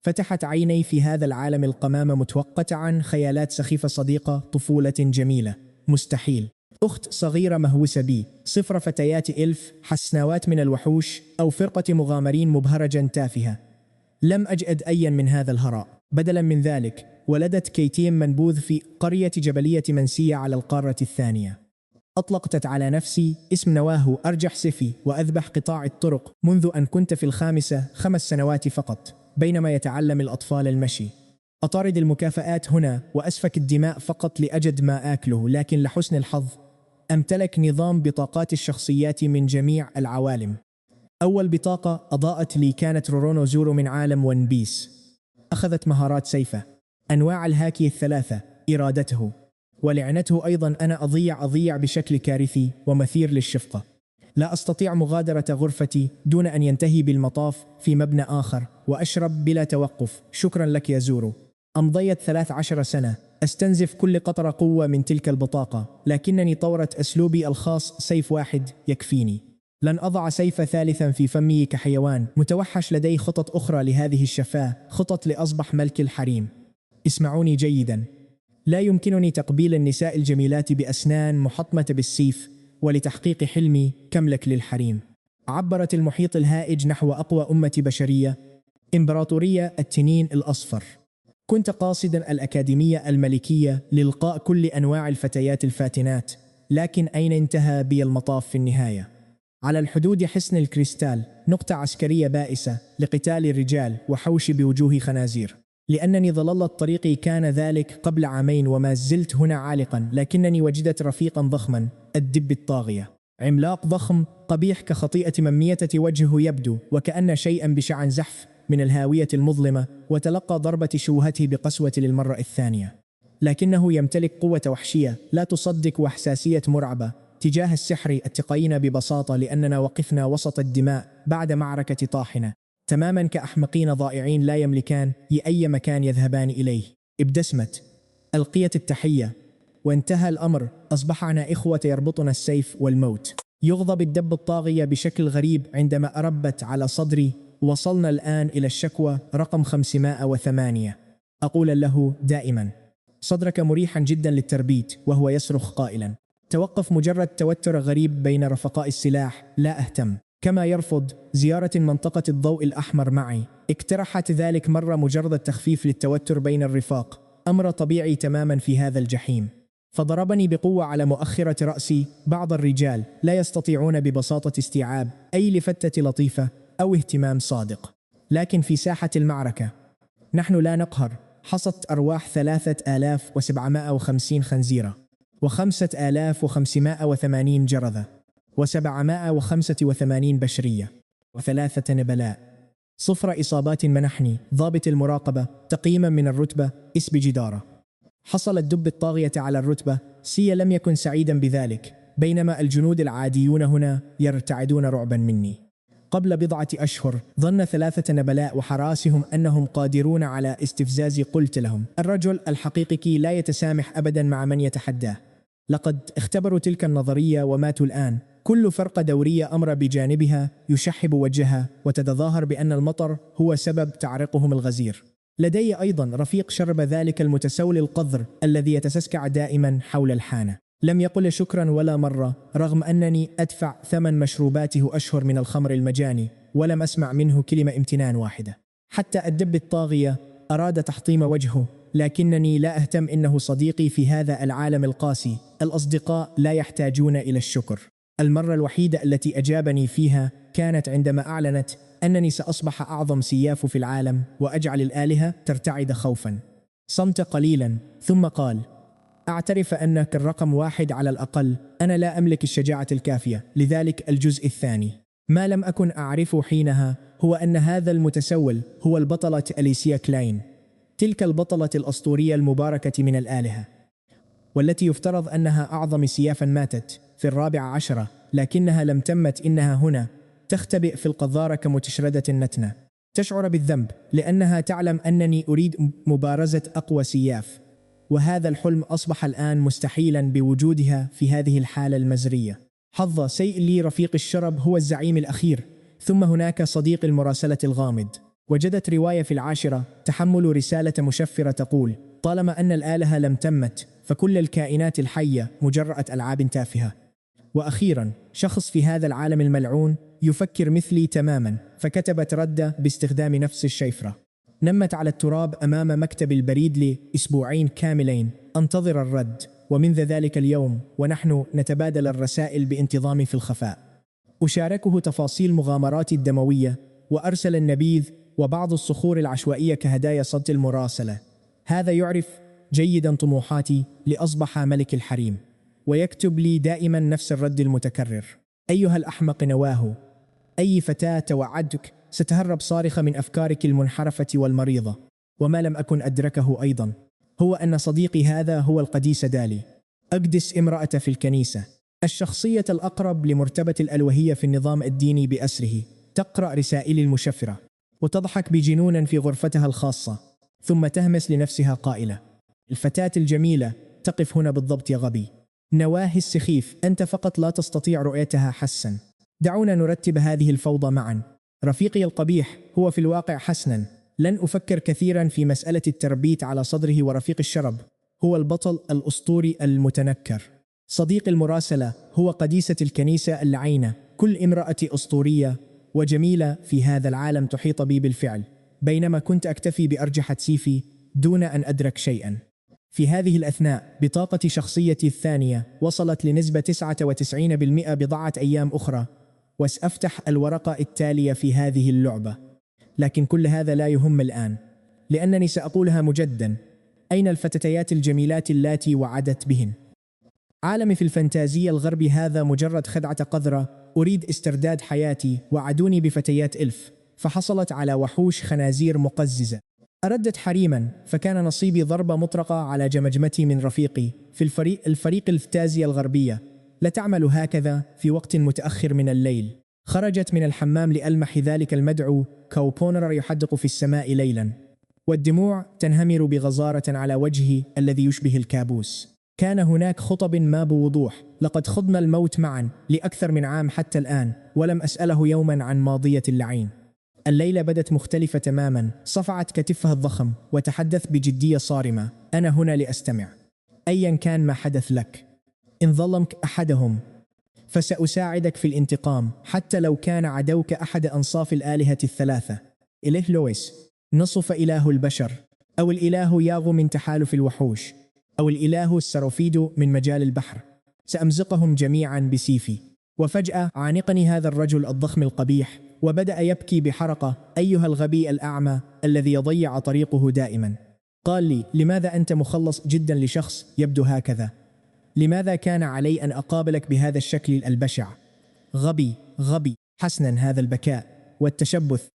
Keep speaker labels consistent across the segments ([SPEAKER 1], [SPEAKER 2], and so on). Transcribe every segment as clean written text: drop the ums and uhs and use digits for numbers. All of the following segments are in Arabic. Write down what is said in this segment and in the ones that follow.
[SPEAKER 1] فتحت عيني في هذا العالم القمامة متوقعا خيالات سخيفة. صديقة طفولة جميلة، مستحيل. أخت صغيرة مهووسة بي، 0 فتيات إلف حسناوات من الوحوش، أو فرقة مغامرين مبهرجا تافهة. لم أجد أيا من هذا الهراء. بدلا من ذلك ولدت كيتيم منبوذ في قرية جبلية منسية على القارة الثانية. أطلقت على نفسي اسم نواه أرجح سفي وأذبح قطاع الطرق منذ أن كنت في الخامسة 5 سنوات فقط، بينما يتعلم الأطفال المشي. أطارد المكافآت هنا وأسفك الدماء فقط لأجد ما آكله، لكن لحسن الحظ أمتلك نظام بطاقات الشخصيات من جميع العوالم. أول بطاقة أضاءت لي كانت رورونو زورو من عالم ون بيس. أخذت مهارات سيفه، أنواع الهاكي الثلاثة، إرادته ولعنته. أيضا أنا أضيع بشكل كارثي ومثير للشفقة. لا أستطيع مغادرة غرفتي دون أن ينتهي بالمطاف في مبنى آخر وأشرب بلا توقف. شكرا لك يا زورو. أمضيت 13 سنة أستنزف كل قطرة قوة من تلك البطاقة، لكنني طورت أسلوبي الخاص. سيف واحد يكفيني. لن أضع سيف ثالثا في فمي كحيوان متوحش. لدي خطط أخرى لهذه الشفاة، خطط لأصبح ملك الحريم. اسمعوني جيدا، لا يمكنني تقبيل النساء الجميلات بأسنان محطمة بالسيف، ولتحقيق حلمي كملك للحريم عبرت المحيط الهائج نحو أقوى أمة بشرية، إمبراطورية التنين الأصفر. كنت قاصدا الأكاديمية الملكية لإلقاء كل أنواع الفتيات الفاتنات، لكن أين انتهى بي المطاف في النهاية؟ على الحدود حصن الكريستال، نقطة عسكرية بائسة لقتال الرجال وحوش بوجوه خنازير. لأنني ظللت طريقي كان ذلك قبل عامين وما زلت هنا عالقا، لكنني وجدت رفيقا ضخما، الدب الطاغية. عملاق ضخم قبيح كخطيئة مميتة، وجهه يبدو وكأن شيئا بشعا زحف من الهاوية المظلمة، وتلقى ضربة شوهته بقسوة للمرة الثانية. لكنه يمتلك قوة وحشية لا تصدق وحساسية مرعبة تجاه السحر التقينا ببساطة، لأننا وقفنا وسط الدماء بعد معركة طاحنة، تماما كأحمقين ضائعين لا يملكان أي مكان يذهبان إليه. ابتسمت، ألقيت التحية، وانتهى الأمر. أصبحنا إخوة يربطنا السيف والموت. يغضب الدب الطاغية بشكل غريب عندما أربت على صدري. وصلنا الآن إلى الشكوى رقم 508. أقول له دائما: صدرك مريحا جدا للتربيت، وهو يصرخ قائلا: توقف، مجرد توتر غريب بين رفقاء السلاح، لا أهتم. كما يرفض زيارة منطقة الضوء الأحمر معي. اقترحت ذلك مرة مجرد التخفيف للتوتر بين الرفاق، أمر طبيعي تماما في هذا الجحيم. فضربني بقوة على مؤخرة رأسي. بعض الرجال لا يستطيعون ببساطة استيعاب أي لفتة لطيفة أو اهتمام صادق، لكن في ساحة المعركة نحن لا نقهر. حصدت أرواح 3750 خنزيرة، و5580 جرذة، و785 بشرية، و3 نبلاء. 0 إصابات منحني ضابط المراقبة تقييما من الرتبة اس بجدارة. حصل الدب الطاغية على الرتبة سي. لم يكن سعيدا بذلك، بينما الجنود العاديون هنا يرتعدون رعبا مني. قبل بضعة أشهر ظن 3 نبلاء وحراسهم أنهم قادرون على استفزازي. قلت لهم: الرجل الحقيقي لا يتسامح أبدا مع من يتحداه. لقد اختبروا تلك النظرية وماتوا الآن. كل فرقة دورية أمر بجانبها يشحب وجهها وتتظاهر بأن المطر هو سبب تعرقهم الغزير. لدي أيضا رفيق شرب ذلك المتسول القذر الذي يتسكع دائما حول الحانة. لم يقل شكرا ولا مرة، رغم أنني أدفع ثمن مشروباته أشهر من الخمر المجاني، ولم أسمع منه كلمة امتنان واحدة. حتى الدب الطاغية أراد تحطيم وجهه، لكنني لا أهتم. إنه صديقي في هذا العالم القاسي. الأصدقاء لا يحتاجون إلى الشكر. المرة الوحيدة التي أجابني فيها كانت عندما أعلنت أنني سأصبح أعظم سياف في العالم وأجعل الآلهة ترتعد خوفا. صمت قليلا ثم قال: أعترف أنك الرقم 1 على الأقل. أنا لا أملك الشجاعة الكافية لذلك. الجزء الثاني ما لم أكن أعرفه حينها هو أن هذا المتسول هو البطلة أليسيا كلاين، تلك البطلة الأسطورية المباركة من الآلهة، والتي يفترض أنها أعظم سيافا. ماتت في 14، لكنها لم تمت. إنها هنا تختبئ في القذارة كمتشردة نتنة، تشعر بالذنب لأنها تعلم أنني أريد مبارزة أقوى سياف، وهذا الحلم أصبح الآن مستحيلا بوجودها في هذه الحالة المزرية. حظ سيء لي. رفيق الشرب هو الزعيم الأخير، ثم هناك صديق المراسلة الغامض. وجدت رواية في العاشرة تحمل رسالة مشفرة تقول: طالما أن الآلهة لم تمت فكل الكائنات الحية مجرأة ألعاب تافهة. وأخيرا شخص في هذا العالم الملعون يفكر مثلي تماما، فكتبت ردة باستخدام نفس الشفرة. نمت على التراب أمام مكتب البريد لأسبوعين كاملين أنتظر الرد، ومنذ ذلك اليوم ونحن نتبادل الرسائل بانتظام في الخفاء. أشاركه تفاصيل مغامراتي الدموية، وأرسل النبيذ وبعض الصخور العشوائية كهدايا صد المراسلة. هذا يعرف جيدا طموحاتي لأصبح ملك الحريم، ويكتب لي دائما نفس الرد المتكرر: أيها الأحمق نواه، أي فتاة توعدتك ستهرب صارخة من أفكارك المنحرفة والمريضة. وما لم أكن أدركه أيضا هو أن صديقي هذا هو القديس دالي، أقدس امرأة في الكنيسة، الشخصية الأقرب لمرتبة الألوهية في النظام الديني بأسره، تقرأ رسائلي المشفرة وتضحك بجنون في غرفتها الخاصة، ثم تهمس لنفسها قائلة: الفتاة الجميلة تقف هنا بالضبط يا غبي. نواه السخيف، أنت فقط لا تستطيع رؤيتها حسنا. دعونا نرتب هذه الفوضى معا. رفيقي القبيح هو في الواقع حسنا. لن أفكر كثيرا في مسألة التربيت على صدره، ورفيق الشرب هو البطل الأسطوري المتنكر. صديق المراسلة هو قديسة الكنيسة اللعينة. كل امرأة أسطورية وجميلة في هذا العالم تحيط بي بالفعل، بينما كنت أكتفي بأرجحة سيفي دون أن أدرك شيئا. في هذه الأثناء بطاقة شخصيتي الثانية وصلت لنسبة 99% بضعة أيام أخرى، وسأفتح الورقة التالية في هذه اللعبة. لكن كل هذا لا يهم الآن، لأنني سأقولها مجددا: أين الفتيات الجميلات اللاتي وعدت بهن؟ عالمي في الفانتازيا الغربي هذا مجرد خدعة قذرة. أريد استرداد حياتي، وعدوني بفتيات إلف، فحصلت على وحوش خنازير مقززة. أردت حريما، فكان نصيبي ضربة مطرقة على جمجمتي من رفيقي في الفريق الفانتازيا الغربية. لا تعمل هكذا في وقت متأخر من الليل. خرجت من الحمام لألمح ذلك المدعو كوبونر يحدق في السماء ليلا، والدموع تنهمر بغزارة على وجهه الذي يشبه الكابوس. كان هناك خطب ما بوضوح: لقد خضنا الموت معا لأكثر من عام حتى الآن، ولم أسأله يوما عن ماضية اللعين. الليلة بدت مختلفة تماما. صفعت كتفها الضخم وتحدث بجدية صارمة: أنا هنا لأستمع، أيا كان ما حدث لك. إن ظلمك أحدهم فسأساعدك في الانتقام، حتى لو كان عدوك أحد أنصاف الآلهة الثلاثة: إله لويس، نصف إله البشر، أو الإله ياغو من تحالف الوحوش، أو الإله السروفيدو من مجال البحر. سأمزقهم جميعا بسيفي. وفجأة عانقني هذا الرجل الضخم القبيح، وبدأ يبكي بحرقة: أيها الغبي الأعمى الذي يضيع طريقه دائما. قال لي: لماذا أنت مخلص جدا لشخص يبدو هكذا؟ لماذا كان علي أن أقابلك بهذا الشكل البشع؟ غبي غبي. حسنا، هذا البكاء والتشبث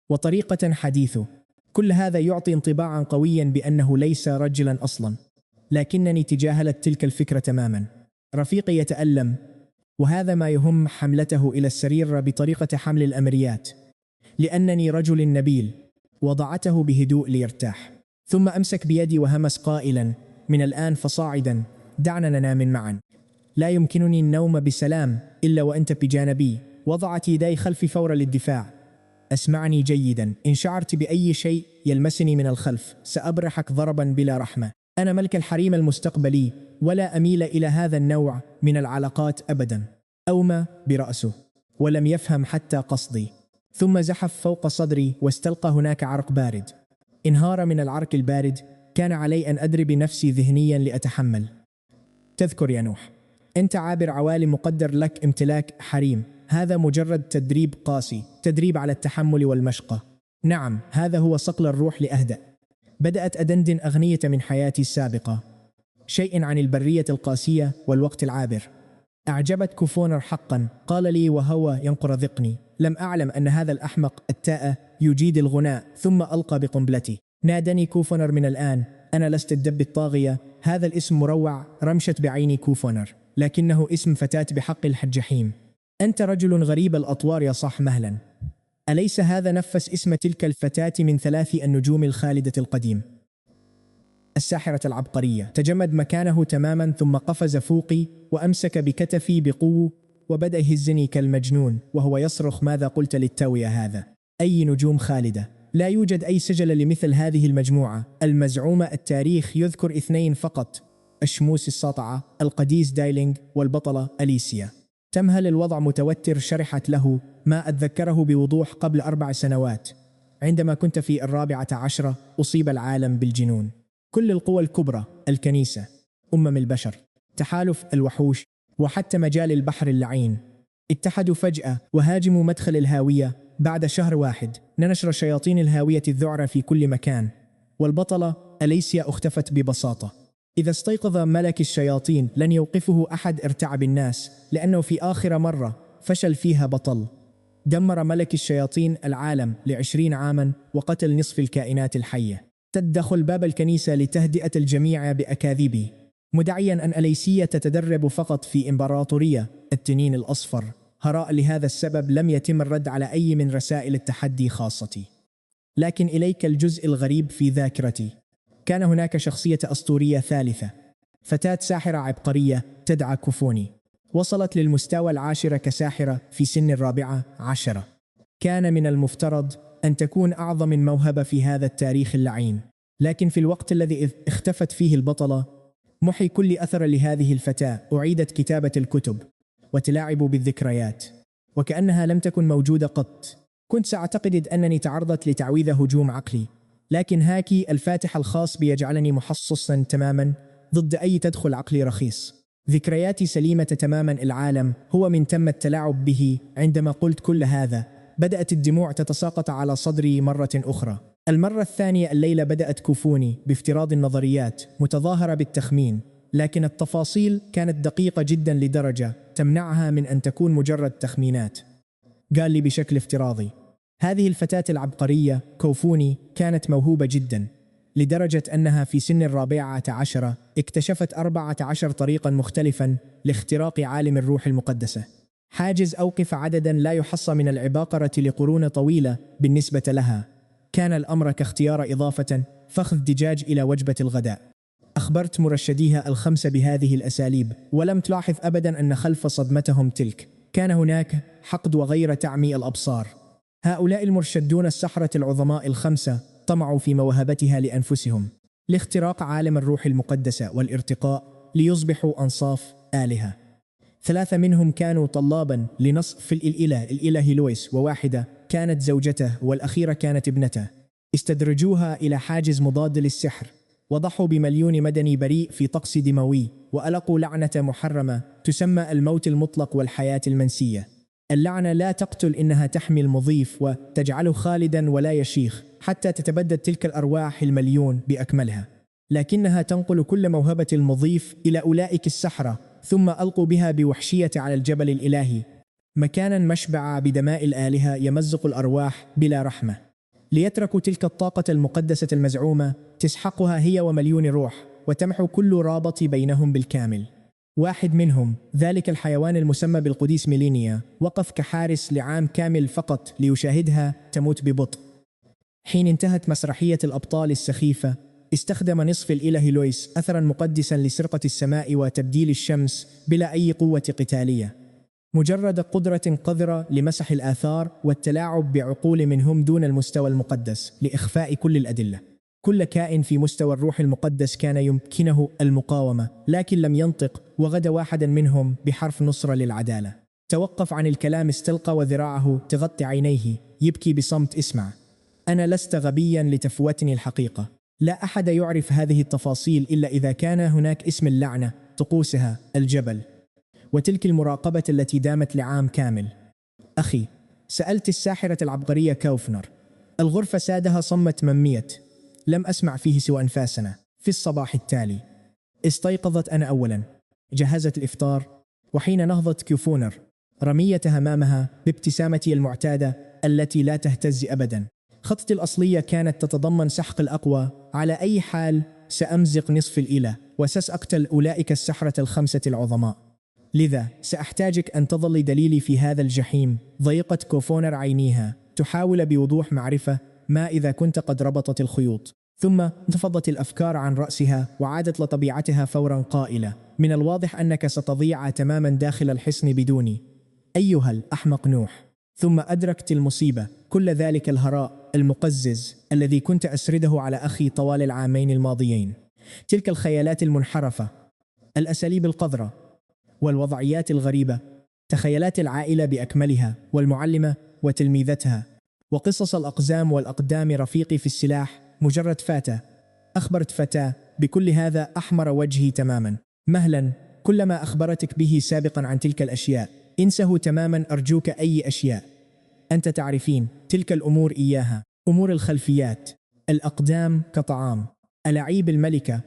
[SPEAKER 1] وطريقة حديثه، كل هذا يعطي انطباعا قويا بأنه ليس رجلا أصلا. لكنني تجاهلت تلك الفكرة تماما. رفيقي يتألم، وهذا ما يهم حملته إلى السرير بطريقة حمل الأمريات، لأنني رجل نبيل. وضعته بهدوء ليرتاح، ثم أمسك بيدي وهمس قائلا: من الآن فصاعدا دعنا ننام معا. لا يمكنني النوم بسلام إلا وأنت بجانبي. وضعت يدي خلفي فورا للدفاع. أسمعني جيدا، إن شعرت بأي شيء يلمسني من الخلف سأبرحك ضربا بلا رحمة. أنا ملك الحريم المستقبلي، ولا أميل إلى هذا النوع من العلاقات أبدا. أومى برأسه ولم يفهم حتى قصدي، ثم زحف فوق صدري واستلقى هناك عرق بارد. انهار من العرق البارد. كان علي أن أدرب نفسي ذهنيا لأتحمل. تذكر يا نوح، أنت عابر عوالم مقدر لك امتلاك حريم. هذا مجرد تدريب قاسي، تدريب على التحمل والمشقة. نعم، هذا هو صقل الروح لأهدأ. بدأت أدندن أغنية من حياتي السابقة، شيء عن البرية القاسية والوقت العابر. أعجبت كوفونر حقا، قال لي وهو ينقر ذقني. لم أعلم أن هذا الأحمق التاء يجيد الغناء. ثم ألقى بقنبلتي. نادني كوفونر من الآن. أنا لست الدب الطاغية. هذا الاسم مروع. رمشت بعيني كوفونر، لكنه اسم فتاة بحق الجحيم. أنت رجل غريب الأطوار يا صاح مهلا. أليس هذا نفس اسم تلك الفتاة من 3 النجوم الخالدة القديم؟ الساحرة العبقرية. تجمد مكانه تماما، ثم قفز فوقي وأمسك بكتفي بقوة وبدأ يهزني كالمجنون وهو يصرخ: ماذا قلت للتو يا هذا؟ أي نجوم خالدة؟ لا يوجد أي سجل لمثل هذه المجموعة المزعومة. التاريخ يذكر 2 فقط: الشموس الساطعة، القديس دايلينغ، والبطلة أليسيا. تمهل الوضع متوتر. شرحت له ما أتذكره بوضوح قبل 4 سنوات عندما كنت في 14 أصيب العالم بالجنون. كل القوى الكبرى، الكنيسة، البشر، تحالف الوحوش، وحتى مجال البحر اللعين، اتحدوا فجأة وهاجموا مدخل الهاوية. بعد شهر واحد نشر شياطين الهاوية الذعر في كل مكان، والبطلة أليسيا اختفت ببساطة. إذا استيقظ ملك الشياطين لن يوقفه أحد. ارتعب الناس لأنه في آخر مرة فشل فيها بطل. دمر ملك الشياطين العالم ل20 عاما وقتل نصف الكائنات الحية. تدخل باب الكنيسة لتهدئة الجميع بأكاذيبه، مدعيا أن أليسية تتدرب فقط في إمبراطورية التنين الأصفر. هراء لهذا السبب لم يتم الرد على أي من رسائل التحدي خاصتي. لكن إليك الجزء الغريب في ذاكرتي. كان هناك شخصية أسطورية ثالثة، فتاة ساحرة عبقرية تدعى كوفوني. وصلت للمستوى 10 كساحرة في سن 14. كان من المفترض أن تكون أعظم موهبة في هذا التاريخ اللعين، لكن في الوقت الذي اختفت فيه البطلة محي كل أثر لهذه الفتاة. أعيدت كتابة الكتب وتلاعب بالذكريات وكأنها لم تكن موجودة قط. كنت سأعتقد أنني تعرضت لتعويذة هجوم عقلي، لكن هاكي الفاتح الخاص بي يجعلني محصصا تماما ضد أي تدخل عقلي رخيص. ذكرياتي سليمة تماما. العالم هو من تم التلاعب به. عندما قلت كل هذا بدأت الدموع تتساقط على صدري مرة أخرى. المرة الثانية الليلة بدأت كوفوني بافتراض النظريات متظاهرة بالتخمين، لكن التفاصيل كانت دقيقة جدا لدرجة تمنعها من أن تكون مجرد تخمينات. قال لي بشكل افتراضي: هذه الفتاة العبقرية كوفوني كانت موهوبة جدا، لدرجة أنها في سن 14 اكتشفت 14 طريقا مختلفا لاختراق عالم الروح المقدسة. حاجز أوقف عددا لا يحصى من العباقرة لقرون طويلة بالنسبة لها. كان الأمر كاختيار إضافة فخذ دجاج إلى وجبة الغداء. أخبرت مرشديها ال5 بهذه الأساليب، ولم تلاحظ أبدا أن خلف صدمتهم تلك كان هناك حقد وغير تعمي الأبصار. هؤلاء المرشدون السحرة العظماء ال5 طمعوا في موهبتها لأنفسهم، لاختراق عالم الروح المقدسة والارتقاء ليصبحوا أنصاف آلهة. 3 منهم كانوا طلابا لنصف الإله لويس، وواحدة كانت زوجته والأخيرة كانت ابنته. استدرجوها إلى حاجز مضاد للسحر، وضحوا بمليون مدني بريء في طقس دموي، وألقوا لعنة محرمة تسمى الموت المطلق والحياة المنسية. اللعنة لا تقتل، إنها تحمي المضيف وتجعله خالدا ولا يشيخ حتى تتبدد تلك الأرواح المليون بأكملها، لكنها تنقل كل موهبة المضيف إلى أولئك السحرة، ثم ألقوا بها بوحشية على الجبل الإلهي، مكانا مشبع بدماء الآلهة يمزق الأرواح بلا رحمة، ليتركوا تلك الطاقة المقدسة المزعومة تسحقها هي ومليون روح، وتمحو كل رابط بينهم بالكامل. واحد منهم، ذلك الحيوان المسمى بالقديس ميلينيا، وقف كحارس لعام كامل فقط ليشاهدها تموت ببطء. حين انتهت مسرحية الأبطال السخيفة، استخدم نصف الإله لويس أثرا مقدسا لسرقة السماء وتبديل الشمس بلا أي قوة قتالية، مجرد قدرة قذرة لمسح الآثار والتلاعب بعقول منهم دون المستوى المقدس لإخفاء كل الأدلة. كل كائن في مستوى الروح المقدس كان يمكنه المقاومة، لكن لم ينطق، وغدا واحدا منهم بحرف نصرة للعدالة. توقف عن الكلام، استلقى وذراعه تغطي عينيه، يبكي بصمت. اسمع، أنا لست غبيا لتفوتني الحقيقة. لا أحد يعرف هذه التفاصيل إلا إذا كان هناك اسم اللعنة، طقوسها، الجبل، وتلك المراقبة التي دامت لعام كامل. أخي، سألت الساحرة العبقرية كوفنر. الغرفة سادها صمت مميت، لم أسمع فيه سوى أنفاسنا. في الصباح التالي استيقظت أنا أولا، جهزت الإفطار، وحين نهضت كوفونر رميتها أمامها بابتسامتي المعتادة التي لا تهتز أبدا. خطتي الأصلية كانت تتضمن سحق الأقوى. على أي حال سأمزق نصف الإله وسأقتل أولئك السحرة ال5 العظماء، لذا سأحتاجك أن تظل دليلي في هذا الجحيم. ضيقت كوفونر عينيها، تحاول بوضوح معرفة ما إذا كنت قد ربطت الخيوط، ثم انتفضت الأفكار عن رأسها وعادت لطبيعتها فورا قائلة: من الواضح أنك ستضيع تماما داخل الحصن بدوني. أيها الأحمق نوح، ثم أدركت المصيبة، كل ذلك الهراء المقزز الذي كنت أسرده على أخي طوال العامين الماضيين، تلك الخيالات المنحرفة، الأساليب القذرة والوضعيات الغريبة، تخيلات العائلة بأكملها والمعلمة وتلميذتها، وقصص الأقزام والأقدام رفيقي في السلاح، مجرد فتاة أخبرت فتاة بكل هذا أحمر وجهي تماما. مهلا، كل ما أخبرتك به سابقا عن تلك الأشياء انسه تماما، أرجوك. أي أشياء؟ أنت تعرفين تلك الأمور إياها، أمور الخلفيات، الأقدام كطعام، ألاعيب الملكة،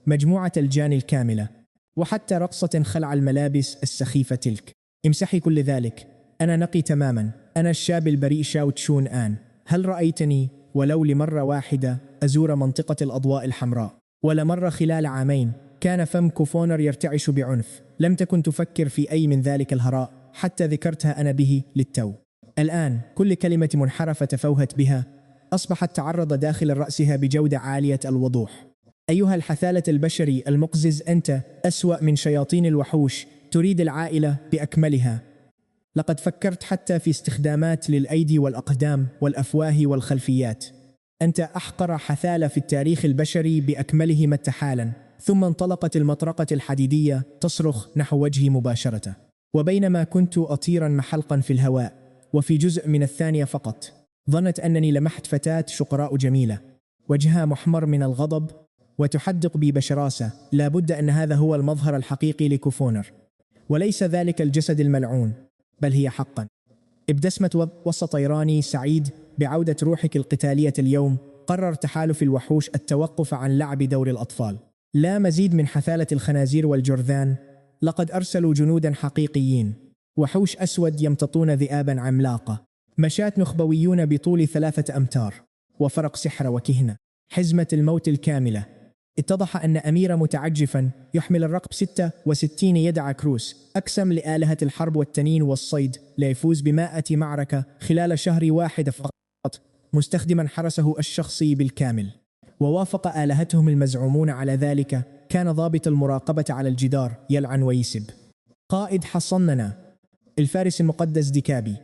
[SPEAKER 1] مجموعة الجان الكاملة، وحتى رقصة خلع الملابس السخيفة تلك. امسحي كل ذلك، أنا نقي تماما، أنا الشاب البريء شاو تشون آن. هل رأيتني ولو لمرة واحدة أزور منطقة الأضواء الحمراء؟ ولا مرة خلال عامين كان فم كوفونر يرتعش بعنف. لم تكن تفكر في أي من ذلك الهراء حتى ذكرتها أنا به للتو. الآن كل كلمة منحرفة تفوهت بها أصبحت تعرض داخل رأسها بجودة عالية الوضوح. أيها الحثالة البشري المقزز، أنت أسوأ من شياطين الوحوش، تريد العائلة بأكملها. لقد فكرت حتى في استخدامات للأيدي والأقدام والأفواه والخلفيات. أنت أحقر حثالة في التاريخ البشري بأكمله. مت حالا، ثم انطلقت المطرقة الحديدية تصرخ نحو وجهي مباشرة، وبينما كنت أطيرا محلقا في الهواء وفي جزء من الثانية فقط ظنت أنني لمحت فتاة شقراء جميلة، وجهها محمر من الغضب وتحدق بي بشراسة. لا بد أن هذا هو المظهر الحقيقي لكوفونر، وليس ذلك الجسد الملعون، بل هي حقا ابتسمت وسط طيراني. سعيد بعودة روحك القتالية اليوم. قرر تحالف الوحوش التوقف عن لعب دور الأطفال. لا مزيد من حثالة الخنازير والجرذان. لقد أرسلوا جنودا حقيقيين، وحوش أسود يمتطون ذئابا عملاقة، مشاة نخبويون بطول 3 أمتار، وفرق سحر وكهنة، حزمة الموت الكاملة. اتضح أن أمير متعجفا يحمل الرقب 66 يد عكروس، أقسم لآلهة الحرب والتنين والصيد ليفوز ب100 معركة خلال شهر واحد فقط، مستخدما حرسه الشخصي بالكامل. ووافق آلهتهم المزعومون على ذلك. كان ضابط المراقبة على الجدار يلعن ويسب. قائد حصننا الفارس المقدس ديكابي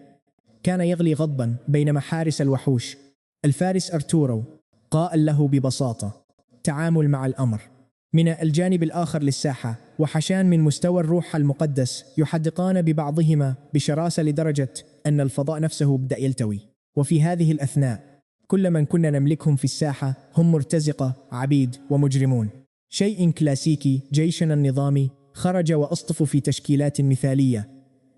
[SPEAKER 1] كان يغلي غضبا، بينما حارس الوحوش الفارس أرتورو قال له ببساطة: تعامل مع الأمر. من الجانب الآخر للساحة وحشان من مستوى الروح المقدس يحدقان ببعضهما بشراسة لدرجة أن الفضاء نفسه بدأ يلتوي. وفي هذه الأثناء كل من كنا نملكهم في الساحة هم مرتزقة، عبيد ومجرمون. شيء كلاسيكي. جيشنا النظامي خرج وأصطف في تشكيلات مثالية،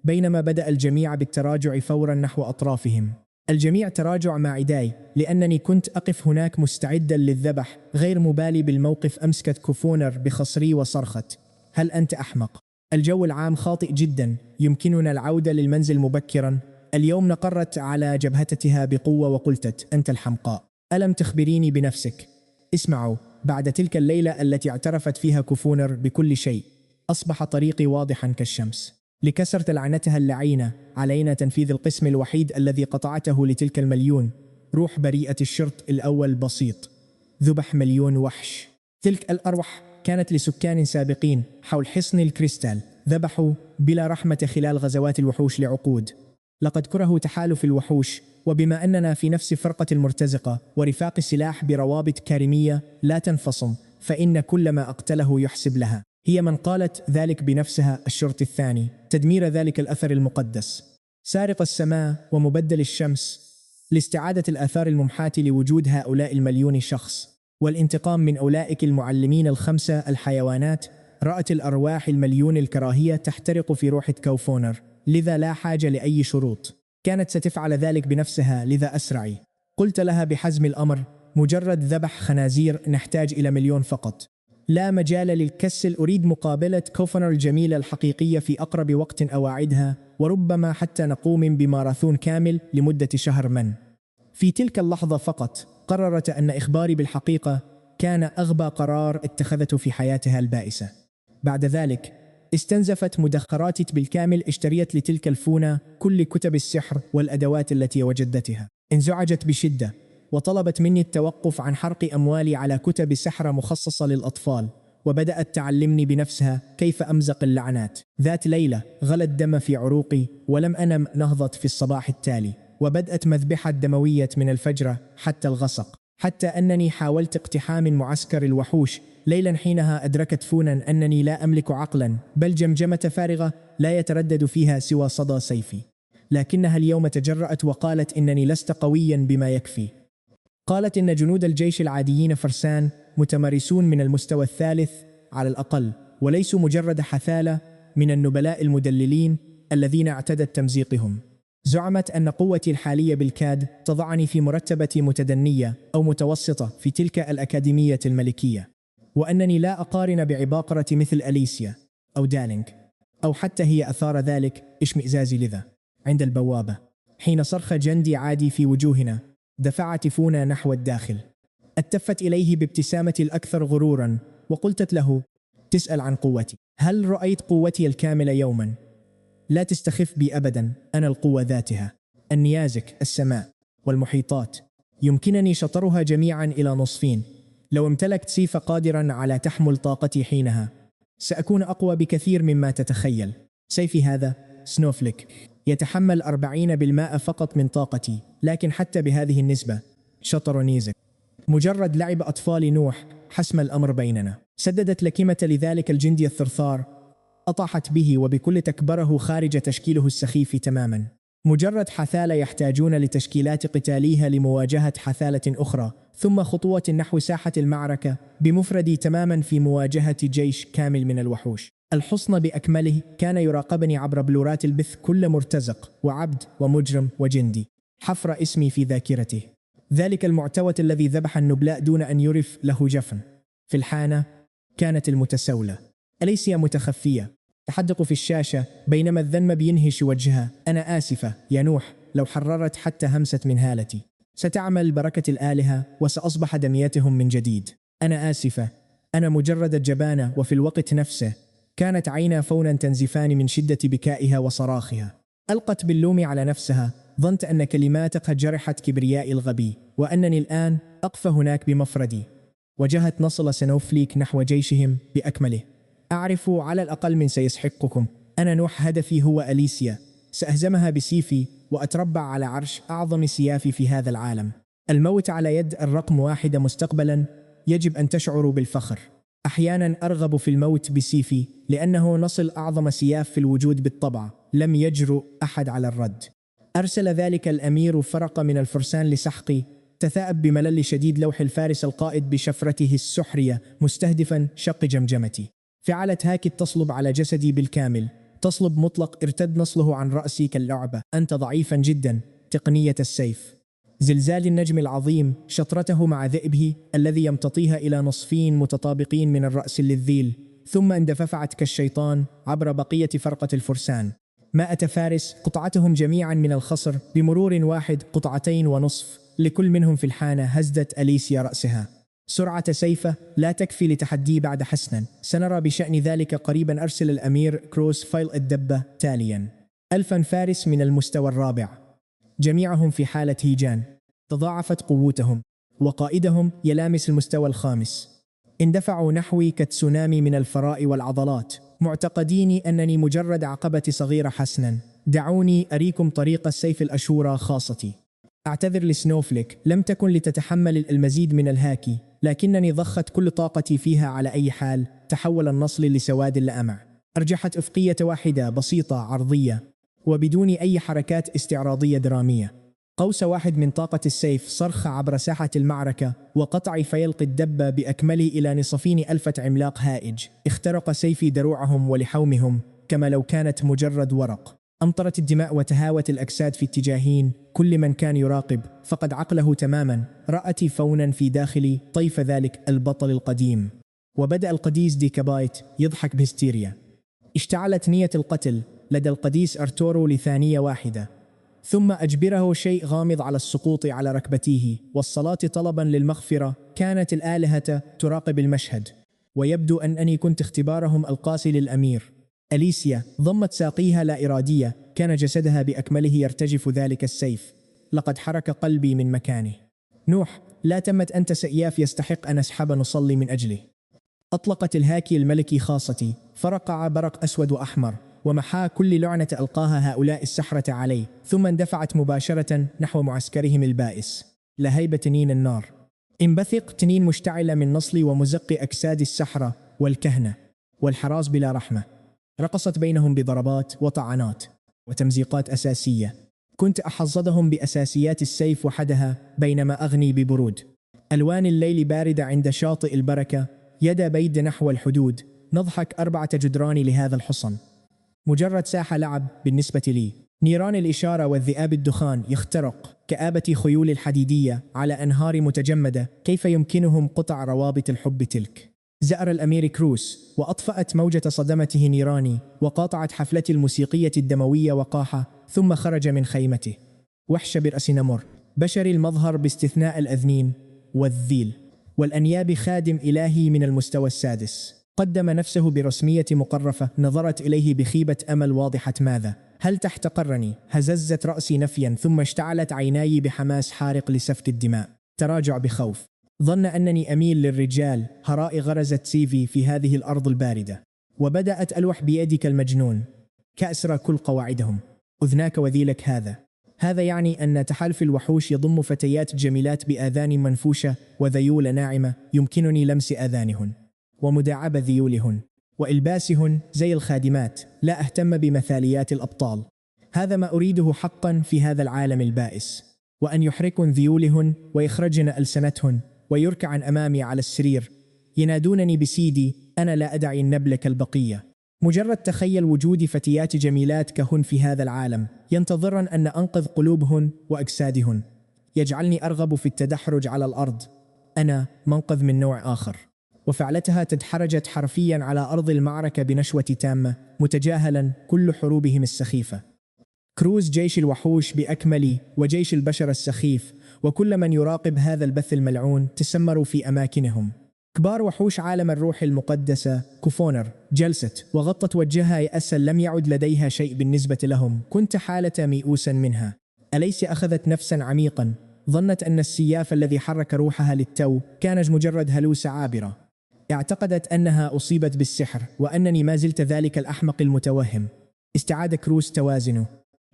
[SPEAKER 1] بينما بدأ الجميع بالتراجع فورا نحو أطرافهم. الجميع تراجع مع عداي، لأنني كنت أقف هناك مستعدا للذبح، غير مبالي بالموقف. أمسكت كوفونر بخصري وصرخت: هل أنت أحمق؟ الجو العام خاطئ جدا، يمكننا العودة للمنزل مبكرا. اليوم نقرت على جبهتها بقوة وقلتت: أنت الحمقاء، ألم تخبريني بنفسك؟ اسمعوا، بعد تلك الليلة التي اعترفت فيها كوفونر بكل شيء، أصبح طريقي واضحا كالشمس. لكسرت لعنتها اللعينة علينا تنفيذ القسم الوحيد الذي قطعته لتلك المليون روح بريئة الشرط الأول بسيط: ذبح مليون وحش. تلك الأرواح كانت لسكان سابقين حول حصن الكريستال، ذبحوا بلا رحمة خلال غزوات الوحوش لعقود. لقد كرهوا تحالف الوحوش، وبما أننا في نفس فرقة المرتزقة ورفاق السلاح بروابط كارمية لا تنفصم، فإن كل ما أقتله يحسب لها. هي من قالت ذلك بنفسها. الشرط الثاني: تدمير ذلك الأثر المقدس، سارق السماء ومبدل الشمس، لاستعادة الآثار الممحاة لوجود هؤلاء المليون شخص، والانتقام من أولئك المعلمين ال5 الحيوانات. رأت الأرواح المليون الكراهية تحترق في روح كوفونر، لذا لا حاجة لأي شروط، كانت ستفعل ذلك بنفسها، لذا أسرعي. قلت لها بحزم الأمر: مجرد ذبح خنازير، نحتاج إلى 1,000,000 فقط، لا مجال للكسل. أريد مقابلة كوفونر الجميلة الحقيقية في أقرب وقت أواعدها، وربما حتى نقوم بماراثون كامل لمدة شهر. من في تلك اللحظة فقط قررت أن إخباري بالحقيقة كان أغبى قرار اتخذته في حياتها البائسة. بعد ذلك استنزفت مدخراتي بالكامل، اشتريت لتلك الفونة كل كتب السحر والأدوات التي وجدتها. انزعجت بشدة وطلبت مني التوقف عن حرق أموالي على كتب سحر مخصصة للأطفال، وبدأت تعلمني بنفسها كيف أمزق اللعنات. ذات ليلة غلى الدم في عروقي ولم أنم نهضة في الصباح التالي، وبدأت مذبحة دموية من الفجر حتى الغسق، حتى أنني حاولت اقتحام معسكر الوحوش ليلا. حينها أدركت فونا أنني لا أملك عقلا، بل جمجمة فارغة لا يتردد فيها سوى صدى سيفي. لكنها اليوم تجرأت وقالت إنني لست قويا بما يكفي. قالت إن جنود الجيش العاديين فرسان متمرسون من المستوى الثالث على الأقل، وليسوا مجرد حثالة من النبلاء المدللين الذين اعتدت تمزيقهم. زعمت أن قوتي الحالية بالكاد تضعني في مرتبة متدنية أو متوسطة في تلك الأكاديمية الملكية، وأنني لا أقارن بعباقرة مثل أليسيا أو دالينغ، أو حتى هي أثار ذلك اشمئزازي. لذا عند البوابة حين صرخ جندي عادي في وجوهنا دفعت فونا نحو الداخل. التفت إليه بابتسامة الأكثر غرورا وقلت له: تسأل عن قوتي؟ هل رأيت قوتي الكاملة يوما؟ لا تستخف بي أبدا، أنا القوة ذاتها. النيازك، السماء والمحيطات يمكنني شطرها جميعا إلى نصفين. لو امتلكت سيف قادرا على تحمل طاقتي حينها سأكون أقوى بكثير مما تتخيل. سيفي هذا سنوفليك يتحمل 40% فقط من طاقتي، لكن حتى بهذه النسبة شطر نيزك مجرد لعب أطفال نوح حسم الأمر بيننا. سددت لكمة لذلك الجندي الثرثار، أطاحت به وبكل تكبره خارج تشكيله السخيف تماما. مجرد حثالة يحتاجون لتشكيلات قتاليها لمواجهة حثالة أخرى، ثم خطوة نحو ساحة المعركة بمفردي تماما في مواجهة جيش كامل من الوحوش. الحصن بأكمله كان يراقبني عبر بلورات البث، كل مرتزق وعبد ومجرم وجندي حفر اسمي في ذاكرته. ذلك المعتوت الذي ذبح النبلاء دون أن يرف له جفن. في الحانة كانت المتسولة أليسيا متخفية تحدق في الشاشة بينما الذنب ينهش وجهها. أنا آسفة يا نوح، لو حررت حتى همسة من هالتي ستعمل بركة الآلهة وسأصبح دميتهم من جديد. أنا آسفة، أنا مجرد جبانة. وفي الوقت نفسه كانت عينا فونا تنزفان من شدة بكائها وصراخها. ألقت باللوم على نفسها، ظنت أن كلماتها قد جرحت كبريائي الغبي، وأنني الآن أقف هناك بمفردي. وجهت نصل سنوفليك نحو جيشهم بأكمله. أعرف على الأقل من سيسحقكم. أنا نوح، هدفي هو أليسيا. سأهزمها بسيفي وأتربع على عرش أعظم سياف في هذا العالم. الموت على يد الرقم 1 مستقبلا. يجب أن تشعروا بالفخر. أحيانا أرغب في الموت بسيفي لأنه نصل أعظم سياف في الوجود بالطبع. لم يجرؤ أحد على الرد. أرسل ذلك الأمير فرق من الفرسان لسحقي. تثاءب بملل شديد لوح الفارس القائد بشفرته السحرية مستهدفا شق جمجمتي. فعلت هاكت تصلب على جسدي بالكامل، تصلب مطلق. ارتد نصله عن رأسي كاللعبة. أنت ضعيفا جدا. تقنية السيف. زلزال النجم العظيم، شطرته مع ذئبه الذي يمتطيها إلى نصفين متطابقين من الرأس للذيل، ثم اندفعت كالشيطان عبر بقية فرقة الفرسان. 100 فارس، قطعتهم جميعا من الخصر بمرور واحد، 2.5 لكل منهم. في الحانة هزت أليسيا رأسها. سرعة سيفه لا تكفي لتحديه بعد. حسنا، سنرى بشأن ذلك قريبا. أرسل الأمير كروس فايل الدبة تاليا. 1000 فارس من المستوى الرابع، جميعهم في حالة هيجان. تضاعفت قوتهم وقائدهم يلامس المستوى الخامس. اندفعوا نحوي كتسونامي من الفراء والعضلات، معتقدين أنني مجرد عقبة صغيرة. حسنا، دعوني أريكم طريق السيف الأشورى خاصتي. أعتذر لسنوفليك، لم تكن لتتحمل المزيد من الهاكي، لكنني ضخت كل طاقتي فيها. على أي حال تحول النصل لسواد لأمع. أرجحت أفقية واحدة بسيطة عرضية وبدون أي حركات استعراضية درامية. قوس واحد من طاقة السيف صرخ عبر ساحة المعركة وقطع فيلق الدبة بأكمله إلى نصفين. 1000 عملاق هائج. اخترق سيفي دروعهم ولحومهم كما لو كانت مجرد ورق. أمطرت الدماء وتهاوت الأجساد في اتجاهين. كل من كان يراقب فقد عقله تماما. رأت فونا في داخلي طيف ذلك البطل القديم. وبدأ القديس ديكابايت يضحك بهستيريا. اشتعلت نية القتل لدى القديس أرتورو لثانية واحدة، ثم أجبره شيء غامض على السقوط على ركبتيه والصلاة طلبا للمغفرة. كانت الآلهة تراقب المشهد، ويبدو أنني كنت اختبارهم القاسي للأمير. أليسيا ضمت ساقيها لا إرادية، كان جسدها بأكمله يرتجف ذلك السيف. لقد حرك قلبي من مكانه. نوح، لا تمت أنت سياف يستحق أن أسحب نصلي من أجله. أطلقت الهاكي الملكي خاصتي، فرقع برق أسود وأحمر ومحا كل لعنة ألقاها هؤلاء السحرة عليه، ثم اندفعت مباشرة نحو معسكرهم البائس. لهيب تنين النار. انبثق تنين مشتعلة من نصل ومزق أجساد السحرة والكهنة والحراس بلا رحمة. رقصت بينهم بضربات وطعنات وتمزيقات أساسية. كنت أحصدهم بأساسيات السيف وحدها بينما أغني ببرود. ألوان الليل باردة عند شاطئ البركة، يد بيد نحو الحدود. نضحك 4 جدران لهذا الحصن. مجرد ساحة لعب بالنسبة لي. نيران الإشارة والذئاب الدخان يخترق كآبة خيول الحديدية على أنهار متجمدة. كيف يمكنهم قطع روابط الحب تلك؟ زأر الأمير كروس وأطفأت موجة صدمته نيراني وقاطعت حفلتي الموسيقية الدموية وقاح، ثم خرج من خيمته. وحش برأس نمر، بشري المظهر باستثناء الأذنين والذيل والأنياب، خادم إلهي من المستوى السادس. قدم نفسه برسمية مقرفة. نظرت إليه بخيبة أمل واضحة. ماذا؟ هل تحتقرني؟ هززت رأسي نفيا، ثم اشتعلت عيناي بحماس حارق لسفك الدماء. تراجع بخوف. ظن أنني أميل للرجال. هراء غرزت سيفي في هذه الأرض الباردة، وبدأت ألوح بيدي كالمجنون كأسرى كل قواعدهم. أذناك وذيلك. هذا يعني أن تحالف الوحوش يضم فتيات جميلات بآذان منفوشة وذيول ناعمة يمكنني لمس آذانهن ومداعبة ذيولهن وإلباسهن زي الخادمات. لا أهتم بمثاليات الأبطال. هذا ما أريده حقا في هذا العالم البائس، وأن يحركن ذيولهن ويخرجن ألسنتهن ويركعن أمامي على السرير ينادونني بسيدي. أنا لا أدعي النبل كالبقية. مجرد تخيل وجود فتيات جميلات كهن في هذا العالم، ينتظرن أن أنقذ قلوبهن وأجسادهن. يجعلني أرغب في التدحرج على الأرض. أنا منقذ من نوع آخر. وفعلتها تدحرجت حرفيا على أرض المعركة بنشوة تامة، متجاهلا كل حروبهم السخيفة. كروز جيش الوحوش بأكمله وجيش البشر السخيف، وكل من يراقب هذا البث الملعون تسمروا في أماكنهم. كبار وحوش عالم الروح المقدسة كوفونر جلست وغطت وجهها يأسا. لم يعد لديها شيء بالنسبة لهم. كنت حالة ميؤوسا منها. أليس أخذت نفسا عميقا؟ ظنت أن السياف الذي حرك روحها للتو كان مجرد هلوسة عابرة. اعتقدت أنها أصيبت بالسحر وأنني ما زلت ذلك الأحمق المتوهم. استعاد كروس توازنه،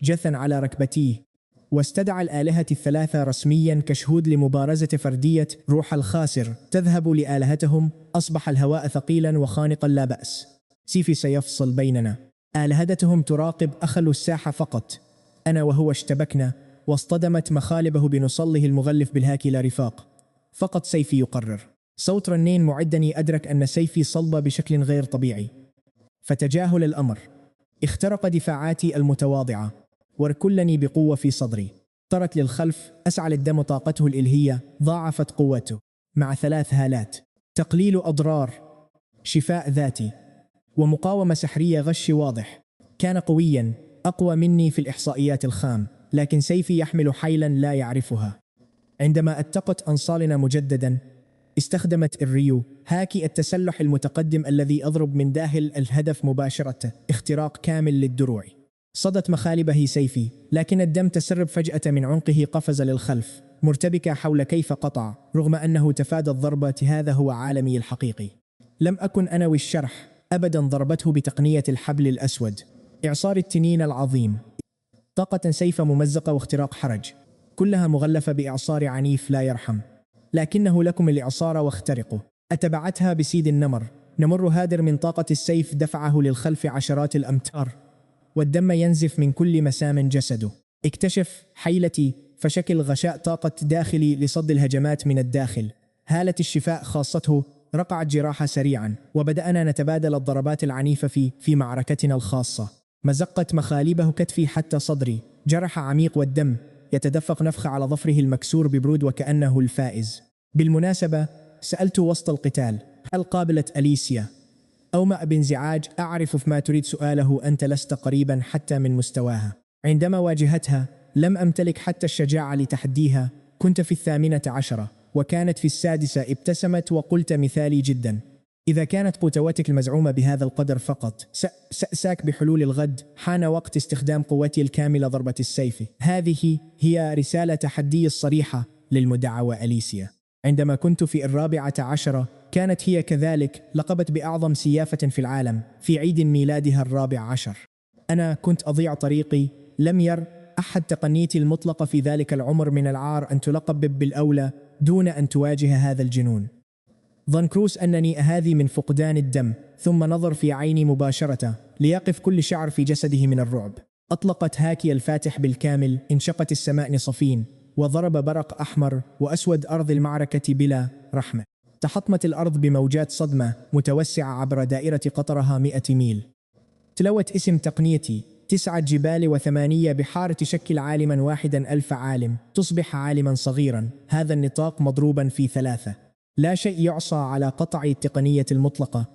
[SPEAKER 1] جثا على ركبتيه، واستدعى الآلهة الثلاثة رسميا كشهود لمبارزة فردية روح الخاسر تذهب لآلهتهم. أصبح الهواء ثقيلا وخانقا. لا بأس، سيفي سيفصل بيننا. آلهتهم تراقب. أخلوا الساحة فقط. أنا وهو اشتبكنا، واصطدمت مخالبه بنصله المغلف بالهاكي. لا رفاق، فقط سيفي يقرر. صوت رنين معدني. أدرك أن سيفي صلب بشكل غير طبيعي، فتجاهل الأمر. اخترق دفاعاتي المتواضعة واركلني بقوة في صدري. طرت للخلف. أسعل الدم طاقته الإلهية. ضاعفت قوته مع 3 هالات. تقليل أضرار، شفاء ذاتي، ومقاومة سحرية. غش واضح. كان قويا، أقوى مني في الإحصائيات الخام، لكن سيفي يحمل حيلا لا يعرفها. عندما اتقت أنصالنا مجددا، استخدمت الريو هاكي التسلح المتقدم الذي أضرب من داخل الهدف مباشرة. اختراق كامل للدروع. صدت مخالبه سيفي، لكن الدم تسرب فجأة من عنقه. قفز للخلف مرتبكة حول كيف قطع، رغم أنه تفادى الضربة. هذا هو عالمي الحقيقي. لم أكن أنوي الشرح أبدا. ضربته بتقنية الحبل الأسود، إعصار التنين العظيم. طاقة سيف ممزقة واختراق حرج، كلها مغلفة بإعصار عنيف لا يرحم. لكنه لكم الإعصار واخترقوا. أتبعتها بسيد النمر. نمر هادر من طاقة السيف دفعه للخلف 10 الأمتار، والدم ينزف من كل مسام جسده. اكتشف حيلتي فشكل غشاء طاقة داخلي لصد الهجمات من الداخل. هالة الشفاء خاصته رقعت جراحة سريعا، وبدأنا نتبادل الضربات العنيفة في معركتنا الخاصة. مزقت مخالبه كتفي حتى صدري. جرح عميق والدم يتدفق نفخ على ظفره المكسور ببرود وكأنه الفائز. بالمناسبة، سألت وسط القتال: هل قابلت أليسيا؟ أومأ بانزعاج. أعرف ما تريد سؤاله. أنت لست قريبا حتى من مستواها. عندما واجهتها لم أمتلك حتى الشجاعة لتحديها. كنت في 18 وكانت في 6. ابتسمت وقلت: مثالي جدا. إذا كانت قوتك المزعومة بهذا القدر فقط، سأساك بحلول الغد. حان وقت استخدام قوتي الكاملة، ضربة السيف. هذه هي رسالة تحدي الصريحة للمدعوة أليسيا. عندما كنت في 14 كان كانت هي كذلك لقبت بأعظم سيافة في العالم في عيد ميلادها 14. أنا كنت أضيع طريقي. لم ير أحد تقنيتي المطلقة في ذلك العمر من العار أن تلقب بالأولى دون أن تواجه هذا الجنون. ظن كروس أنني أهذي من فقدان الدم، ثم نظر في عيني مباشرة ليقف كل شعر في جسده من الرعب. أطلقت هاكي الفاتح بالكامل، انشقت السماء نصفين، وضرب برق أحمر وأسود أرض المعركة بلا رحمة. تحطمت الأرض بموجات صدمة متوسعة عبر دائرة قطرها 100 ميل. تلوت اسم تقنيتي: 9 جبال و8 بحار تشكل عالما واحدا 1000 عالم، تصبح عالما صغيرا. هذا النطاق مضروبا في 3. لا شيء يعصى على قطع التقنية المطلقة.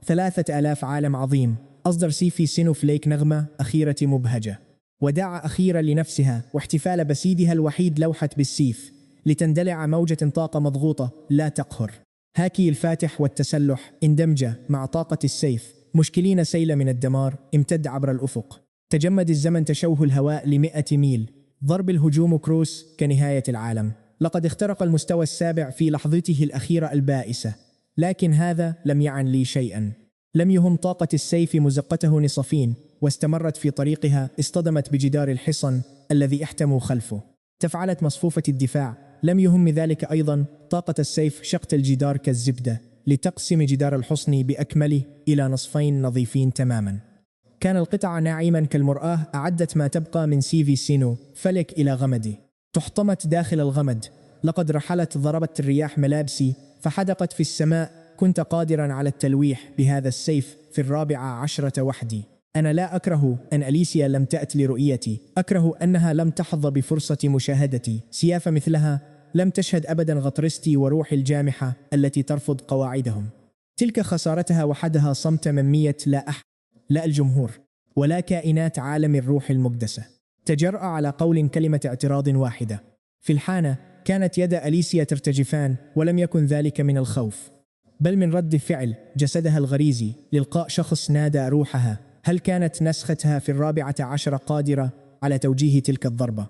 [SPEAKER 1] 3000 عالم عظيم. أصدر سيفي سينوفليك نغمة أخيرة مبهجة، وداع أخيرا لنفسها، واحتفال بسيدها الوحيد لوحة بالسيف لتندلع موجة طاقة مضغوطة لا تقهر. هاكي الفاتح والتسلح اندمج مع طاقة السيف، مشكلين سيل من الدمار امتد عبر الأفق. تجمد الزمن، تشوه الهواء ل100 ميل. ضرب الهجوم كروس كنهاية العالم. لقد اخترق المستوى السابع في لحظته الأخيرة البائسة، لكن هذا لم يعن لي شيئا. لم يهم طاقة السيف مزقته نصفين، واستمرت في طريقها. اصطدمت بجدار الحصن الذي احتموا خلفه، تفعلت مصفوفة الدفاع. لم يهم ذلك أيضا. طاقة السيف شقت الجدار كالزبدة لتقسم جدار الحصن بأكمله إلى نصفين نظيفين تماما. كان القطع ناعما كالمرآة. أعدت ما تبقى من سيفي سينو فلك إلى غمدي. تحطمت داخل الغمد. لقد رحلت. ضربت الرياح ملابسي فحدقت في السماء. كنت قادرا على التلويح بهذا السيف في 14 وحدي. أنا لا أكره أن أليسيا لم تأت لرؤيتي، أكره أنها لم تحظى بفرصة مشاهدتي. سيافة مثلها لم تشهد أبدا غطرستي وروحي الجامحة التي ترفض قواعدهم. تلك خسارتها وحدها صمت ممية. لا الجمهور ولا كائنات عالم الروح المقدسة تجرأ على قول كلمة اعتراض واحدة. في الحانة كانت يد أليسيا ترتجفان، ولم يكن ذلك من الخوف بل من رد فعل جسدها الغريزي لإلقاء شخص نادى روحها. هل كانت نسختها في 14 قادرة على توجيه تلك الضربة؟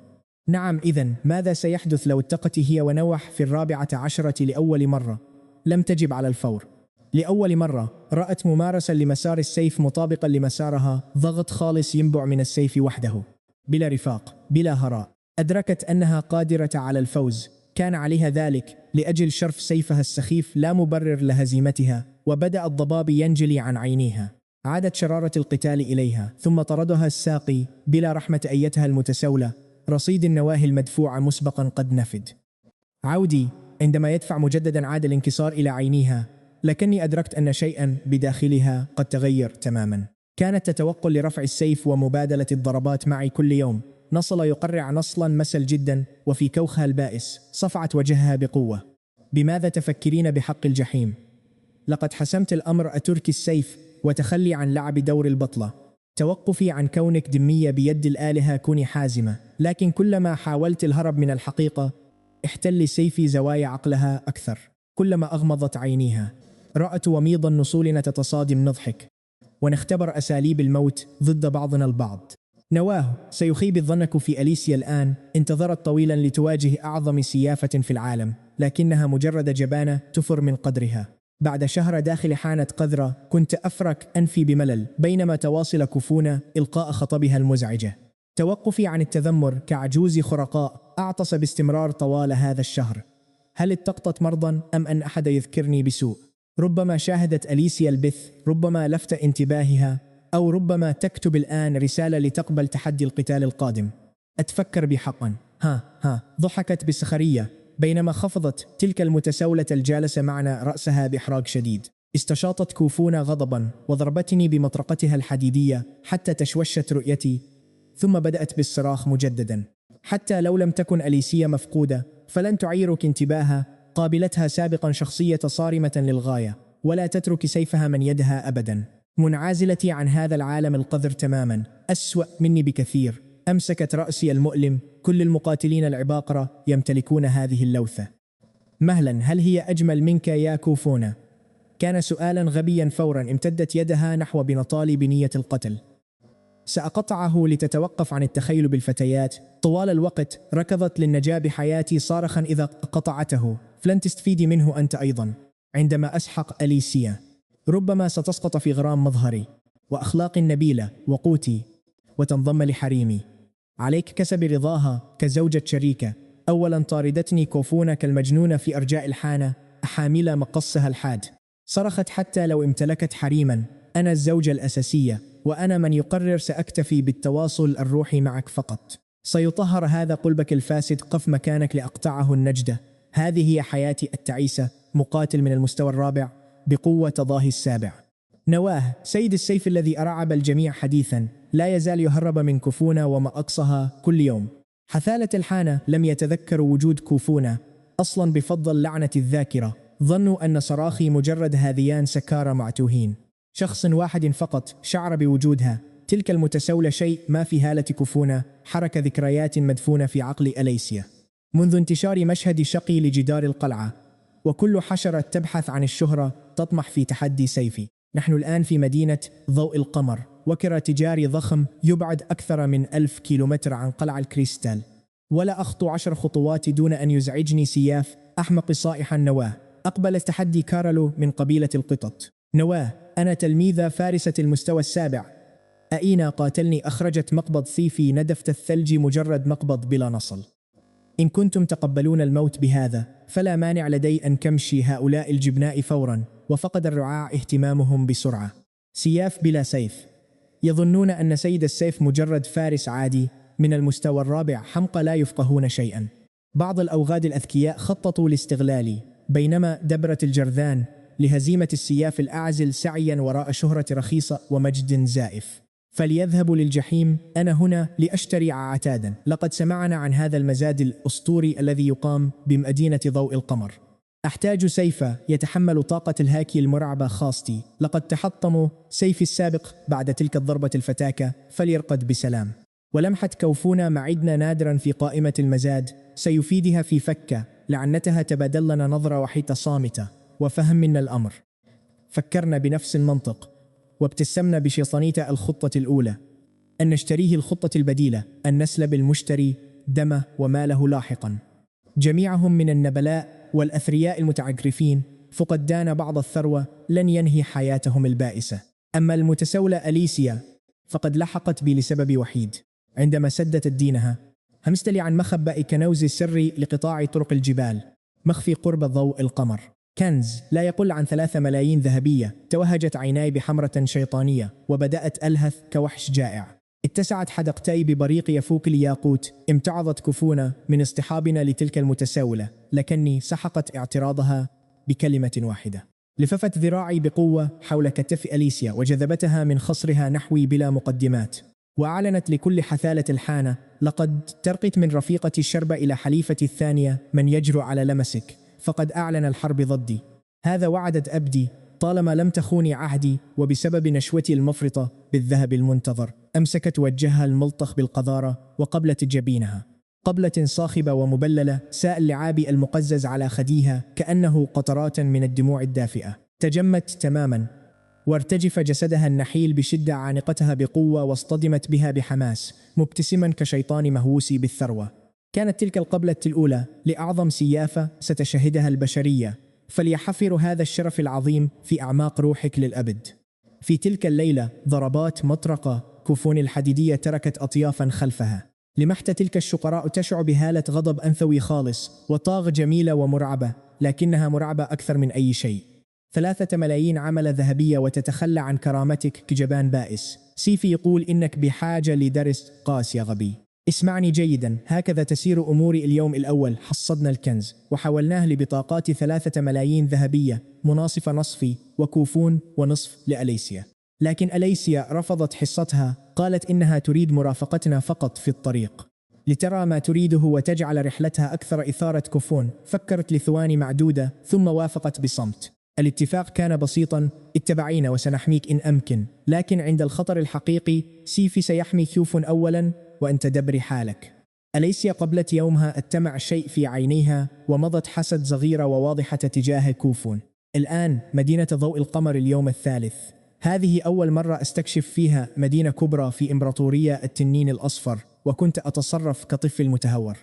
[SPEAKER 1] نعم. إذن ماذا سيحدث لو اتقت هي ونوح في 14 لأول مرة؟ لم تجب على الفور. لأول مرة رأت ممارسة لمسار السيف مطابقا لمسارها، ضغط خالص ينبع من السيف وحده بلا رفاق بلا هراء. أدركت أنها قادرة على الفوز. كان عليها ذلك لأجل شرف سيفها السخيف، لا مبرر لهزيمتها. وبدأ الضباب ينجلي عن عينيها. عادت شرارة القتال إليها، ثم طردها الساقي بلا رحمة أيتها المتسولة. رصيد النواهي المدفوعة مسبقا قد نفد. عودي عندما يدفع مجددا عاد الانكسار إلى عينيها، لكني أدركت أن شيئا بداخلها قد تغير تماما. كانت تتوقل لرفع السيف ومبادلة الضربات معي كل يوم. نصل يقرع نصلا مسل جدا، وفي كوخها البائس صفعت وجهها بقوة. بماذا تفكرين بحق الجحيم؟ لقد حسمت الأمر. أترك السيف وتخلي عن لعب دور البطلة. توقفي عن كونك دمية بيد الآلهة. كوني حازمة. لكن كلما حاولت الهرب من الحقيقة احتل سيفي زوايا عقلها أكثر. كلما أغمضت عينيها رأت وميض النصول نتتصادم، نضحك ونختبر أساليب الموت ضد بعضنا البعض. نواه سيخيب ظنك في أليسيا الآن. انتظرت طويلا لتواجه أعظم سيافة في العالم، لكنها مجرد جبانة تفر من قدرها. بعد شهر داخل حانة قذرة كنت أفرك أنفي بملل بينما تواصل كفونة إلقاء خطبها المزعجة. توقفي عن التذمر كعجوز خرقاء أعطس باستمرار طوال هذا الشهر. هل اتقطت مرضا أم أن أحد يذكرني بسوء؟ ربما شاهدت أليسيا البث، ربما لفت انتباهها، أو ربما تكتب الآن رسالة لتقبل تحدي القتال القادم. أتفكر بحقا. ضحكت بسخرية بينما خفضت تلك المتسولة الجالسة معنا رأسها بإحراج شديد. استشاطت كوفونا غضبا وضربتني بمطرقتها الحديدية حتى تشوشت رؤيتي، ثم بدأت بالصراخ مجددا. حتى لو لم تكن أليسيا مفقودة فلن تعيرك انتباهها. قابلتها سابقا شخصية صارمة للغاية، ولا تترك سيفها من يدها أبدا. منعزلتي عن هذا العالم القذر تماما. أسوأ مني بكثير. أمسكت رأسي المؤلم. كل المقاتلين العباقرة يمتلكون هذه اللوثة. مهلا، هل هي أجمل منك يا كوفونا؟ كان سؤالا غبيا. فورا امتدت يدها نحو بنطالي بنية القتل. سأقطعه لتتوقف عن التخيل بالفتيات. طوال الوقت ركضت للنجاة بحياتي صارخا إذا قطعته فلن تستفيدي منه أنت أيضا. عندما أسحق أليسيا ربما ستسقط في غرام مظهري وأخلاقي النبيلة وقوتي وتنضم لحريمي. عليك كسب رضاها كزوجة شريكة. أولا طاردتني كوفونة كالمجنونة في أرجاء الحانة أحامل مقصها الحاد. صرخت حتى لو امتلكت حريما. أنا الزوجة الأساسية، وأنا من يقرر سأكتفي بالتواصل الروحي معك فقط. سيطهر هذا قلبك الفاسد، قف مكانك لأقطعه النجدة. هذه هي حياتي التعيسة. مقاتل من المستوى الرابع بقوة تضاهي السابع. نواه سيد السيف الذي أرعب الجميع حديثا لا يزال يهرب من كوفونة وما أقصها كل يوم. حثالة الحانة لم يتذكروا وجود كوفونة أصلا بفضل لعنة الذاكرة. ظنوا أن صراخي مجرد هذيان سكارى معتوهين. شخص واحد فقط شعر بوجودها، تلك المتسولة، شيء ما في هالة كوفونة حرك ذكريات مدفونة في عقل أليسيا منذ انتشار مشهد شقي لجدار القلعة. وكل حشرة تبحث عن الشهرة تطمح في تحدي سيفي. نحن الآن في مدينة ضوء القمر، وكرة تجاري ضخم يبعد أكثر من 1000 كيلومتر عن قلعة الكريستال. ولا أخطو 10 خطوات دون أن يزعجني سياف أحمق صائحا. نواه أقبل التحدي كارلو من قبيلة القطط. نواه أنا تلميذة فارسة المستوى السابع. أئنا قاتلني أخرجت مقبض سيفي ندفت الثلج مجرد مقبض بلا نصل. إن كنتم تقبلون الموت بهذا فلا مانع لدي أن كمشي هؤلاء الجبناء فورا. وفقد الرعاع اهتمامهم بسرعة. سياف بلا سيف. يظنون أن سيد السيف مجرد فارس عادي من المستوى الرابع، حمقى لا يفقهون شيئا. بعض الأوغاد الأذكياء خططوا لاستغلالي، بينما دبرة الجرذان لهزيمة السياف الأعزل سعيا وراء شهرة رخيصة ومجد زائف. فليذهبوا للجحيم، أنا هنا لأشتري عتادا. لقد سمعنا عن هذا المزاد الأسطوري الذي يقام بمدينة ضوء القمر. أحتاج سيفا يتحمل طاقة الهاكي المرعبة خاصتي. لقد تحطموا سيفي السابق بعد تلك الضربة الفتاكة، فليرقد بسلام. ولمحت كوفونة معدنا نادرا في قائمة المزاد سيفيدها في فكة. لعنتها تبادل لنا نظرة وحيدة صامتة وفهمنا الأمر. فكرنا بنفس المنطق وابتسمنا بشيطانية الخطة الأولى، أن نشتريه الخطة البديلة، أن نسلب المشتري دمه وماله لاحقا. جميعهم من النبلاء والأثرياء المتعجرفين، فقدان بعض الثروة لن ينهي حياتهم البائسة. أما المتسولة أليسيا فقد لحقت بي لسبب وحيد. عندما سدت دينها همست لي عن مخبأ كنوز سري لقطاع طرق الجبال، مخفي قرب ضوء القمر. كنز لا يقل عن 3 ملايين ذهبية. توهجت عيناي بحمرة شيطانية وبدأت ألهث كوحش جائع. اتسعت حدقتي ببريق يفوق الياقوت. امتعضت كوفونة من اصطحابنا لتلك المتساولة، لكني سحقت اعتراضها بكلمة واحدة. لففت ذراعي بقوة حول كتف أليسيا وجذبتها من خصرها نحوي بلا مقدمات، وأعلنت لكل حثالة الحانة: لقد ترقت من رفيقة الشربة إلى حليفة الثانية من يجرؤ على لمسك فقد أعلن الحرب ضدي. هذا وعدت أبدي طالما لم تخوني عهدي، وبسبب نشوتي المفرطة بالذهب المنتظر. أمسكت وجهها الملطخ بالقذارة وقبلت جبينها قبلة صاخبة ومبللة. ساء اللعاب المقزز على خديها كأنه قطرات من الدموع الدافئة. تجمت تماما وارتجف جسدها النحيل بشدة عانقتها بقوة واصطدمت بها بحماس، مبتسما كشيطان مهووس بالثروة. كانت تلك القبلة الأولى لأعظم سيافة ستشهدها البشرية، فليحفر هذا الشرف العظيم في أعماق روحك للأبد. في تلك الليلة ضربات مطرقة كوفون الحديدية تركت أطيافا خلفها. لمحت تلك الشقراء تشع بهالة غضب أنثوي خالص وطاغ جميلة ومرعبة، لكنها مرعبة أكثر من أي شيء. 3 ملايين عملة ذهبية وتتخلى عن كرامتك كجبان بائس. سيفي يقول إنك بحاجة لدرس قاس يا غبي. اسمعني جيدا، هكذا تسير أموري. اليوم الأول حصدنا الكنز وحولناه لبطاقات 3 ملايين ذهبية مناصفة نصفي وكوفون ونصف لأليسيا. لكن أليسيا رفضت حصتها، قالت إنها تريد مرافقتنا فقط في الطريق لترى ما تريده وتجعل رحلتها أكثر إثارة. كوفون فكرت لثواني معدودة ثم وافقت بصمت. الاتفاق كان بسيطا: اتبعينا وسنحميك إن أمكن، لكن عند الخطر الحقيقي سيفي سيحمي كوفون أولا وأنت دبري حالك. أليسيا قبلت يومها التمع شيء في عينيها ومضت حسد صغيرة وواضحة تجاه كوفون. الآن مدينة ضوء القمر اليوم الثالث. هذه أول مرة أستكشف فيها مدينة كبرى في إمبراطورية التنين الأصفر، وكنت أتصرف كطفل متهور.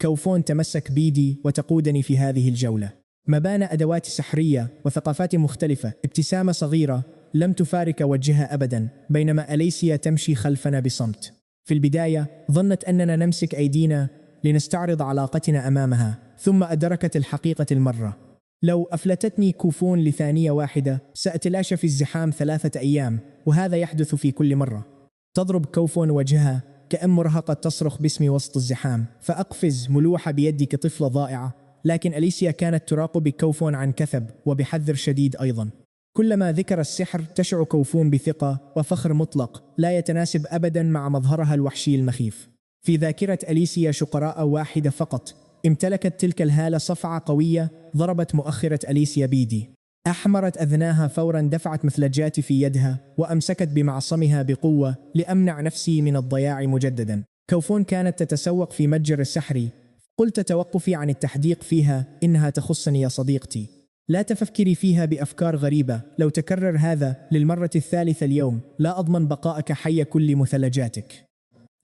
[SPEAKER 1] كوفون تمسك بيدي وتقودني في هذه الجولة. مباني أدوات سحرية وثقافات مختلفة. ابتسامة صغيرة لم تفارق وجهها أبدا بينما أليسيا تمشي خلفنا بصمت. في البداية ظنت أننا نمسك أيدينا لنستعرض علاقتنا أمامها، ثم أدركت الحقيقة المرة. لو أفلتتني كوفون لثانية واحدة سأتلاشى في الزحام 3 أيام، وهذا يحدث في كل مرة. تضرب كوفون وجهها كأن مراهقة تصرخ باسمي وسط الزحام، فأقفز ملوحة بيدي كطفلة ضائعة. لكن أليسيا كانت تراقب كوفون عن كثب وبحذر شديد أيضا. كلما ذكر السحر تشع كوفون بثقة وفخر مطلق لا يتناسب أبدا مع مظهرها الوحشي المخيف. في ذاكرة أليسيا شقراء واحدة فقط امتلكت تلك الهالة. صفعة قوية ضربت مؤخرة أليسيا بيدي، أحمرت أذناها فورا، دفعت مثلجاتي في يدها وأمسكت بمعصمها بقوة لأمنع نفسي من الضياع مجددا. كوفون كانت تتسوق في متجر السحر. قلت توقفي عن التحديق فيها، إنها تخصني يا صديقتي. لا تفكري فيها بأفكار غريبة. لو تكرر هذا للمرة الثالثة اليوم لا أضمن بقائك حي كل مثلجاتك.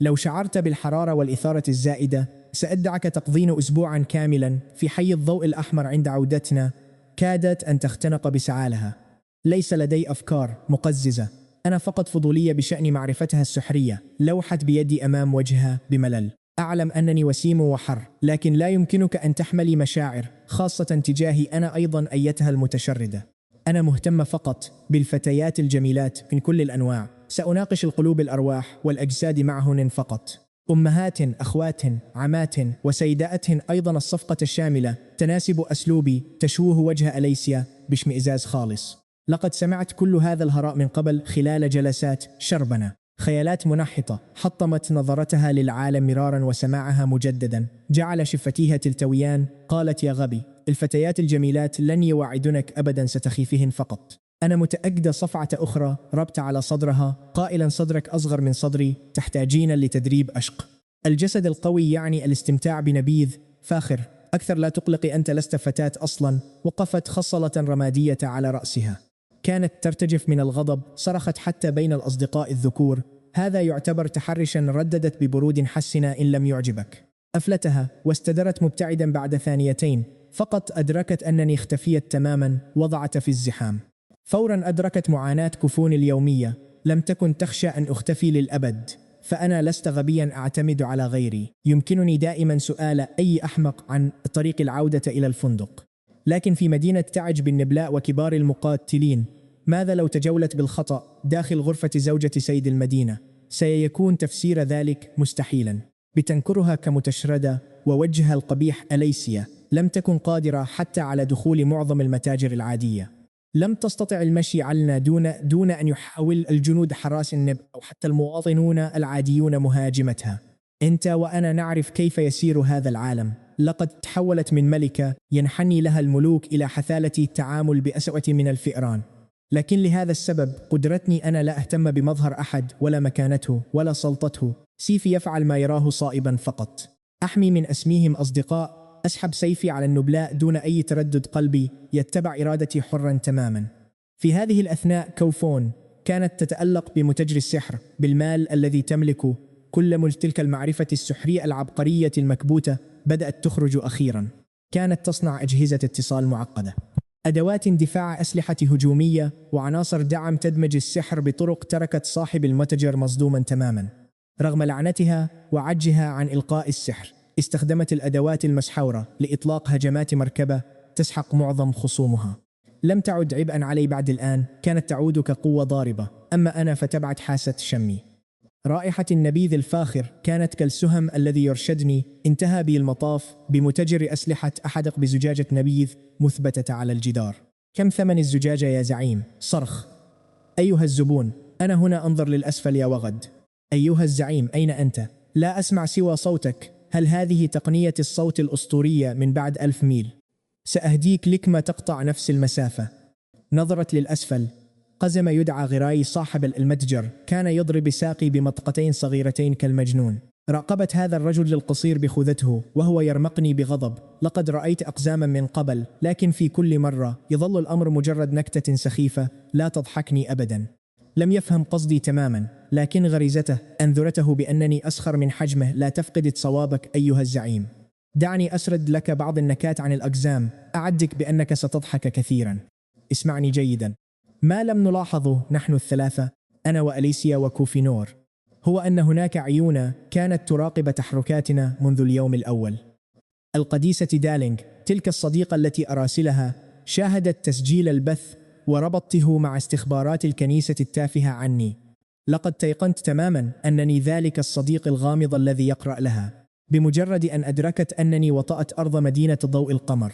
[SPEAKER 1] لو شعرت بالحرارة والإثارة الزائدة سأدعك تقضين أسبوعا كاملا في حي الضوء الأحمر عند عودتنا. كادت أن تختنق بسعالها. ليس لدي أفكار مقززة، أنا فقط فضولية بشأن معرفتها السحرية. لوحت بيدي أمام وجهها بملل. أعلم أنني وسيم وحر، لكن لا يمكنك أن تحملي مشاعر خاصة تجاهي أنا أيضا أيتها المتشردة. أنا مهتمة فقط بالفتيات الجميلات من كل الأنواع. سأناقش القلوب، الأرواح والأجساد معهن فقط. أمهات، أخوات، عمات وسيدات أيضا. الصفقة الشاملة تناسب أسلوبي. تشوه وجه أليسيا باشمئزاز خالص. لقد سمعت كل هذا الهراء من قبل خلال جلسات شربنا. خيالات منحطة حطمت نظرتها للعالم مرارا، وسماعها مجددا جعل شفتيها تلتويان. قالت يا غبي، الفتيات الجميلات لن يوعدنك أبدا، ستخيفهن فقط. أنا متأكدة. صفعة أخرى ربط على صدرها قائلا صدرك أصغر من صدري، تحتاجين لتدريب أشق. الجسد القوي يعني الاستمتاع بنبيذ فاخر أكثر. لا تقلقي، أنت لست فتاة أصلا. وقفت خصلة رمادية على رأسها، كانت ترتجف من الغضب. صرخت حتى بين الأصدقاء الذكور. هذا يعتبر تحرشا. رددت ببرود حسنة إن لم يعجبك. أفلتها واستدرت مبتعدا. بعد ثانيتين فقط أدركت أنني اختفيت تماما. وضعت في الزحام. فورا أدركت معاناة كوفون اليومية. لم تكن تخشى أن أختفي للأبد، فأنا لست غبيا أعتمد على غيري. يمكنني دائما سؤال أي أحمق عن طريق العودة إلى الفندق. لكن في مدينة تعج بالنبلاء وكبار المقاتلين، ماذا لو تجولت بالخطأ داخل غرفة زوجة سيد المدينة؟ سيكون تفسير ذلك مستحيلا. بتنكرها كمتشردة، ووجهها القبيح. أليسيا لم تكن قادرة حتى على دخول معظم المتاجر العادية. لم تستطع المشي علنا دون أن يحاول الجنود حراس النب أو حتى المواطنون العاديون مهاجمتها. أنت وأنا نعرف كيف يسير هذا العالم. لقد تحولت من ملكة ينحني لها الملوك إلى حثالة التعامل بأسوأ من الفئران. لكن لهذا السبب قدرتني أنا لا أهتم بمظهر أحد ولا مكانته ولا سلطته. سيفي يفعل ما يراه صائبا فقط. أحمي من أسميهم أصدقاء. أسحب سيفي على النبلاء دون أي تردد. قلبي يتبع إرادتي حرا تماما. في هذه الأثناء كوفون كانت تتألق بمتجر السحر بالمال الذي تملكه. كل تلك المعرفة السحرية العبقرية المكبوتة بدأت تخرج أخيرا. كانت تصنع أجهزة اتصال معقدة، أدوات دفاع، أسلحة هجومية وعناصر دعم تدمج السحر بطرق تركت صاحب المتجر مصدوما تماما. رغم لعنتها وعجزها عن إلقاء السحر استخدمت الأدوات المسحورة لإطلاق هجمات مركبة تسحق معظم خصومها. لم تعد عبئا علي بعد الآن، كانت تعود كقوة ضاربة. أما أنا فتبعت حاسة شمي. رائحة النبيذ الفاخر كانت كالسهم الذي يرشدني. انتهى بي المطاف بمتجر أسلحة أحدق بزجاجة نبيذ مثبتة على الجدار. كم ثمن الزجاجة يا زعيم؟ صرخ. أيها الزبون، أنا هنا، أنظر للأسفل يا وغد. أيها الزعيم، أين أنت؟ لا أسمع سوى صوتك. هل هذه تقنية الصوت الأسطورية من بعد 1000 ميل؟ سأهديك لكمة تقطع نفس المسافة. نظرت للأسفل. قزم يدعى غراي صاحب المتجر كان يضرب ساقي بمطقتين صغيرتين كالمجنون. راقبت هذا الرجل القصير بخذته وهو يرمقني بغضب. لقد رأيت أقزاما من قبل، لكن في كل مرة يظل الأمر مجرد نكتة سخيفة لا تضحكني أبدا. لم يفهم قصدي تماما، لكن غريزته أنذرته بأنني أسخر من حجمه. لا تفقد صوابك أيها الزعيم. دعني أسرد لك بعض النكات عن الأقزام أعدك بأنك ستضحك كثيرا. اسمعني جيدا. ما لم نلاحظه نحن الثلاثة، أنا وأليسيا وكوفينور، هو أن هناك عيون كانت تراقب تحركاتنا منذ اليوم الأول. القديسة دالينغ، تلك الصديقة التي أراسلها، شاهدت تسجيل البث وربطته مع استخبارات الكنيسة التافهة عني. لقد تيقنت تماما أنني ذلك الصديق الغامض الذي يقرأ لها، بمجرد أن أدركت أنني وطأت أرض مدينة ضوء القمر.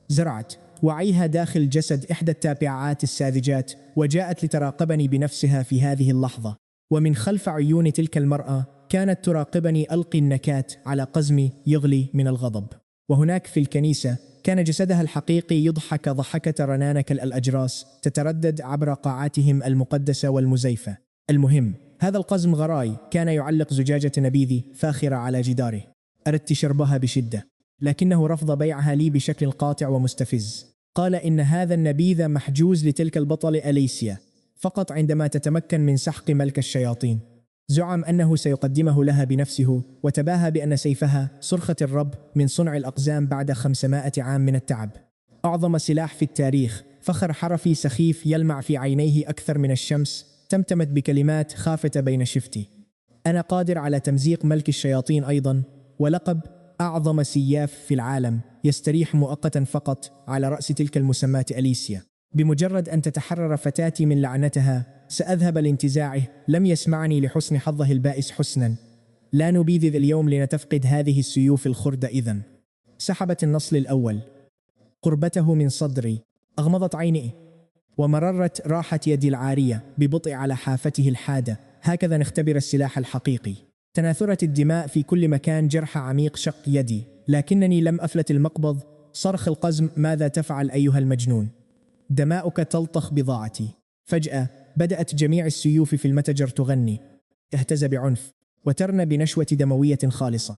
[SPEAKER 1] زرعت وعيها داخل جسد إحدى التابعات الساذجات، وجاءت لتراقبني بنفسها في هذه اللحظة، ومن خلف عيون تلك المرأة كانت تراقبني ألقي النكات على قزمي يغلي من الغضب. وهناك في الكنيسة كان جسدها الحقيقي يضحك ضحكة رنانك الأجراس تتردد عبر قاعاتهم المقدسة والمزيفة. المهم، هذا القزم غراي كان يعلق زجاجة نبيذ فاخرة على جداره. أردت شربها بشدة، لكنه رفض بيعها لي بشكل قاطع ومستفز. قال إن هذا النبيذ محجوز لتلك البطل أليسيا فقط عندما تتمكن من سحق ملك الشياطين. زعم أنه سيقدمه لها بنفسه، وتباهى بأن سيفها صرخة الرب من صنع الأقزام بعد 500 عام من التعب. أعظم سلاح في التاريخ، فخر حرفي سخيف يلمع في عينيه أكثر من الشمس، تمتمت بكلمات خافتة بين شفتي. أنا قادر على تمزيق ملك الشياطين أيضا، ولقب أعظم سياف في العالم يستريح مؤقتا فقط على رأس تلك المسماة أليسيا. بمجرد أن تتحرر فتاتي من لعنتها سأذهب لانتزاعه. لم يسمعني لحسن حظه البائس حسنا. لا نبيذ اليوم لنتفقد هذه السيوف الخردة إذن. سحبت النصل الأول، قربته من صدري، أغمضت عيني، ومررت راحة يدي العارية ببطء على حافته الحادة. هكذا نختبر السلاح الحقيقي. تناثرت الدماء في كل مكان، جرح عميق شق يدي، لكنني لم أفلت المقبض. صرخ القزم: ماذا تفعل أيها المجنون؟ دماؤك تلطخ بضاعتي. فجأة بدأت جميع السيوف في المتجر تغني، اهتز بعنف وترنى بنشوة دموية خالصة.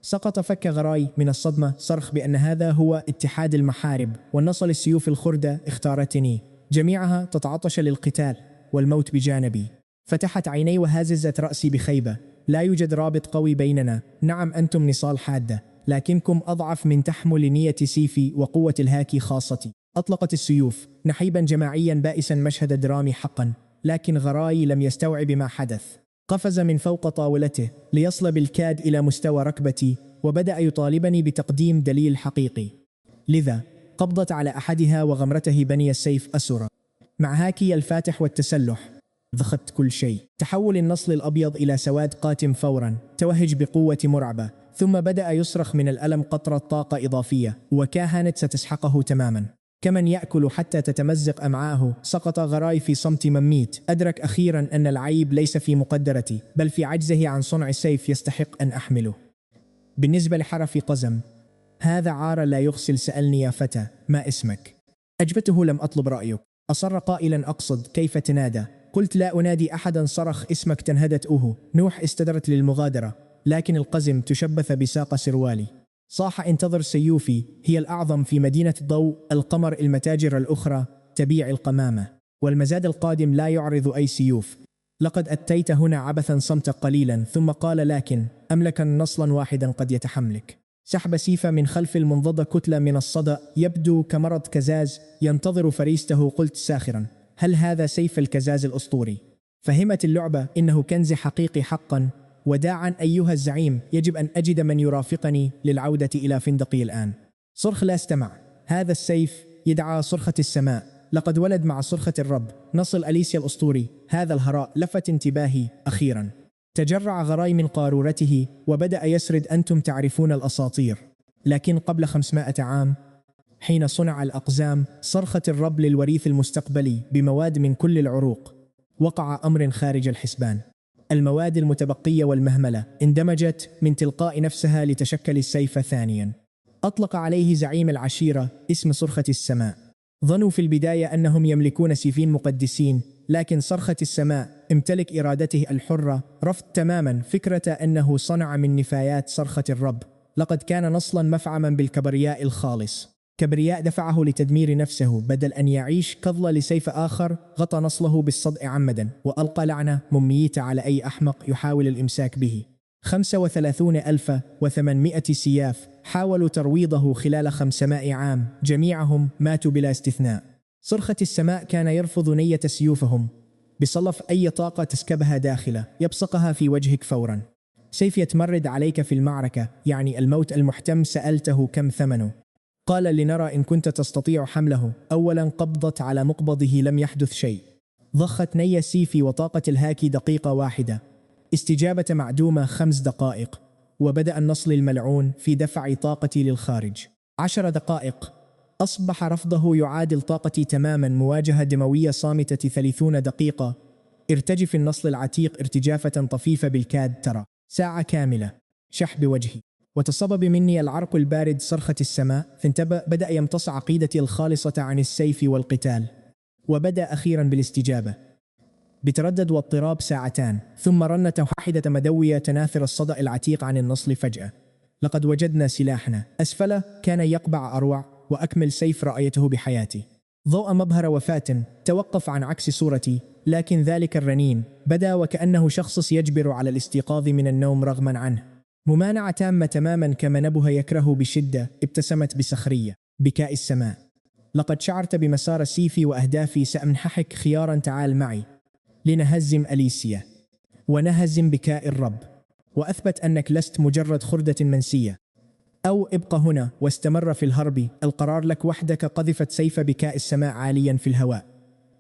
[SPEAKER 1] سقط فك غراي من الصدمة، صرخ بأن هذا هو اتحاد المحارب، والنصل السيوف الخردة اختارتني، جميعها تتعطش للقتال والموت بجانبي. فتحت عيني وهززت رأسي بخيبة. لا يوجد رابط قوي بيننا. نعم، أنتم نصال حادة، لكنكم أضعف من تحمل نية سيفي وقوة الهاكي خاصتي. أطلقت السيوف نحيبا جماعيا بائسا، مشهد درامي حقا. لكن غراي لم يستوعب ما حدث. قفز من فوق طاولته ليصل بالكاد إلى مستوى ركبتي، وبدأ يطالبني بتقديم دليل حقيقي. لذا قبضت على أحدها وغمرته بني السيف أسرة. مع هاكي الفاتح والتسلح ضخت كل شيء. تحول النصل الأبيض إلى سواد قاتم فورا، توهج بقوة مرعبة، ثم بدأ يصرخ من الألم قطرة طاقة إضافية، وكاهنت ستسحقه تماما. كمن يأكل حتى تتمزق أمعاءه. سقط غراي في صمت مميت. أدرك أخيرا أن العيب ليس في مقدرتي، بل في عجزه عن صنع سيف يستحق أن أحمله. بالنسبة لحرف قزم، هذا عار لا يغسل. سألني: يا فتى، ما اسمك؟ أجبته: لم أطلب رأيك. أصر قائلا: أقصد كيف تنادى؟ قلت: لا أنادي أحدا. صرخ: اسمك تنهدت نوح استدرت للمغادرة، لكن القزم تشبث بساق سروالي. صاح: انتظر سيوفي، هي الأعظم في مدينة ضوء القمر. المتاجر الأخرى تبيع القمامة، والمزاد القادم لا يعرض أي سيوف. لقد أتيت هنا عبثا. صمت قليلا ثم قال: لكن أملك نصلا واحدا قد يتحملك. سحب سيفا من خلف المنضدة، كتلة من الصدأ يبدو كمرض كزاز ينتظر فريسته. قلت ساخرا: هل هذا سيف الكزاز الأسطوري؟ فهمت اللعبة، إنه كنز حقيقي حقا. وداعا أيها الزعيم، يجب أن أجد من يرافقني للعودة إلى فندقي الآن. صرخ لا استمع. هذا السيف يدعى صرخة السماء، لقد ولد مع صرخة الرب. نصل أليسيا الأسطوري. هذا الهراء لفت انتباهي أخيرا. تجرع غراي من قارورته وبدأ يسرد: أنتم تعرفون الأساطير، لكن قبل 500 عام حين صنع الأقزام، صرخة الرب للوريث المستقبلي بمواد من كل العروق، وقع أمر خارج الحسبان. المواد المتبقية والمهملة اندمجت من تلقاء نفسها لتشكل السيف ثانيا. أطلق عليه زعيم العشيرة اسم صرخة السماء. ظنوا في البداية أنهم يملكون سيفين مقدسين، لكن صرخة السماء امتلك إرادته الحرة. رفض تماما فكرة أنه صنع من نفايات صرخة الرب. لقد كان نصلا مفعما بالكبرياء الخالص. كبرياء دفعه لتدمير نفسه بدل أن يعيش كظل لسيف آخر. غطى نصله بالصدع عمدا، وألقى لعنة مميتة على أي أحمق يحاول الإمساك به. 35,800 سياف حاولوا ترويضه خلال 500 عام، جميعهم ماتوا بلا استثناء. صرخة السماء كان يرفض نية سيوفهم بصلف أي طاقة تسكبها داخله، يبصقها في وجهك فورا. سيف يتمرد عليك في المعركة، يعني الموت المحتم. سألته كم ثمنه؟ قال لنرى إن كنت تستطيع حمله. أولا قبضت على مقبضه، لم يحدث شيء. ضخت نية سيفي وطاقة الهاكي دقيقة واحدة، استجابة معدومة 5 دقائق، وبدأ النصل الملعون في دفع طاقتي للخارج. 10 دقائق، أصبح رفضه يعادل طاقتي تماما. مواجهة دموية صامتة 30 دقيقة، ارتجف النصل العتيق ارتجافة طفيفة بالكاد. ترى ساعة كاملة شح بوجهي، وتصبب مني العرق البارد. صرخة السماء. بدأ يمتص عقيدتي الخالصة عن السيف والقتال، وبدأ أخيرا بالاستجابة بتردد واضطراب. 2 ساعات، ثم رنة واحدة مدوية تناثر الصدأ العتيق عن النصل فجأة. لقد وجدنا سلاحنا. أسفله كان يقبع أروع، وأكمل سيف رأيته بحياتي. ضوء مبهر وفاة توقف عن عكس صورتي، لكن ذلك الرنين بدا وكأنه شخص يجبر على الاستيقاظ من النوم رغما عنه. ممانعة تامة تماما، كما نبه يكره بشدة. ابتسمت بسخرية. بكاء السماء. لقد شعرت بمسار سيفي وأهدافي. سأمنحك خيارا، تعال معي لنهزم أليسيا ونهزم بكاء الرب، وأثبت أنك لست مجرد خردة منسية. أو ابق هنا واستمر في الهرب. القرار لك وحدك. قذفت سيف بكاء السماء عاليا في الهواء،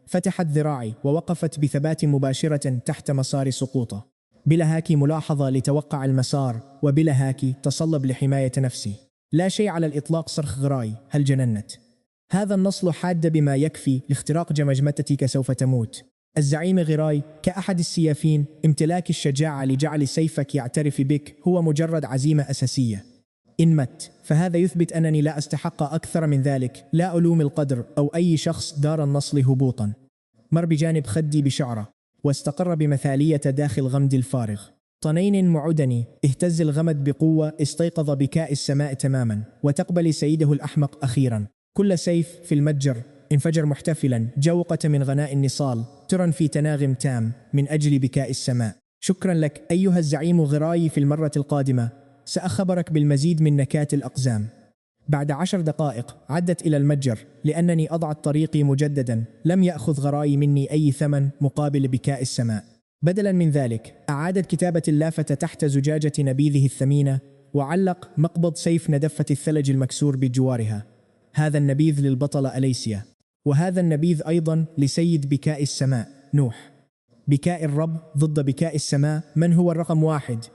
[SPEAKER 1] فتحت ذراعي ووقفت بثبات مباشرة تحت مسار سقوطه. بلا هاكي ملاحظة لتوقع المسار، وبلا هاكي تصلب لحماية نفسي. لا شيء على الإطلاق. صرخ غراي. هل جننت؟ هذا النصل حاد بما يكفي لاختراق جمجمتك. سوف تموت. الزعيم غراي كأحد السيافين، امتلاك الشجاعة لجعل سيفك يعترف بك هو مجرد عزيمة أساسية. إن مت فهذا يثبت أنني لا أستحق أكثر من ذلك. لا ألوم القدر أو أي شخص دار النصل هبوطا. مر بجانب خدي بشعرة، واستقر بمثالية داخل غمد الفارغ. طنين معدني. اهتز الغمد بقوة. استيقظ بكاء السماء تماما، وتقبل سيده الأحمق أخيرا. كل سيف في المتجر انفجر محتفلا. جوقة من غناء النصال ترى في تناغم تام من أجل بكاء السماء. شكرا لك أيها الزعيم غراي. في المرة القادمة سأخبرك بالمزيد من نكات الأقزام. بعد 10 دقائق عدت إلى المتجر لأنني أضعت طريقي مجددا. لم يأخذ غراي مني أي ثمن مقابل بكاء السماء. بدلا من ذلك أعادت كتابة اللافة تحت زجاجة نبيذه الثمينة، وعلق مقبض سيف ندفة الثلج المكسور بجوارها. هذا النبيذ للبطلة أليسيا، وهذا النبيذ أيضا لسيد بكاء السماء نوح. بكاء الرب ضد بكاء السماء، من هو الرقم 1؟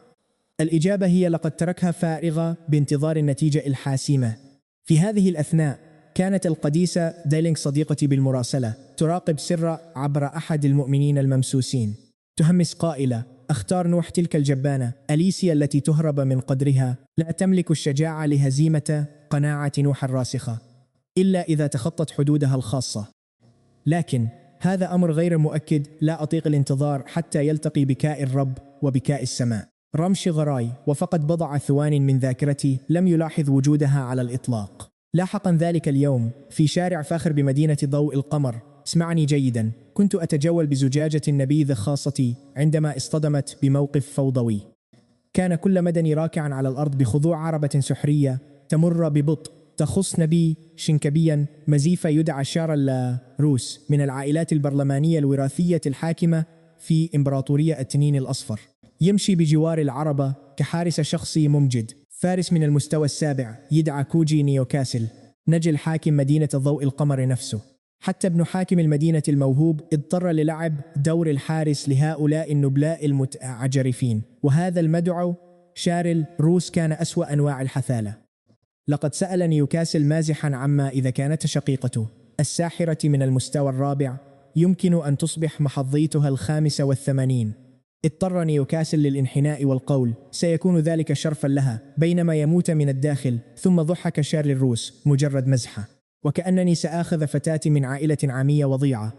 [SPEAKER 1] الإجابة هي لقد تركها فارغة بانتظار النتيجة الحاسمة. في هذه الأثناء كانت القديسة دايلينغ صديقتي بالمراسلة تراقب سر عبر أحد المؤمنين الممسوسين. تهمس قائلة: أختار نوح. تلك الجبانة أليسيا التي تهرب من قدرها لا تملك الشجاعة لهزيمة قناعة نوح الراسخة إلا إذا تخطت حدودها الخاصة. لكن هذا أمر غير مؤكد. لا أطيق الانتظار حتى يلتقي بكاء الرب وبكاء السماء. رمش غراي. وفقد بضع ثوان من ذاكرتي لم يلاحظ وجودها على الإطلاق. لاحقا ذلك اليوم في شارع فاخر بمدينة ضوء القمر. اسمعني جيدا. كنت أتجول بزجاجة النبيذ خاصتي عندما اصطدمت بموقف فوضوي. كان كل مدني راكعا على الأرض بخضوع عربة سحرية تمر ببطء تخص نبي شنكبيا مزيفة يدعى شارل روس من العائلات البرلمانية الوراثية الحاكمة في إمبراطورية التنين الأصفر. يمشي بجوار العربة كحارس شخصي ممجد، فارس من المستوى ال7، يدعى كوجي نيوكاسل، نجل حاكم مدينة ضوء القمر نفسه. حتى ابن حاكم المدينة الموهوب اضطر للعب دور الحارس لهؤلاء النبلاء المتعجرفين. وهذا المدعو شارل روس كان أسوأ أنواع الحثالة. لقد سأل نيوكاسل مازحا عما إذا كانت شقيقته الساحرة من المستوى الرابع يمكن أن تصبح محظيتها ال85. اضطر نيوكاسل للانحناء والقول: سيكون ذلك شرفا لها، بينما يموت من الداخل. ثم ضحك شارل الروس: مجرد مزحة، وكأنني سآخذ فتاة من عائلة عامية وضيعة.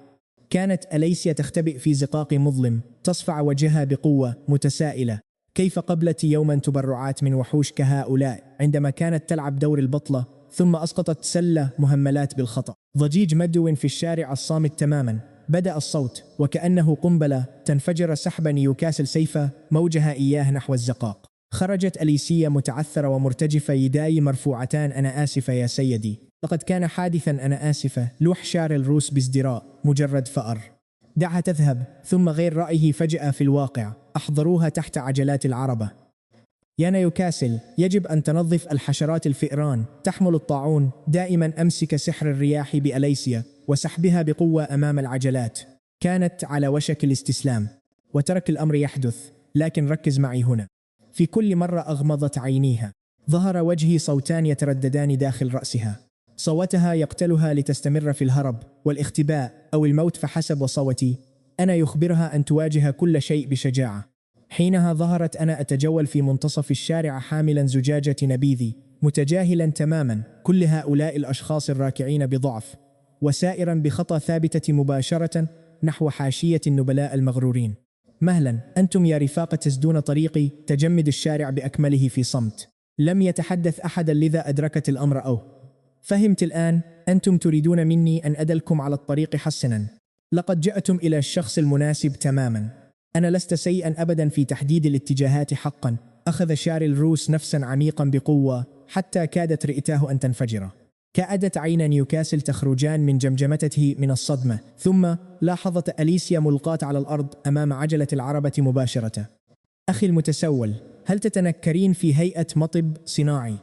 [SPEAKER 1] كانت أليسيا تختبئ في زقاق مظلم، تصفع وجهها بقوة متسائلة: كيف قبلت يوما تبرعات من وحوش كهؤلاء عندما كانت تلعب دور البطلة ثم أسقطت سلة مهملات بالخطأ؟ ضجيج مدو في الشارع الصامت تماما. بدأ الصوت وكأنه قنبلة تنفجر سحبا يكاسل سيفه موجها إياه نحو الزقاق. خرجت أليسيا متعثرة ومرتجفة، يداي مرفوعتان. أنا آسفة يا سيدي، لقد كان حادثا، أنا آسفة. لوح شعر الروس بازدراء، مجرد فأر. دعها تذهب. ثم غير رأيه فجأة في الواقع، أحضروها تحت عجلات العربة. يا نيوكاسل، يجب أن تنظف الحشرات الفئران، تحمل الطاعون. دائما أمسك سحر الرياح بأليسيا وسحبها بقوة أمام العجلات. كانت على وشك الاستسلام، وترك الأمر يحدث. لكن ركز معي هنا. في كل مرة أغمضت عينيها، ظهر وجهي صوتان يترددان داخل رأسها. صوتها يقتلها لتستمر في الهرب والاختباء، أو الموت فحسب، وصوتي أنا يخبرها أن تواجه كل شيء بشجاعة. حينها ظهرت أنا أتجول في منتصف الشارع حاملا زجاجة نبيذي، متجاهلا تماما كل هؤلاء الأشخاص الراكعين بضعف، وسائرا بخطى ثابتة مباشرة نحو حاشية النبلاء المغرورين. مهلا أنتم يا رفاق تسدون طريقي. تجمد الشارع بأكمله في صمت. لم يتحدث أحدا، لذا أدركت الأمر. أو فهمت الآن، أنتم تريدون مني أن أدلكم على الطريق. حسنا، لقد جئتم إلى الشخص المناسب تماما. أنا لست سيئا أبدا في تحديد الاتجاهات حقا. أخذ شارل الروس نفسا عميقا بقوة حتى كادت رئتاه أن تنفجر. كادت عين نيوكاسل تخرجان من جمجمته من الصدمة. ثم لاحظت أليسيا ملقاة على الأرض أمام عجلة العربة مباشرة. أخي المتسول، هل تتنكرين في هيئة مطب صناعي؟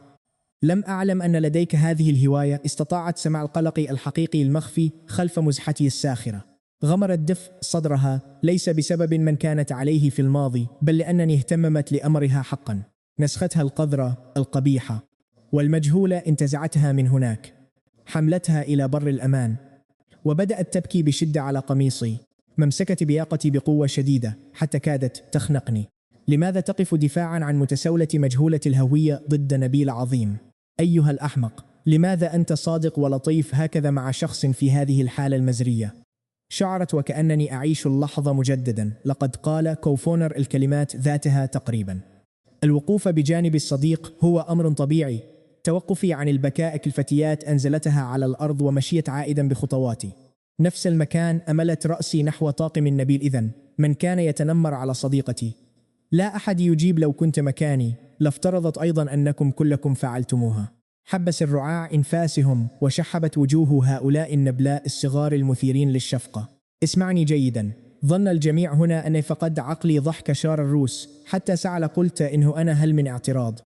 [SPEAKER 1] لم أعلم أن لديك هذه الهواية. استطاعت سمع القلق الحقيقي المخفي خلف مزحتي الساخرة. غمرت دفء صدرها، ليس بسبب من كانت عليه في الماضي، بل لأنني اهتممت لأمرها حقا. نسختها القذرة القبيحة والمجهولة انتزعتها من هناك، حملتها إلى بر الأمان، وبدأت تبكي بشدة على قميصي. ممسكت بياقتي بقوة شديدة حتى كادت تخنقني. لماذا تقف دفاعا عن متسولة مجهولة الهوية ضد نبيل عظيم؟ أيها الأحمق، لماذا أنت صادق ولطيف هكذا مع شخص في هذه الحالة المزرية؟ شعرت وكأنني أعيش اللحظة مجددا. لقد قال كوفونر الكلمات ذاتها تقريبا. الوقوف بجانب الصديق هو أمر طبيعي. توقفي عن البكاء الفتيات أنزلتها على الأرض ومشيت عائدا بخطواتي. نفس المكان. أملت رأسي نحو طاقم النبيل. إذن من كان يتنمر على صديقتي؟ لا أحد يجيب. لو كنت مكاني لافترضت أيضا أنكم كلكم فعلتموها. حبس الرعاع إنفاسهم وشحبت وجوه هؤلاء النبلاء الصغار المثيرين للشفقة. اسمعني جيدا. ظن الجميع هنا أني فقد عقلي ضحك شار الروس حتى سعل. قلت إنه أنا، هل من اعتراض؟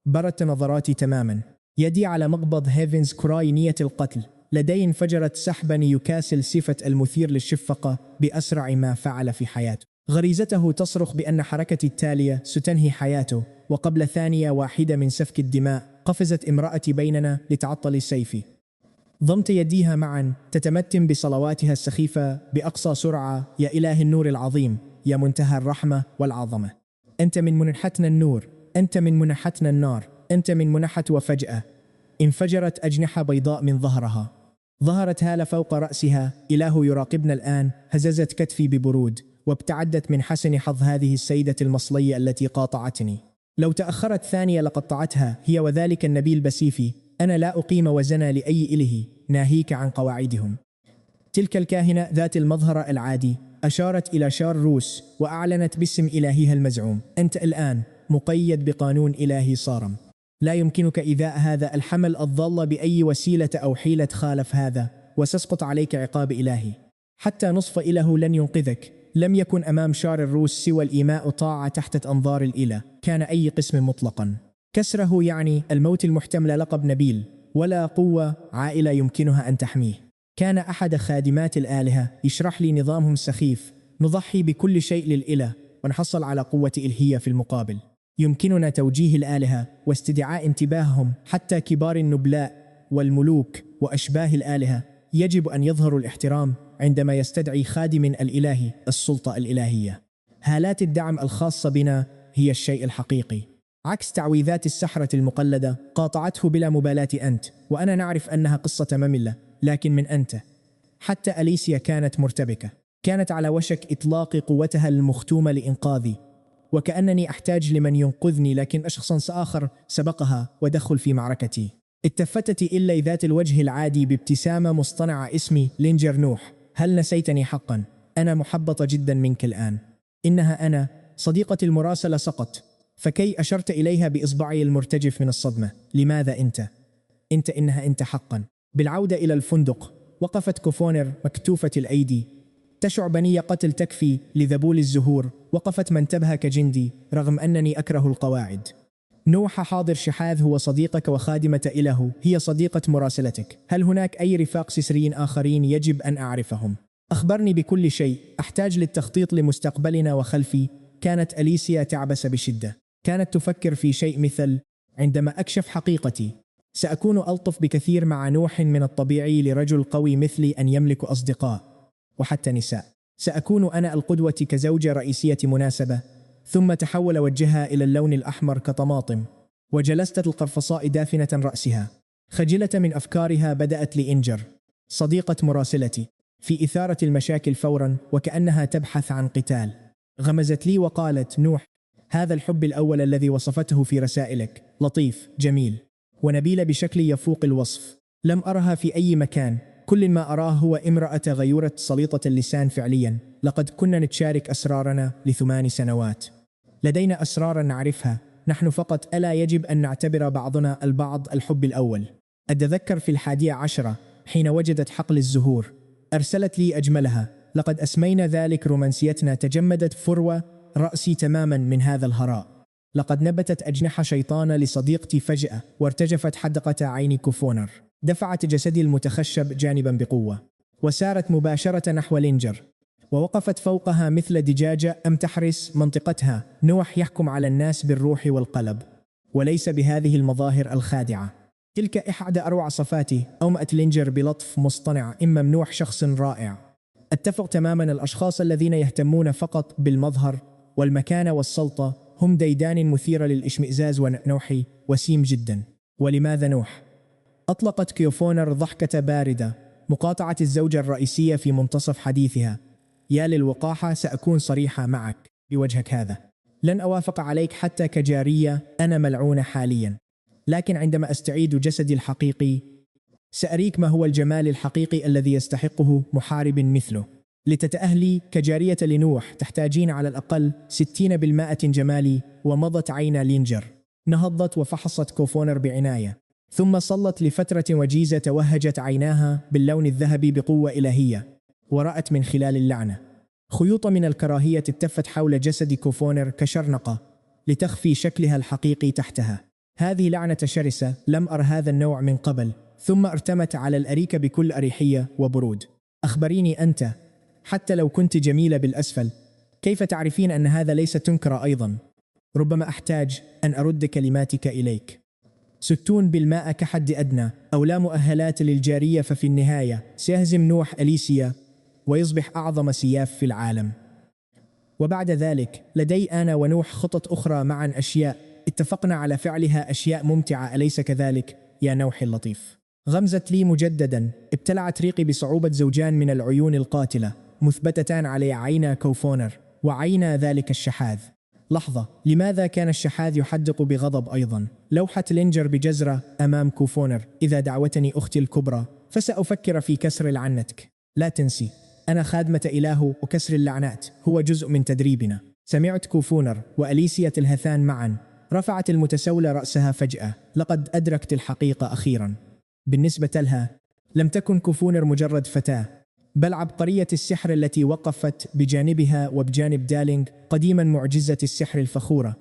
[SPEAKER 1] برت نظراتي تماما. يدي على مقبض هيفنز كراي نية القتل. لدي انفجرت سحبا يكاسل صفة المثير للشفقة بأسرع ما فعل في حياته. غريزته تصرخ بأن حركتي التالية ستنهي حياته، وقبل ثانية واحدة من سفك الدماء قفزت امرأتي بيننا لتعطل سيفي. ضمت يديها معا تتمتم بصلواتها السخيفة بأقصى سرعة. يا إله النور العظيم، يا منتهى الرحمة والعظمة، أنت من منحتنا النور، أنت من منحتنا النار، أنت من منحة. وفجأة انفجرت أجنحة بيضاء من ظهرها. ظهرت هالة فوق رأسها. إله يراقبنا الآن. هززت كتفي ببرود وابتعدت من حسن حظ هذه السيدة المصلية التي قاطعتني. لو تأخرت ثانية لقطعتها هي وذلك النبيل بسيفي. أنا لا أقيم وزنا لأي إله، ناهيك عن قواعدهم. تلك الكاهنة ذات المظهر العادي أشارت إلى شار روس وأعلنت باسم إلهها المزعوم. أنت الآن مقيد بقانون إلهي صارم. لا يمكنك إيذاء هذا الحمل الضال بأي وسيلة أو حيلة. خالف هذا وسيسقط عليك عقاب إلهي. حتى نصف إله لن ينقذك. لم يكن أمام شار الروس سوى الإيماء طاعة تحت أنظار الإله. كان أي قسم مطلقا. كسره يعني الموت المحتمل. لقب نبيل ولا قوة عائلة يمكنها أن تحميه. كان أحد خادمات الآلهة يشرح لي نظامهم السخيف. نضحي بكل شيء للإله ونحصل على قوة إلهية في المقابل. يمكننا توجيه الآلهة واستدعاء انتباههم. حتى كبار النبلاء والملوك وأشباه الآلهة يجب أن يظهروا الاحترام عندما يستدعي خادم الإله السلطة الإلهية. هالات الدعم الخاصة بنا هي الشيء الحقيقي، عكس تعويذات السحرة المقلدة. قاطعته بلا مبالاة أنت، وأنا نعرف أنها قصة مملة، لكن من أنت. حتى أليسيا كانت مرتبكة. كانت على وشك إطلاق قوتها المختومة لإنقاذي، وكأنني أحتاج لمن ينقذني، لكن شخص آخر سبقها ودخل في معركتي. التفتت إلي ذات الوجه العادي بابتسامة مصطنعة. اسمي لينجر نوح، هل نسيتني حقا؟ أنا محبطة جدا منك الآن. إنها أنا، صديقتي المراسلة سقط. فكي أشرت إليها بإصبعي المرتجف من الصدمة. لماذا أنت؟ إنها أنت حقا. بالعودة إلى الفندق وقفت كوفونر مكتوفة الأيدي، تشعر بنية قتل تكفي لذبول الزهور. وقفت منتبهة كجندي رغم أنني أكره القواعد. نوح حاضر شحاذ هو صديقك وخادمة إله هي صديقة مراسلتك. هل هناك أي رفاق سسريين آخرين يجب أن أعرفهم؟ أخبرني بكل شيء، أحتاج للتخطيط لمستقبلنا وخلفي. كانت أليسيا تعبس بشدة. كانت تفكر في شيء مثل: عندما أكشف حقيقتي سأكون ألطف بكثير مع نوح. من الطبيعي لرجل قوي مثلي أن يملك أصدقاء وحتى نساء. سأكون أنا القدوة كزوجة رئيسية مناسبة. ثم تحول وجهها إلى اللون الأحمر كطماطم، وجلست القرفصاء دافنة رأسها خجلة من أفكارها. بدأت لإنجر صديقة مراسلتي في إثارة المشاكل فورا وكأنها تبحث عن قتال. غمزت لي وقالت: نوح، هذا الحب الأول الذي وصفته في رسائلك لطيف، جميل، ونبيل بشكل يفوق الوصف. لم أرها في أي مكان. كل ما أراه هو امرأة غيورة سليطة اللسان فعليا. لقد كنا نتشارك أسرارنا ل8 سنوات. لدينا أسرارا نعرفها نحن فقط. ألا يجب أن نعتبر بعضنا البعض الحب الأول؟ أتذكر في 11 حين وجدت حقل الزهور أرسلت لي أجملها. لقد أسمينا ذلك رومانسيتنا. تجمدت فروة رأسي تماما من هذا الهراء. لقد نبتت أجنحة شيطانة لصديقتي فجأة وارتجفت حدقة عين كوفونر. دفعت جسدي المتخشب جانبا بقوة وسارت مباشرة نحو لينجر، ووقفت فوقها مثل دجاجة تحرس منطقتها. نوح يحكم على الناس بالروح والقلب وليس بهذه المظاهر الخادعة. تلك إحدى أروع صفاتي. أومأت لينجر بلطف مصطنع. ممنوح شخص رائع. أتفق تماما. الأشخاص الذين يهتمون فقط بالمظهر والمكانة والسلطة هم ديدان مثيرة للإشمئزاز. ونوحي وسيم جدا. ولماذا نوح؟ أطلقت كيوفونر ضحكة باردة. مقاطعة الزوجة الرئيسية في منتصف حديثها. يا للوقاحة، سأكون صريحة معك بوجهك هذا. لن أوافق عليك حتى كجارية. أنا ملعونة حاليا، لكن عندما أستعيد جسدي الحقيقي سأريك ما هو الجمال الحقيقي الذي يستحقه محارب مثله. لتتأهلي كجارية لنوح تحتاجين على الأقل 60% جمالي. ومضت عين لينجر. نهضت وفحصت كوفونر بعناية، ثم صلت لفترة وجيزة. توهجت عيناها باللون الذهبي بقوة إلهية ورأت من خلال اللعنة. خيوط من الكراهية التفت حول جسد كوفونر كشرنقة لتخفي شكلها الحقيقي تحتها. هذه لعنة شرسة، لم أر هذا النوع من قبل. ثم ارتمت على الأريكة بكل أريحية وبرود. أخبريني أنت، حتى لو كنت جميلة بالأسفل، كيف تعرفين أن هذا ليس تنكر أيضا؟ ربما أحتاج أن أرد كلماتك إليك. 60% كحد أدنى أو لا مؤهلات للجارية. ففي النهاية سيهزم نوح أليسيا ويصبح أعظم سياف في العالم. وبعد ذلك لدي أنا ونوح خطط أخرى معا. أشياء اتفقنا على فعلها. أشياء ممتعة، أليس كذلك يا نوحي اللطيف؟ غمزت لي مجددا. ابتلعت ريقي بصعوبة. زوجان من العيون القاتلة مثبتتان على عينا كوفونر وعينا ذلك الشحاذ. لحظة، لماذا كان الشحاذ يحدق بغضب أيضا؟ لوحة لينجر بجزرة أمام كوفونر. إذا دعوتني أختي الكبرى فسأفكر في كسر لعنتك. لا تنسي، أنا خادمة إله، وكسر اللعنات هو جزء من تدريبنا. سمعت كوفونر وأليسيا تلهثان معا. رفعت المتسولة رأسها فجأة. لقد أدركت الحقيقة أخيرا. بالنسبة لها لم تكن كوفونر مجرد فتاة، بل عبقرية السحر التي وقفت بجانبها وبجانب دالينغ قديما معجزة السحر الفخورة.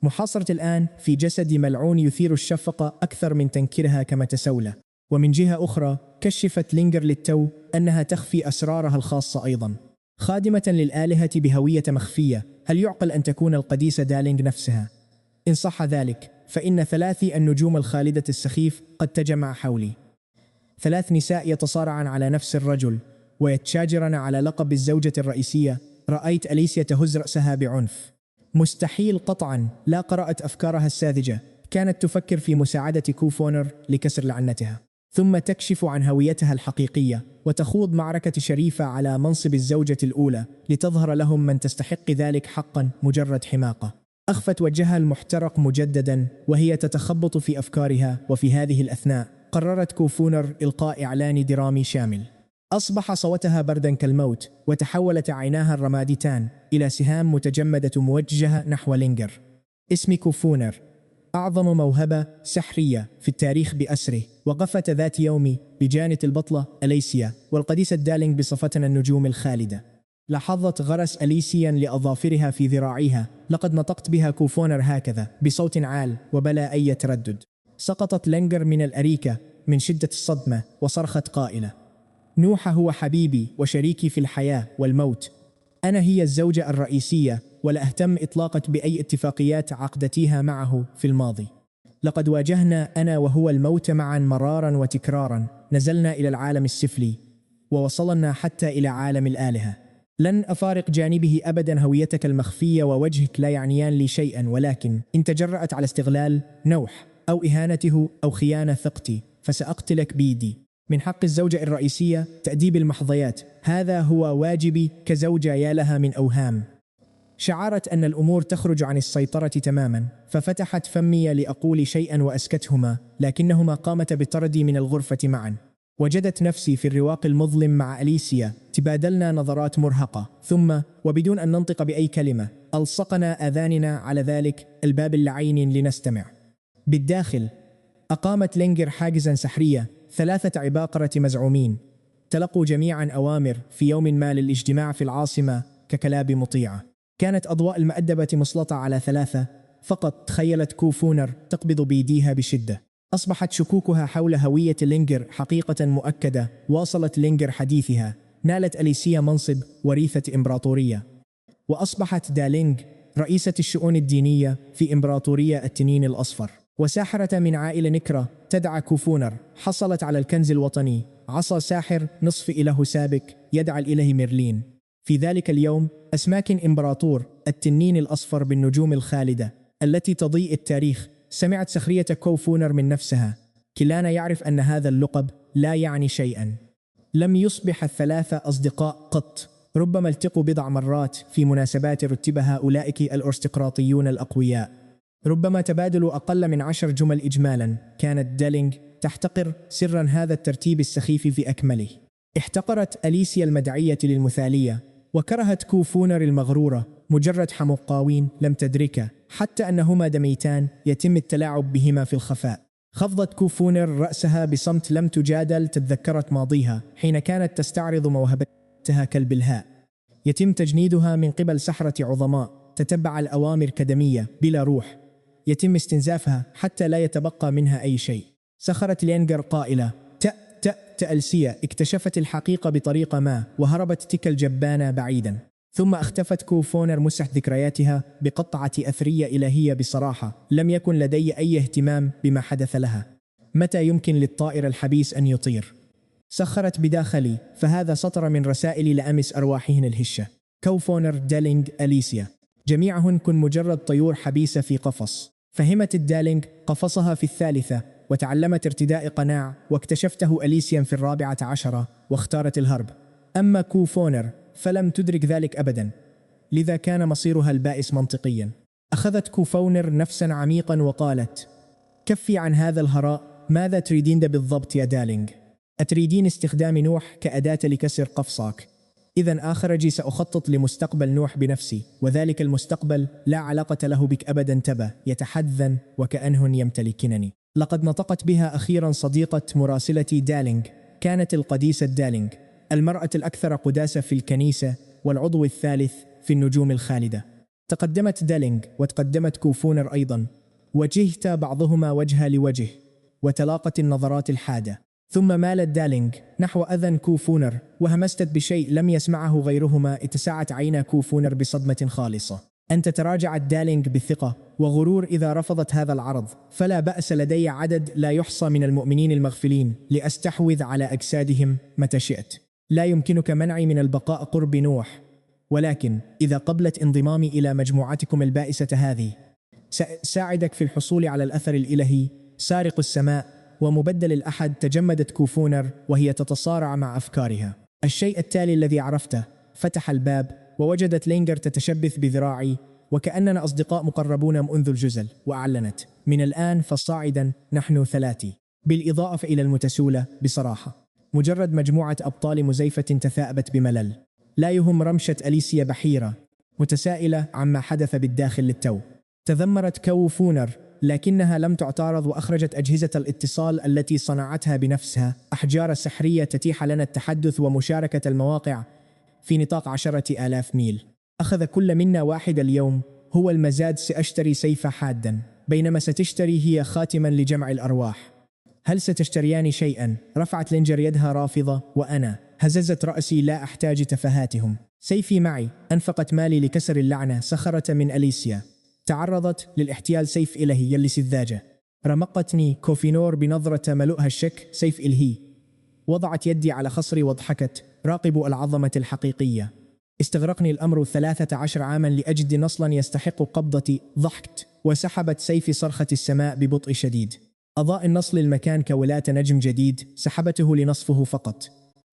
[SPEAKER 1] محاصرة الآن في جسد ملعون يثير الشفقة أكثر من تنكرها كمتسولة. ومن جهة أخرى كشفت لينجر للتو أنها تخفي أسرارها الخاصة أيضا. خادمة للآلهة بهوية مخفية. هل يعقل أن تكون القديسة دالينغ نفسها؟ إن صح ذلك فإن 3 النجوم الخالدة السخيف قد تجمع حولي. 3 نساء يتصارعن على نفس الرجل ويتشاجرن على لقب الزوجة الرئيسية. رأيت أليسيا تهز رأسها بعنف. مستحيل قطعا. لا قرأت أفكارها الساذجة. كانت تفكر في مساعدة كوفونر لكسر لعنتها، ثم تكشف عن هويتها الحقيقية وتخوض معركة شريفة على منصب الزوجة الأولى لتظهر لهم من تستحق ذلك حقا. مجرد حماقة. أخفت وجهها المحترق مجددا وهي تتخبط في أفكارها. وفي هذه الأثناء قررت كوفونر إلقاء إعلان درامي شامل. أصبح صوتها بردا كالموت، وتحولت عيناها الرمادتان إلى سهام متجمدة موجهة نحو لينجر. اسمي كوفونر، أعظم موهبة سحرية في التاريخ بأسره. وقفت ذات يوم بجانب البطلة أليسيا والقديسة دالينغ بصفتنا النجوم الخالدة. لاحظت غرس أليسيا لأظافرها في ذراعيها. لقد نطقت بها كوفونر هكذا بصوت عال وبلا أي تردد. سقطت لينجر من الأريكة من شدة الصدمة وصرخت قائلة: نوح هو حبيبي وشريكي في الحياة والموت. أنا هي الزوجة الرئيسية، ولا أهتم إطلاقا بأي اتفاقيات عقدتيها معه في الماضي. لقد واجهنا أنا وهو الموت معا مرارا وتكرارا. نزلنا إلى العالم السفلي ووصلنا حتى إلى عالم الآلهة. لن أفارق جانبه أبدا. هويتك المخفية ووجهك لا يعنيان لي شيئا، ولكن إن تجرأت على استغلال نوح أو إهانته أو خيانة ثقتي فسأقتلك بيدي. من حق الزوجة الرئيسية تأديب المحظيات. هذا هو واجبي كزوجة، يا لها من أوهام. شعرت أن الأمور تخرج عن السيطرة تماما، ففتحت فمي لأقول شيئا وأسكتهما، لكنهما قامتا بطردي من الغرفة معا. وجدت نفسي في الرواق المظلم مع أليسيا. تبادلنا نظرات مرهقة، ثم وبدون أن ننطق بأي كلمة ألصقنا آذاننا على ذلك الباب اللعين لنستمع. بالداخل أقامت لينجر حاجزا سحريا. 3 عباقرة مزعومين تلقوا جميعا أوامر في يوم ما للاجتماع في العاصمة ككلاب مطيعة. كانت أضواء المأدبة مسلطة على 3 فقط. تخيلت كوفونر تقبض بيديها بشدة. أصبحت شكوكها حول هوية لينجر حقيقة مؤكدة. واصلت لينجر حديثها. نالت أليسيا منصب وريثة إمبراطورية، وأصبحت دالينغ رئيسة الشؤون الدينية في إمبراطورية التنين الأصفر. وساحرة من عائلة نكرة تدعى كوفونر حصلت على الكنز الوطني، عصا ساحر نصف إله سابق يدعى الإله ميرلين. في ذلك اليوم أسماكن إمبراطور التنين الأصفر بالنجوم الخالدة التي تضيء التاريخ سمعت سخرية كوفونر من نفسها. كلانا يعرف أن هذا اللقب لا يعني شيئا. لم يصبح ال3 أصدقاء قط. ربما التقوا بضع مرات في مناسبات رتبها أولئك الأرستقراطيون الأقوياء. ربما تبادلوا أقل من 10 جمل إجمالا. كانت دالينغ تحتقر سرا هذا الترتيب السخيف في أكمله. احتقرت أليسيا المدعية للمثالية، وكرهت كوفونر المغرورة. مجرد حمقاوين لم تدركه حتى أنهما دميتان يتم التلاعب بهما في الخفاء. خفضت كوفونر رأسها بصمت. لم تجادل. تذكرت ماضيها حين كانت تستعرض موهبتها كالبلهاء. يتم تجنيدها من قبل سحرة عظماء. تتبع الأوامر كدمية بلا روح. يتم استنزافها حتى لا يتبقى منها أي شيء. سخرت لينجر قائلة: أليسيا اكتشفت الحقيقة بطريقة ما وهربت تلك الجبانة بعيدا. ثم اختفت كوفونر مسح ذكرياتها بقطعة أثرية إلهية. بصراحة لم يكن لدي أي اهتمام بما حدث لها. متى يمكن للطائر الحبيس أن يطير؟ سخرت بداخلي، فهذا سطر من رسائل لأمس أرواحهن الهشة. كوفونر، دالينغ، أليسيا، جميعهن كن مجرد طيور حبيسة في قفص. فهمت الدالينغ قفصها في 3 وتعلمت ارتداء قناع، واكتشفته أليسيا في 14 واختارت الهرب. أما كوفونر فلم تدرك ذلك أبدا، لذا كان مصيرها البائس منطقيا. أخذت كوفونر نفسا عميقا وقالت: كفي عن هذا الهراء. ماذا تريدين بالضبط يا دالينغ؟ أتريدين استخدام نوح كأداة لكسر قفصك؟ إذا آخرجي سأخطط لمستقبل نوح بنفسي، وذلك المستقبل لا علاقة له بك أبدا. انتبه، يتحدثن وكأنهن يمتلكنني. لقد نطقت بها أخيرا صديقة مراسلتي دالينغ. كانت القديسة دالينغ المرأة الأكثر قداسة في الكنيسة والعضو الثالث في النجوم الخالدة. تقدمت دالينغ وتقدمت كوفونر أيضا. وجهتا بعضهما وجها لوجه وتلاقت النظرات الحادة. ثم مالت دالينغ نحو أذن كوفونر وهمست بشيء لم يسمعه غيرهما. اتسعت عينا كوفونر بصدمة خالصة. أنت تراجعت دالينغ بثقة وغرور. إذا رفضت هذا العرض فلا بأس، لدي عدد لا يحصى من المؤمنين المغفلين لأستحوذ على أجسادهم متى شئت. لا يمكنك منعي من البقاء قرب نوح، ولكن إذا قبلت انضمامي إلى مجموعتكم البائسة هذه سأساعدك في الحصول على الأثر الإلهي سارق السماء ومبدل الأحد. تجمدت كوفونر وهي تتصارع مع أفكارها. الشيء التالي الذي عرفته: فتح الباب ووجدت لينجر تتشبث بذراعي وكأننا أصدقاء مقربون منذ الجزل، وأعلنت: من الآن فصاعدا نحن 3، بالإضافة إلى المتسولة. بصراحة مجرد مجموعة أبطال مزيفة تثاءبت بملل. لا يهم رمشة أليسيا بحيرة متسائلة عما حدث بالداخل للتو. تذمرت كو فونر لكنها لم تعترض، وأخرجت أجهزة الاتصال التي صنعتها بنفسها أحجار سحرية تتيح لنا التحدث ومشاركة المواقع في نطاق 10,000 ميل. أخذ كل منا واحد اليوم، هو المزاد. سأشتري سيف حادا بينما ستشتري هي خاتما لجمع الأرواح. هل ستشتريان شيئا؟ رفعت لينجر يدها رافضة، وأنا هززت رأسي. لا أحتاج تفاهاتهم، سيفي معي. أنفقت مالي لكسر اللعنة. سخرة من أليسيا، تعرضت للاحتيال. سيف إلهي يلي سذاجة. رمقتني كوفينور بنظرة ملؤها الشك. سيف إلهي. وضعت يدي على خصري واضحكت. راقب العظمة الحقيقية. استغرقني الأمر 13 عاما لأجد نصلا يستحق قبضتي. ضحكت وسحبت سيفي صرخة السماء ببطء شديد. أضاء النصل المكان كولاة نجم جديد. سحبته لنصفه فقط،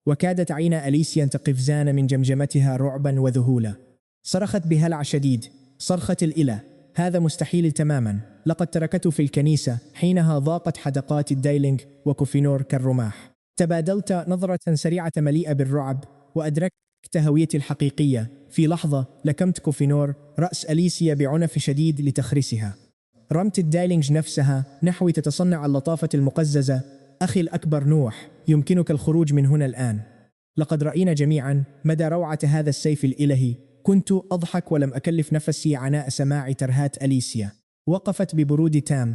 [SPEAKER 1] وكادت عين أليسيا تقفزان من جمجمتها رعبا وذهولا. صرخت بهلع شديد، صرخة الإله. هذا مستحيل تماما. لقد تركته في الكنيسة. حينها ضاقت حدقات الدايلينغ وكوفينور كالرماح. تبادلت نظرة سريعة مليئة بالرعب، وأدركت هويتي الحقيقية. في لحظة لكمت كوفينور رأس أليسيا بعنف شديد لتخرسها. رمت الدايلينغ نفسها نحوي تتصنع اللطافة المقززة. أخي الأكبر نوح، يمكنك الخروج من هنا الآن. لقد رأينا جميعا مدى روعة هذا السيف الإلهي. كنت أضحك ولم أكلف نفسي عناء سماع ترهات أليسيا. وقفت ببرود تام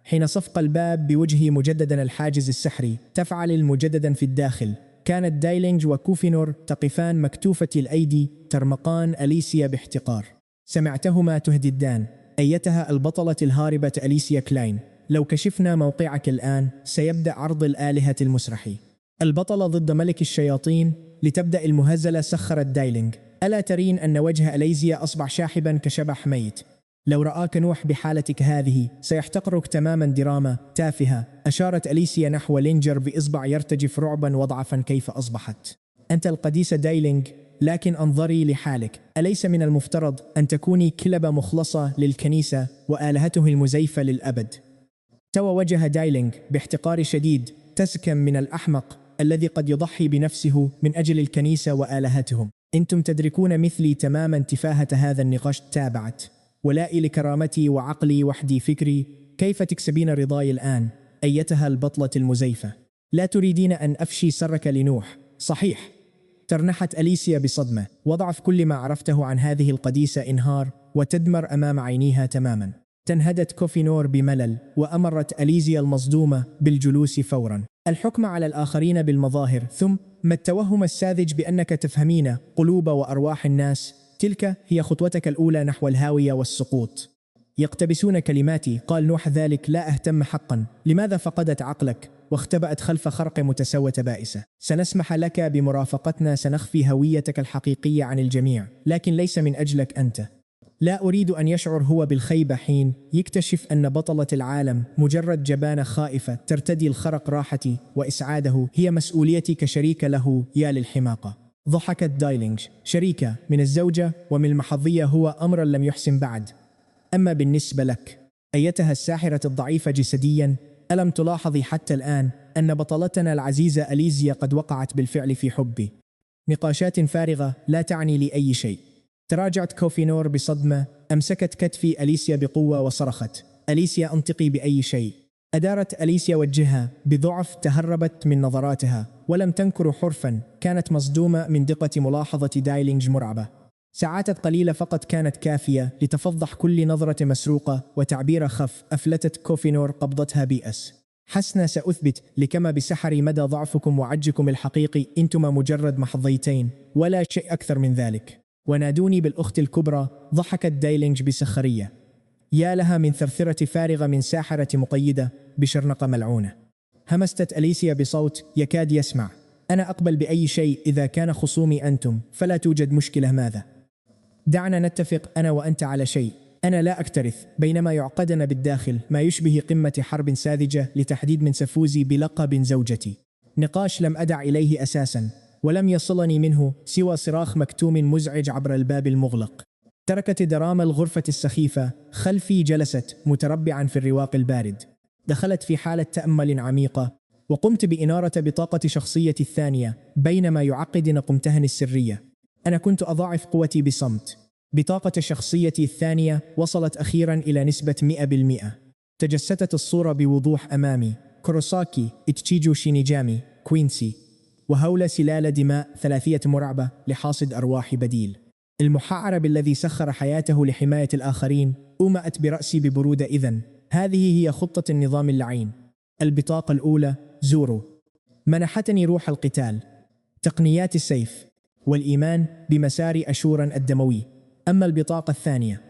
[SPEAKER 1] حين صفق الباب بوجهي مجددا. الحاجز السحري تفعل مجددا في الداخل. كانت دايلينغ وكوفينور تقفان مكتوفتي الأيدي ترمقان أليسيا باحتقار. سمعتهما تهددان. أيتها البطلة الهاربة أليسيا كلاين، لو كشفنا موقعك الآن سيبدأ عرض الآلهة المسرحي. البطلة ضد ملك الشياطين. لتبدأ المهزلة. سخرت دايلينغ. ألا ترين أن وجه أليسيا أصبح شاحبا كشبح ميت؟ لو رآك نوح بحالتك هذه سيحتقرك تماما. دراما تافهة. أشارت أليسيا نحو لينجر بإصبع يرتجف رعبا وضعفا. كيف أصبحت أنت القديسة دايلينغ؟ لكن انظري لحالك. أليس من المفترض أن تكوني كلبة مخلصة للكنيسة وآلهته المزيفة للأبد؟ توى وجه دايلينغ باحتقار شديد. تسكم من الأحمق الذي قد يضحي بنفسه من أجل الكنيسة وآلهتهم. أنتم تدركون مثلي تماما تفاهة هذا النقاش. تابعت. ولائي لكرامتي وعقلي وحدي فكري. كيف تكسبين رضاي الآن أيتها البطلة المزيفة؟ لا تريدين أن أفشي سرك لنوح، صحيح؟ ترنحت أليسيا بصدمة، وضعف كل ما عرفته عن هذه القديسة انهار وتدمر أمام عينيها تماما. تنهدت كوفينور بملل، وأمرت أليسيا المصدومة بالجلوس فورا. الحكم على الآخرين بالمظاهر، ثم ما التوهم الساذج بأنك تفهمين قلوب وأرواح الناس. تلك هي خطوتك الأولى نحو الهاوية والسقوط. يقتبسون كلماتي، قال نوح. ذلك لا أهتم حقا. لماذا فقدت عقلك واختبأت خلف خرق متسوة بائسة؟ سنسمح لك بمرافقتنا. سنخفي هويتك الحقيقية عن الجميع، لكن ليس من أجلك أنت. لا أريد أن يشعر هو بالخيبة حين يكتشف أن بطلة العالم مجرد جبانة خائفة ترتدي الخرق. راحتي وإسعاده هي مسؤوليتي كشريكة له. يا للحماقة. ضحكت دايلينغ. شريكة من الزوجة ومن المحظية هو أمر لم يحسن بعد. أما بالنسبة لك أيتها الساحرة الضعيفة جسديا، ألم تلاحظي حتى الآن أن بطلتنا العزيزة أليسيا قد وقعت بالفعل في حبي؟ نقاشات فارغة لا تعني لي أي شيء. تراجعت كوفينور بصدمة. أمسكت كتفي أليسيا بقوة وصرخت. أليسيا انطقي بأي شيء. أدارت أليسيا وجهها بضعف. تهربت من نظراتها ولم تنكر حرفا. كانت مصدومة من دقة ملاحظة دايلينغ مرعبة. ساعات قليلة فقط كانت كافية لتفضح كل نظرة مسروقة وتعبير خف. أفلتت كوفينور قبضتها بيأس. حسنا، سأثبت لكما بسحري مدى ضعفكم وعجكم الحقيقي. أنتما مجرد محظيتين ولا شيء أكثر من ذلك. ونادوني بالأخت الكبرى. ضحكت دايلينغ بسخرية. يا لها من ثرثرة فارغة من ساحرة مقيدة بشرنقة ملعونة. همست أليسيا بصوت يكاد يسمع. أنا أقبل بأي شيء إذا كان خصومي أنتم، فلا توجد مشكلة. ماذا؟ دعنا نتفق أنا وأنت على شيء. أنا لا أكترث بينما يعقدنا بالداخل ما يشبه قمة حرب ساذجة لتحديد من سفوزي بلقب زوجتي. نقاش لم أدع إليه أساسا، ولم يصلني منه سوى صراخ مكتوم مزعج عبر الباب المغلق. تركت دراما الغرفة السخيفة خلفي. جلست متربعا في الرواق البارد. دخلت في حالة تأمل عميقة. وقمت بإنارة بطاقة شخصيتي الثانية بينما يعقد نقمتهن السرية. أنا كنت أضاعف قوتي بصمت. بطاقة شخصيتي الثانية وصلت أخيرا إلى نسبة 100%. تجسدت الصورة بوضوح أمامي: كوروساكي، إتشيجو شينيجامي، كوينسي، وهول سلالة دماء ثلاثية مرعبة لحاصد أرواح بديل. المحعرب الذي سخر حياته لحماية الآخرين أومأت برأسي ببرودة. إذن هذه هي خطة النظام اللعين. البطاقة الأولى: زورو، منحتني روح القتال، تقنيات السيف، والإيمان بمسار أشورا الدموي. أما البطاقة الثانية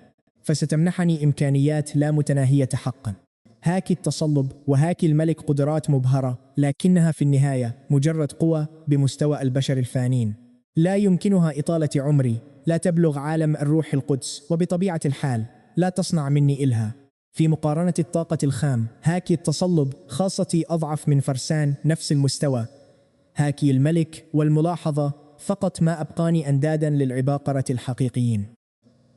[SPEAKER 1] فستمنحني إمكانيات لا متناهية حقا. هاكي التصلب وهاكي الملك قدرات مبهرة، لكنها في النهاية مجرد قوة بمستوى البشر الفانين. لا يمكنها إطالة عمري، لا تبلغ عالم الروح القدس، وبطبيعة الحال لا تصنع مني إلها. في مقارنة الطاقة الخام، هاكي التصلب خاصتي أضعف من فرسان نفس المستوى هاكي الملك، والملاحظة فقط ما أبقاني أندادا للعباقرة الحقيقيين.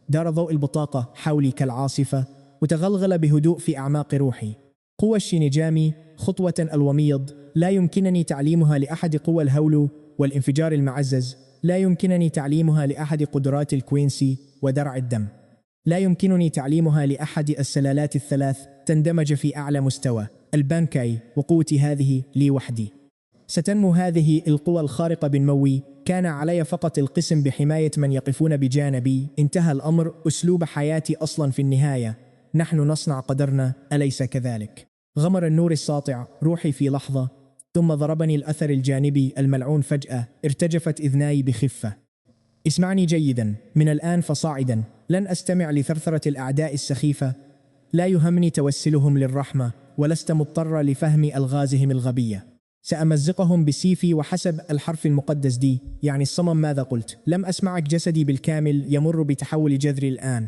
[SPEAKER 1] دار ضوء البطاقة حولي كالعاصفة وتغلغل بهدوء في أعماق روحي. قوى الشينيجامي خطوة الوميض لا يمكنني تعليمها لأحد قوى الهولو والانفجار المعزز، لا يمكنني تعليمها لأحد قدرات الكوينسي ودرع الدم، لا يمكنني تعليمها لأحد السلالات الثلاث تندمج في أعلى مستوى البانكاي، وقوتي هذه لي وحدي. ستنمو هذه القوى الخارقة بنموي، كان علي فقط القسم بحماية من يقفون بجانبي. انتهى الأمر، أسلوب حياتي أصلا في النهاية. نحن نصنع قدرنا، أليس كذلك؟ غمر النور الساطع روحي في لحظة، ثم ضربني الأثر الجانبي الملعون فجأة. ارتجفت إذناي بخفة. اسمعني جيدا، من الآن فصاعدا لن أستمع لثرثرة الأعداء السخيفة. لا يهمني توسلهم للرحمة، ولست مضطر لفهم ألغازهم الغبية. سأمزقهم بسيفي وحسب الحرف المقدس دي، يعني الصمم. ماذا قلت؟ لم أسمعك. جسدي بالكامل يمر بتحول جذري الآن.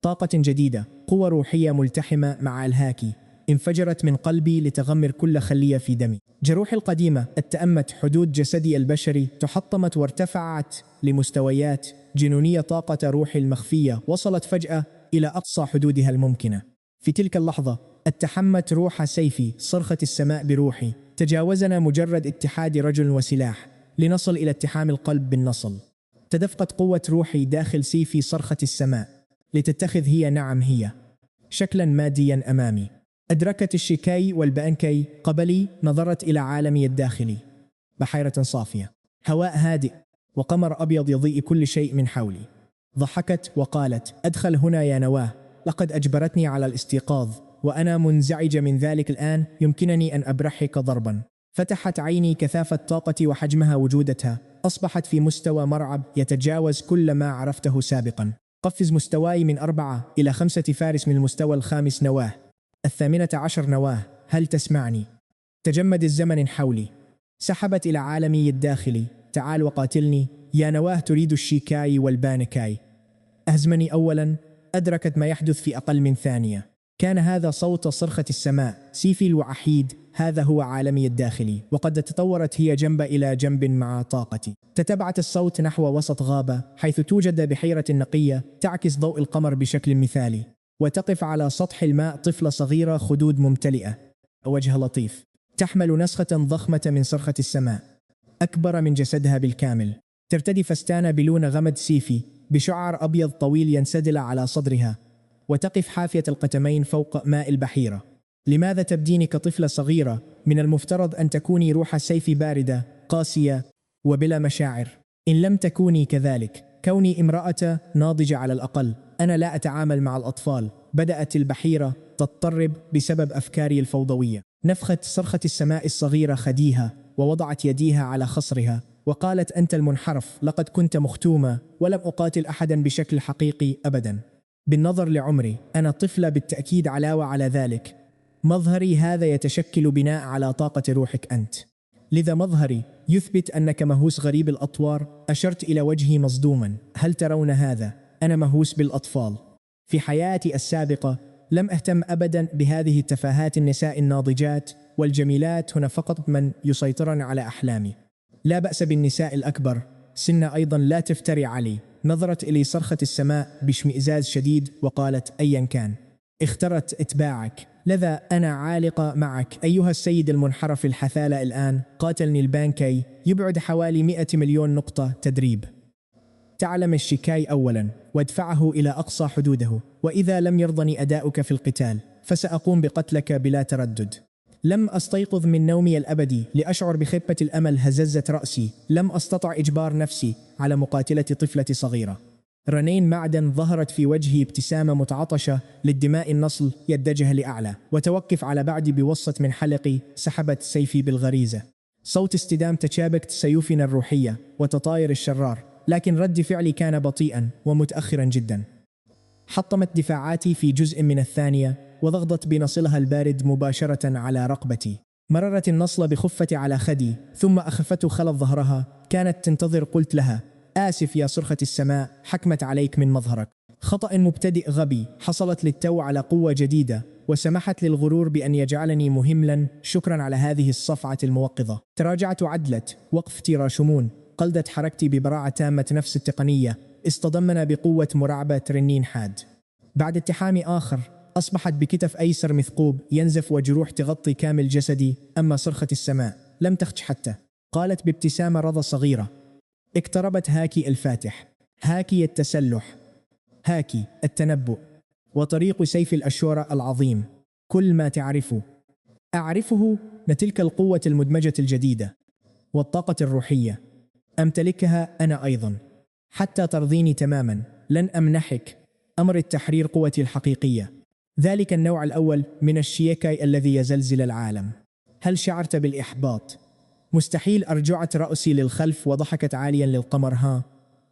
[SPEAKER 1] طاقة جديدة، قوة روحية ملتحمة مع الهاكي انفجرت من قلبي لتغمر كل خلية في دمي. جروحي القديمة اتأمت حدود جسدي البشري، تحطمت وارتفعت لمستويات جنونية. طاقة روحي المخفية وصلت فجأة إلى أقصى حدودها الممكنة. في تلك اللحظة اتحمت روح سيفي صرخة السماء بروحي. تجاوزنا مجرد اتحاد رجل وسلاح لنصل إلى اتحام القلب بالنصل. تدفقت قوة روحي داخل سيفي صرخة السماء لتتخذ هي، نعم هي، شكلا ماديا أمامي. أدركت الشيكاي والبانكاي قبلي. نظرت إلى عالمي الداخلي، بحيرة صافية، هواء هادئ، وقمر أبيض يضيء كل شيء من حولي. ضحكت وقالت: أدخل هنا يا نواه، لقد أجبرتني على الاستيقاظ وأنا منزعجة من ذلك. الآن يمكنني أن أبرحك ضربا. فتحت عيني. كثافة طاقتي وحجمها وجودتها أصبحت في مستوى مرعب يتجاوز كل ما عرفته سابقا. قفز مستواي من 4 إلى 5 فارس من المستوى الخامس. نواه 18 نواه، هل تسمعني؟ تجمد الزمن حولي. سحبت إلى عالمي الداخلي. تعال وقاتلني يا نواه. تريد الشيكاي والبانكاي. أهزمني أولا. أدركت ما يحدث في أقل من ثانية. كان هذا صوت صرخة السماء، سيفي الوحيد. هذا هو عالمي الداخلي، وقد تطورت هي جنب إلى جنب مع طاقتي. تتبعت الصوت نحو وسط غابة، حيث توجد بحيرة نقية تعكس ضوء القمر بشكل مثالي. وتقف على سطح الماء طفلة صغيرة، خدود ممتلئة، وجه لطيف، تحمل نسخة ضخمة من صرخة السماء أكبر من جسدها بالكامل. ترتدي فستان بلون غمد سيفي بشعر أبيض طويل ينسدل على صدرها، وتقف حافية القدمين فوق ماء البحيرة. لماذا تبديني كطفلة صغيرة؟ من المفترض أن تكوني روح السيف، باردة، قاسية، وبلا مشاعر. إن لم تكوني كذلك، كوني امرأة ناضجة على الأقل. أنا لا أتعامل مع الأطفال. بدأت البحيرة تضطرب بسبب أفكاري الفوضوية. نفخت صرخة السماء الصغيرة خديها، ووضعت يديها على خصرها، وقالت: أنت المنحرف، لقد كنت مختومة، ولم أقاتل أحدا بشكل حقيقي أبدا. بالنظر لعمري، أنا طفلة بالتأكيد. علاوة على ذلك، مظهري هذا يتشكل بناء على طاقة روحك أنت، لذا مظهري يثبت أنك مهووس غريب الأطوار. أشرت إلى وجهي مصدوما. هل ترون هذا؟ أنا مهووس بالأطفال. في حياتي السابقة لم أهتم أبدا بهذه التفاهات. النساء الناضجات والجميلات هنا فقط من يسيطرن على أحلامي. لا بأس بالنساء الأكبر سنا أيضا، لا تفتري علي. نظرت إلي صرخة السماء باشمئزاز شديد وقالت: أيا كان، اخترت إتباعك. لذا أنا عالقة معك أيها السيد المنحرف الحثالة الآن. قاتلني البانكي يبعد حوالي 100 مليون نقطة تدريب. تعلم الشيكاي أولا وادفعه إلى أقصى حدوده، وإذا لم يرضني أداؤك في القتال فسأقوم بقتلك بلا تردد. لم أستيقظ من نومي الأبدي لأشعر بخيبة الأمل هززت رأسي. لم أستطع إجبار نفسي على مقاتلة طفلة صغيرة. رنين معدن ظهرت في وجهي ابتسامة متعطشة للدماء. النصل يتجه لأعلى وتوقف على بعدي بوصة من حلقي. سحبت سيفي بالغريزة. صوت استدام تشابكت سيوفنا الروحية وتطاير الشرار، لكن رد فعلي كان بطيئا ومتأخرا جدا. حطمت دفاعاتي في جزء من الثانية وضغطت بنصلها البارد مباشرة على رقبتي. مررت النصلة بخفتي على خدي ثم أخفته خلف ظهرها. كانت تنتظر. قلت لها: آسف يا صرخة السماء، حكمت عليك من مظهرك. خطأ مبتدئ غبي. حصلت للتو على قوة جديدة وسمحت للغرور بأن يجعلني مهملا. شكرا على هذه الصفعة الموقظة. تراجعت وعدلت. وقفتي راشمون. قلدت حركتي ببراعة تامة. نفس التقنية. اصطدمنا بقوة مرعبة رنين حاد. بعد التحام آخر أصبحت بكتف أيسر مثقوب ينزف وجروح تغطي كامل جسدي. أما صرخة السماء لم تخش حتى. قالت بابتسامة رضا صغيرة. اقتربت. هاكي الفاتح، هاكي التسلح، هاكي التنبؤ، وطريق سيف الأشورة العظيم. كل ما تعرفه أعرفه. تلك القوة المدمجة الجديدة والطاقة الروحية أمتلكها أنا أيضا. حتى ترضيني تماما لن أمنحك أمر التحرير قوتي الحقيقية. ذلك النوع الأول من الشيكاي الذي يزلزل العالم. هل شعرت بالإحباط؟ مستحيل. أرجعت رأسي للخلف وضحكت عاليا للقمر. ها،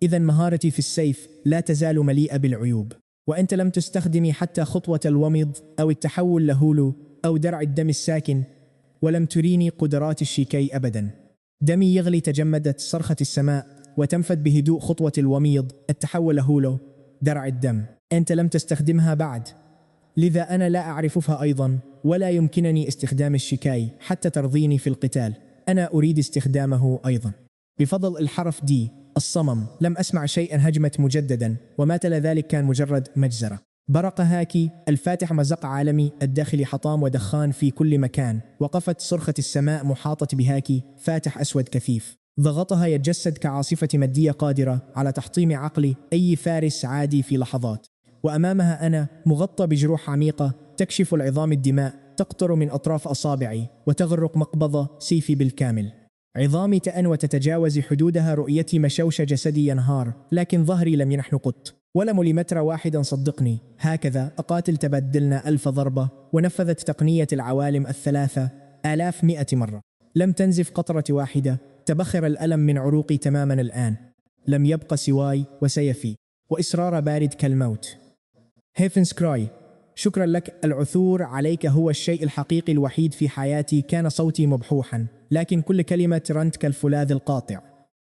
[SPEAKER 1] إذا مهارتي في السيف لا تزال مليئة بالعيوب، وأنت لم تستخدمي حتى خطوة الومض أو التحول لهولو أو درع الدم الساكن، ولم تريني قدرات الشيكاي أبدا. دمي يغلي. تجمدت صرخة السماء وتنفذ بهدوء خطوة الوميض، التحول لهولو، درع الدم. أنت لم تستخدمها بعد، لذا أنا لا أعرفها أيضا، ولا يمكنني استخدام الشيكاي حتى ترضيني في القتال. أنا أريد استخدامه أيضا. بفضل الحرف دي الصمم لم أسمع شيئا. هجمت مجددا وما تلا ذلك كان مجرد مجزرة. برق هاكي الفاتح. مزق عالمي الداخلي. حطام ودخان في كل مكان. وقفت صرخة السماء محاطة بهاكي فاتح أسود كثيف. ضغطها يتجسد كعاصفة مادية قادرة على تحطيم عقل أي فارس عادي في لحظات. وأمامها أنا مغطى بجروح عميقة تكشف العظام. الدماء تقطر من أطراف أصابعي وتغرق مقبضة سيفي بالكامل. عظامي تأن وتتجاوز حدودها. رؤيتي مشوش. جسدي ينهار، لكن ظهري لم ينحن قط ولا مليمتر واحدا. صدقني، هكذا أقاتل. تبدلنا 1000 ضربة ونفذت تقنية العوالم 3100 مرة. لم تنزف قطرة واحدة. تبخر الألم من عروقي تماما الآن. لم يبق سواي وسيفي وإصرار بارد كالموت. هيفنز كراي، شكرا لك. العثور عليك هو الشيء الحقيقي الوحيد في حياتي. كان صوتي مبحوحا، لكن كل كلمة رنت كالفولاذ القاطع.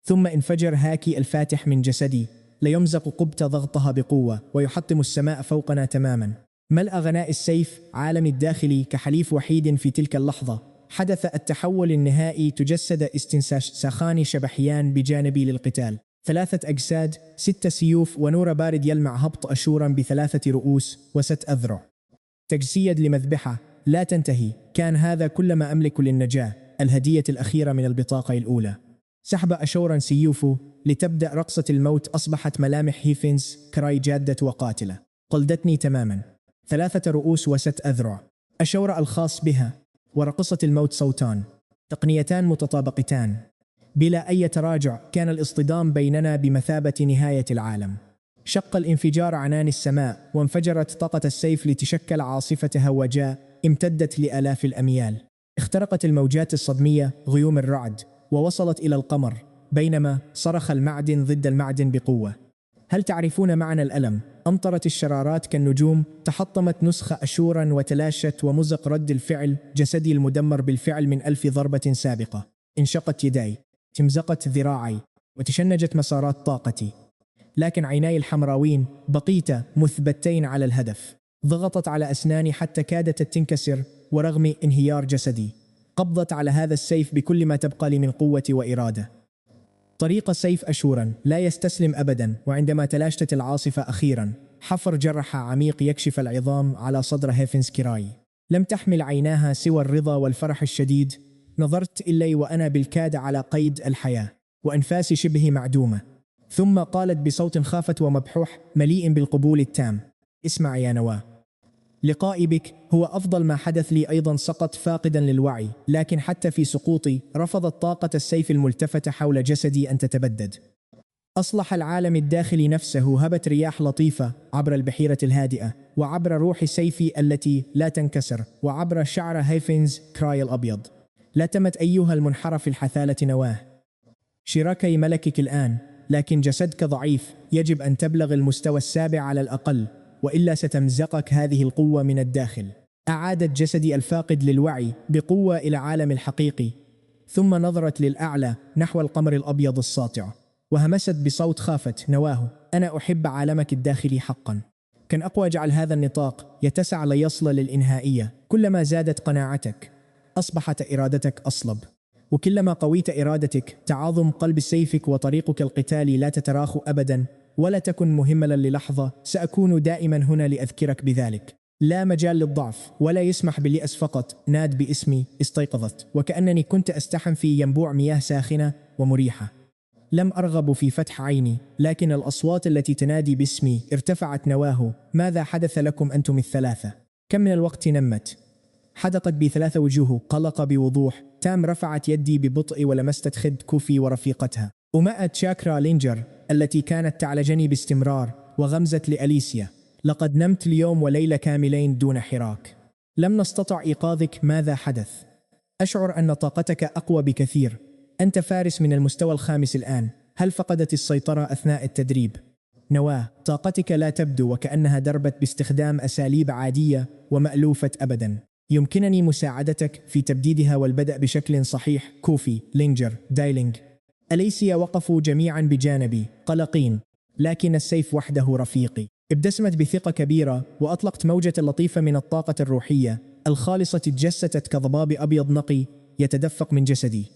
[SPEAKER 1] ثم انفجر هاكي الفاتح من جسدي ليمزق قبة ضغطها بقوة ويحطم السماء فوقنا تماما. ملأ غناء السيف عالمي الداخلي كحليف وحيد. في تلك اللحظة حدث التحول النهائي. تجسد استنساخان شبحيان بجانبي للقتال. 3 أجساد، 6 سيوف، ونور بارد يلمع. هبط أشورا ب3 رؤوس و6 أذرع. تجسيد لمذبحة لا تنتهي. كان هذا كل ما أملك للنجاة. الهدية الأخيرة من البطاقة الأولى. سحب أشورا سيوفه لتبدأ رقصة الموت. أصبحت ملامح هيفنز كراي جادة وقاتلة. قلدتني تماما. 3 رؤوس و6 أذرع. أشور الخاص بها ورقصة الموت صوتان، تقنيتان متطابقتان بلا أي تراجع. كان الاصطدام بيننا بمثابة نهاية العالم. شق الانفجار عنان السماء وانفجرت طاقة السيف لتشكل عاصفة هوجاء امتدت لآلاف الأميال. اخترقت الموجات الصدمية غيوم الرعد ووصلت إلى القمر، بينما صرخ المعدن ضد المعدن بقوة. هل تعرفون معنى الألم؟ أمطرت الشرارات كالنجوم. تحطمت نسخ أشورا وتلاشت ومزق رد الفعل. جسدي المدمر بالفعل من 1000 ضربة سابقة. انشقت يداي، تمزقت ذراعي، وتشنجت مسارات طاقتي. لكن عيناي الحمراوين بقيت مثبتين على الهدف. ضغطت على أسناني حتى كادت تنكسر، ورغم انهيار جسدي قبضت على هذا السيف بكل ما تبقى لي من قوة وإرادة. طريق سيف أشورا لا يستسلم أبدا. وعندما تلاشت العاصفة أخيرا، حفر جرح عميق يكشف العظام على صدر هيفنز كراي. لم تحمل عيناها سوى الرضا والفرح الشديد. نظرت إلي وأنا بالكاد على قيد الحياة وأنفاسي شبه معدومة، ثم قالت بصوت خافت ومبحوح مليء بالقبول التام: اسمع يا نواه، لقائي بك هو أفضل ما حدث لي. أيضا سقط فاقدا للوعي، لكن حتى في سقوطي رفضت طاقة السيف الملتفتة حول جسدي أن تتبدد. أصلح العالم الداخلي نفسه، هبت رياح لطيفة عبر البحيرة الهادئة، وعبر روح سيفي التي لا تنكسر، وعبر شعر هيفنز كراي الأبيض. لا تمت أيها المنحرف الحثالة نواه، شراكي ملكك الآن، لكن جسدك ضعيف، يجب أن تبلغ المستوى السابع على الأقل، وإلا ستمزقك هذه القوة من الداخل. أعادت جسدي الفاقد للوعي بقوة إلى عالم الحقيقي، ثم نظرت للأعلى نحو القمر الأبيض الساطع، وهمست بصوت: خافت نواه، أنا أحب عالمك الداخلي حقا. كان أقوى جعل هذا النطاق يتسع ليصل للإنهائية. كلما زادت قناعتك أصبحت إرادتك أصلب، وكلما قويت إرادتك تعاظم قلب سيفك، وطريقك القتالي لا تتراخ أبدا. ولا تكن مهملا للحظة، سأكون دائما هنا لأذكرك بذلك. لا مجال للضعف، ولا يسمح باليأس، فقط ناد باسمي. استيقظت وكأنني كنت أستحم في ينبوع مياه ساخنة ومريحة. لم أرغب في فتح عيني، لكن الأصوات التي تنادي باسمي ارتفعت. نواه، ماذا حدث لكم أنتم الثلاثة؟ كم من الوقت نمت؟ حدقت بي 3 وجوه، قلق بوضوح تام. رفعت يدي ببطء ولمست خد كوفي ورفيقتها أماء تشاكرا لينجر التي كانت تعالجني باستمرار، وغمزت لأليسيا: لقد نمت اليوم وليلة كاملين دون حراك. لم نستطع إيقاظك. ماذا حدث؟ أشعر أن طاقتك أقوى بكثير. أنت فارس من المستوى الخامس الآن. هل فقدت السيطرة أثناء التدريب؟ نواه، طاقتك لا تبدو وكأنها دربت باستخدام أساليب عادية ومألوفة أبدا. يمكنني مساعدتك في تبديدها والبدء بشكل صحيح. كوفي، لينجر، دايلينج، أليسيا وقفوا جميعا بجانبي قلقين، لكن السيف وحده رفيقي. ابتسمت بثقة كبيرة وأطلقت موجة لطيفة من الطاقة الروحية الخالصة، تجسست كضباب أبيض نقي يتدفق من جسدي.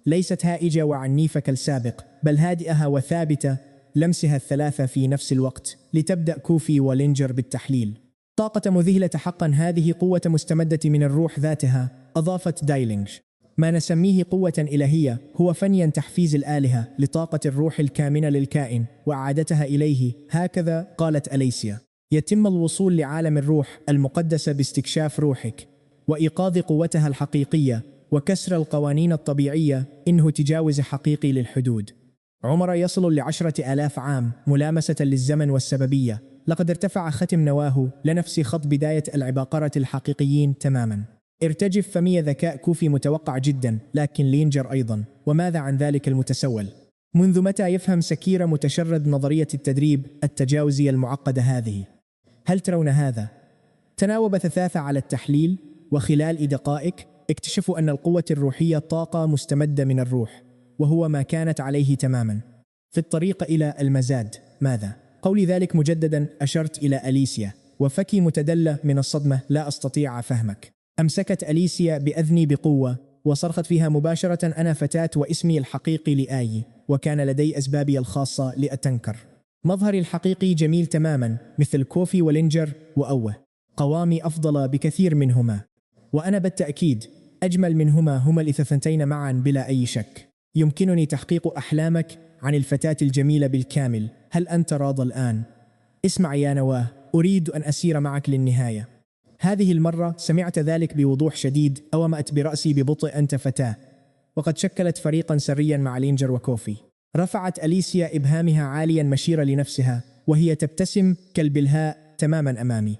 [SPEAKER 1] ليست هائجة وعنيفة كالسابق، بل هادئة وثابتة. لمسها الثلاثة في نفس الوقت لتبدأ كوفي ولينجر بالتحليل. طاقة مذهلة حقا، هذه قوة مستمدة من الروح ذاتها، أضافت دايلينج. ما نسميه قوة إلهية هو فنيا تحفيز الآلهة لطاقة الروح الكامنة للكائن وإعادتها إليه. هكذا قالت أليسيا يتم الوصول لعالم الروح المقدسة باستكشاف روحك وإيقاظ قوتها الحقيقية وكسر القوانين الطبيعية. إنه تجاوز حقيقي للحدود. عمر يصل ل10,000 عام ملامسة للزمن والسببية. لقد ارتفع ختم نواه لنفس خط بداية العباقرة الحقيقيين تماما. ارتجف فمي ذكاء كوفي متوقع جدا، لكن لينجر أيضا. وماذا عن ذلك المتسول؟ منذ متى يفهم سكيرة متشرد نظرية التدريب التجاوزية المعقدة هذه؟ هل ترون هذا؟ تناوب ثلاثة على التحليل، وخلال دقائق اكتشفوا أن القوة الروحية طاقة مستمدة من الروح، وهو ما كانت عليه تماما في الطريق إلى المزاد. ماذا؟ قولي ذلك مجددا أشرت إلى أليسيا، وفكي متدلة من الصدمة. لا أستطيع فهمك. أمسكت أليسيا بأذني بقوة وصرخت فيها مباشرة: أنا فتاة واسمي الحقيقي لآي، وكان لدي أسبابي الخاصة لأتنكر. مظهري الحقيقي جميل تماما مثل كوفي ولينجر وأوه. قوامي أفضل بكثير منهما، وأنا بالتأكيد أجمل منهما. هما الاثنتين معا بلا أي شك. يمكنني تحقيق أحلامك عن الفتاة الجميلة بالكامل. هل أنت راض الآن؟ اسمع يا نواه، أريد أن أسير معك للنهاية. هذه المرة سمعت ذلك بوضوح شديد. أومأت برأسي ببطء: أنت فتاة. وقد شكلت فريقا سريا مع لينجر وكوفي. رفعت أليسيا إبهامها عاليا مشيرة لنفسها وهي تبتسم كالبلهاء تماما أمامي.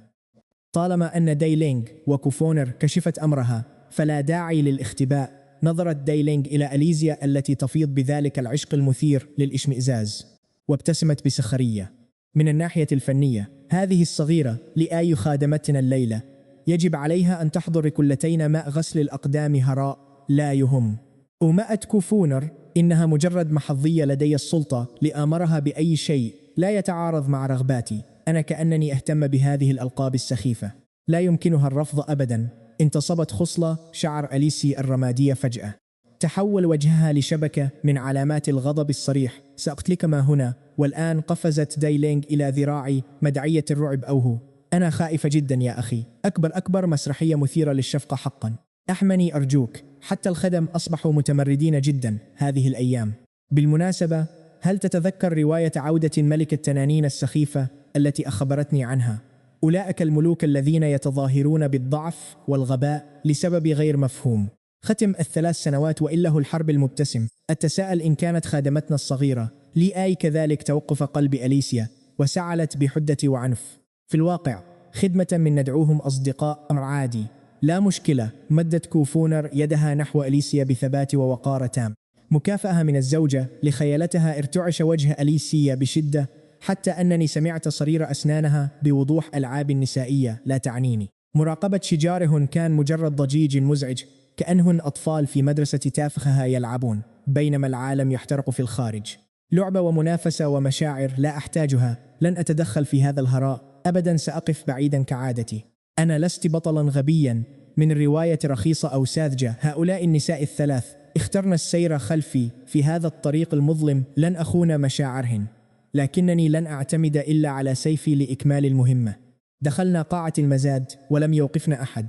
[SPEAKER 1] طالما أن دايلينج وكوفونر كشفت أمرها فلا داعي للاختباء. نظرت دايلينج إلى أليسيا التي تفيض بذلك العشق المثير للإشمئزاز، وابتسمت بسخرية. من الناحية الفنية، هذه الصغيرة لآي خادمتنا الليلة. يجب عليها أن تحضر كلتين ماء غسل الأقدام هراء. لا يهم. أمأت كوفونر: إنها مجرد محظية لدي السلطة لآمرها بأي شيء لا يتعارض مع رغباتي. أنا كأنني أهتم بهذه الألقاب السخيفة. لا يمكنها الرفض أبدا. انتصبت خصلة شعر أليسي الرمادية فجأة. تحول وجهها لشبكة من علامات الغضب الصريح. سأقتلك ما هنا. والآن قفزت دايلينج إلى ذراعي مدعية الرعب. أوه، أنا خائفة جدا يا أخي، أكبر مسرحية مثيرة للشفقة حقا. أحمني أرجوك، حتى الخدم أصبحوا متمردين جدا هذه الأيام. بالمناسبة، هل تتذكر رواية عودة الملك التنانين السخيفة التي أخبرتني عنها؟ أولئك الملوك الذين يتظاهرون بالضعف والغباء لسبب غير مفهوم. ختم الثلاث سنوات وإله الحرب المبتسم. أتساءل إن كانت خادمتنا الصغيرة لآي كذلك توقف قلب أليسيا وسعلت بحدة وعنف. في الواقع خدمة من ندعوهم أصدقاء أمر عادي. لا مشكلة. مدت كوفونر يدها نحو أليسيا بثبات ووقار تام. مكافأة من الزوجة لخيالتها. ارتعش وجه أليسيا بشدة حتى أنني سمعت صرير أسنانها بوضوح. ألعاب نسائية لا تعنيني. مراقبة شجارهن كان مجرد ضجيج مزعج، كأنهن أطفال في مدرسة تافهها يلعبون بينما العالم يحترق في الخارج. لعبة ومنافسة ومشاعر لا أحتاجها. لن أتدخل في هذا الهراء أبدا. سأقف بعيدا كعادتي. أنا لست بطلا غبيا من الرواية رخيصة أو ساذجة. هؤلاء النساء الثلاث اخترن السير خلفي في هذا الطريق المظلم. لن أخون مشاعرهن، لكنني لن أعتمد إلا على سيفي لإكمال المهمة. دخلنا قاعة المزاد ولم يوقفنا أحد.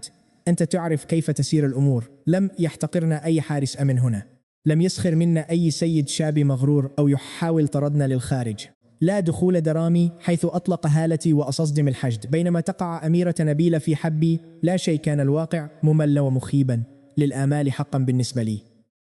[SPEAKER 1] أنت تعرف كيف تسير الأمور. لم يحتقرنا أي حارس أمن هنا. لم يسخر منا أي سيد شاب مغرور أو يحاول طردنا للخارج. لا دخول درامي حيث أطلق هالتي وأصدم الحشد بينما تقع أميرة نبيلة في حبي. لا شيء. كان الواقع ممل ومخيبا للآمال حقا بالنسبة لي.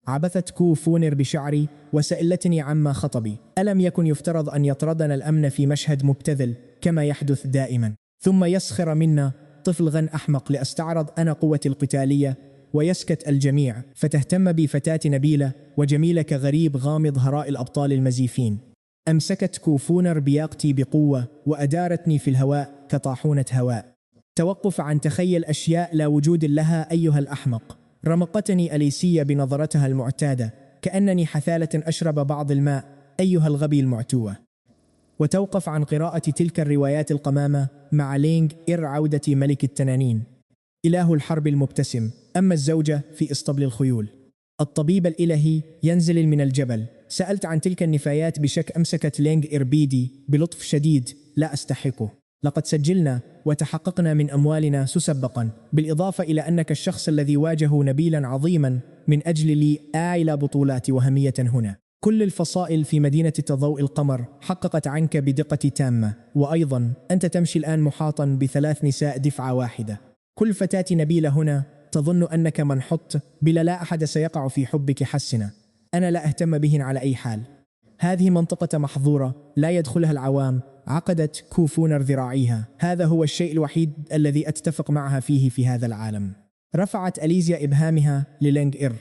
[SPEAKER 1] عبثت كوفونر بشعري وسألتني عما خطبي. ألم يكن يفترض أن يطردنا الأمن في مشهد مبتذل كما يحدث دائما، ثم يسخر منا طفل غن أحمق لأستعرض أنا قوتي القتالية ويسكت الجميع، فتهتم بي فتاة نبيلة وجميلة كغريب غامض هراء الأبطال المزيفين. أمسكت كوفونر بياقتي بقوة وأدارتني في الهواء كطاحونة هواء. توقف عن تخيل أشياء لا وجود لها أيها الأحمق. رمقتني أليسيا بنظرتها المعتادة كأنني حثالة أشرب بعض الماء أيها الغبي المعتوة. وتوقف عن قراءة تلك الروايات القمامة مع لينغ إر عودة ملك التنانين. إله الحرب المبتسم. أما الزوجة في إسطبل الخيول. الطبيب الإلهي ينزل من الجبل. سألت عن تلك النفايات بشك. أمسكت لينغ إر بيدي بلطف شديد. لا أستحقه. لقد سجلنا وتحققنا من أموالنا سسبقا، بالإضافة إلى أنك الشخص الذي واجه نبيلا عظيما من أجل لي إلى بطولات وهمية هنا. كل الفصائل في مدينة تضوء القمر حققت عنك بدقة تامة، وأيضا أنت تمشي الآن محاطا بثلاث نساء دفعة واحدة. كل فتاة نبيلة هنا تظن أنك منحط بلا لا أحد سيقع في حبك. حسنا. أنا لا أهتم بهن على أي حال. هذه منطقة محظورة لا يدخلها العوام. عقدت كوفونر ذراعيها. هذا هو الشيء الوحيد الذي أتفق معها فيه في هذا العالم. رفعت أليزيا إبهامها للينغ إر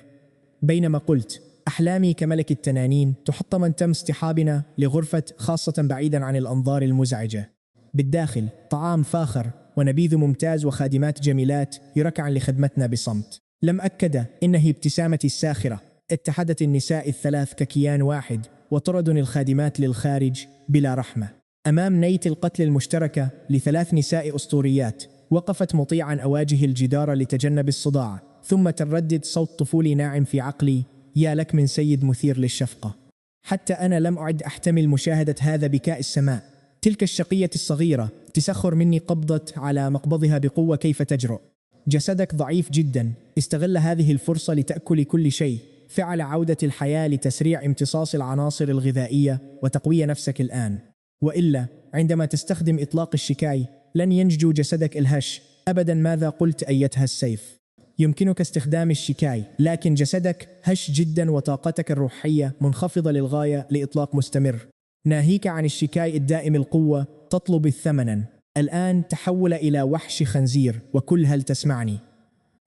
[SPEAKER 1] بينما قلت أحلامي كملك التنانين تحطم تم اصطحابنا لغرفة خاصة بعيدا عن الأنظار المزعجة. بالداخل طعام فاخر ونبيذ ممتاز وخادمات جميلات يركعن لخدمتنا بصمت. لم أكد إنه ابتسامتي الساخرة. اتحدت النساء الثلاث ككيان واحد وطردن الخادمات للخارج بلا رحمة. أمام نيت القتل المشتركة لثلاث نساء أسطوريات وقفت مطيعا أواجه الجدار لتجنب الصداع، ثم تردد صوت طفولي ناعم في عقلي: يا لك من سيد مثير للشفقة. حتى أنا لم أعد أحتمل مشاهدة هذا بكاء السماء. تلك الشقية الصغيرة تسخر مني. قبضت على مقبضها بقوة. كيف تجرؤ؟ جسدك ضعيف جدا. استغل هذه الفرصة لتأكل كل شيء. فعل عودة الحياة لتسريع امتصاص العناصر الغذائية وتقوية نفسك الآن، وإلا عندما تستخدم إطلاق الشكاي لن ينجو جسدك الهش أبدا. ماذا قلت أيتها السيف؟ يمكنك استخدام الشكاي، لكن جسدك هش جدا وطاقتك الروحية منخفضة للغاية لإطلاق مستمر. ناهيك عن الشكاي الدائم القوة تطلب ثمنا. الآن تحول إلى وحش خنزير. وكل هل تسمعني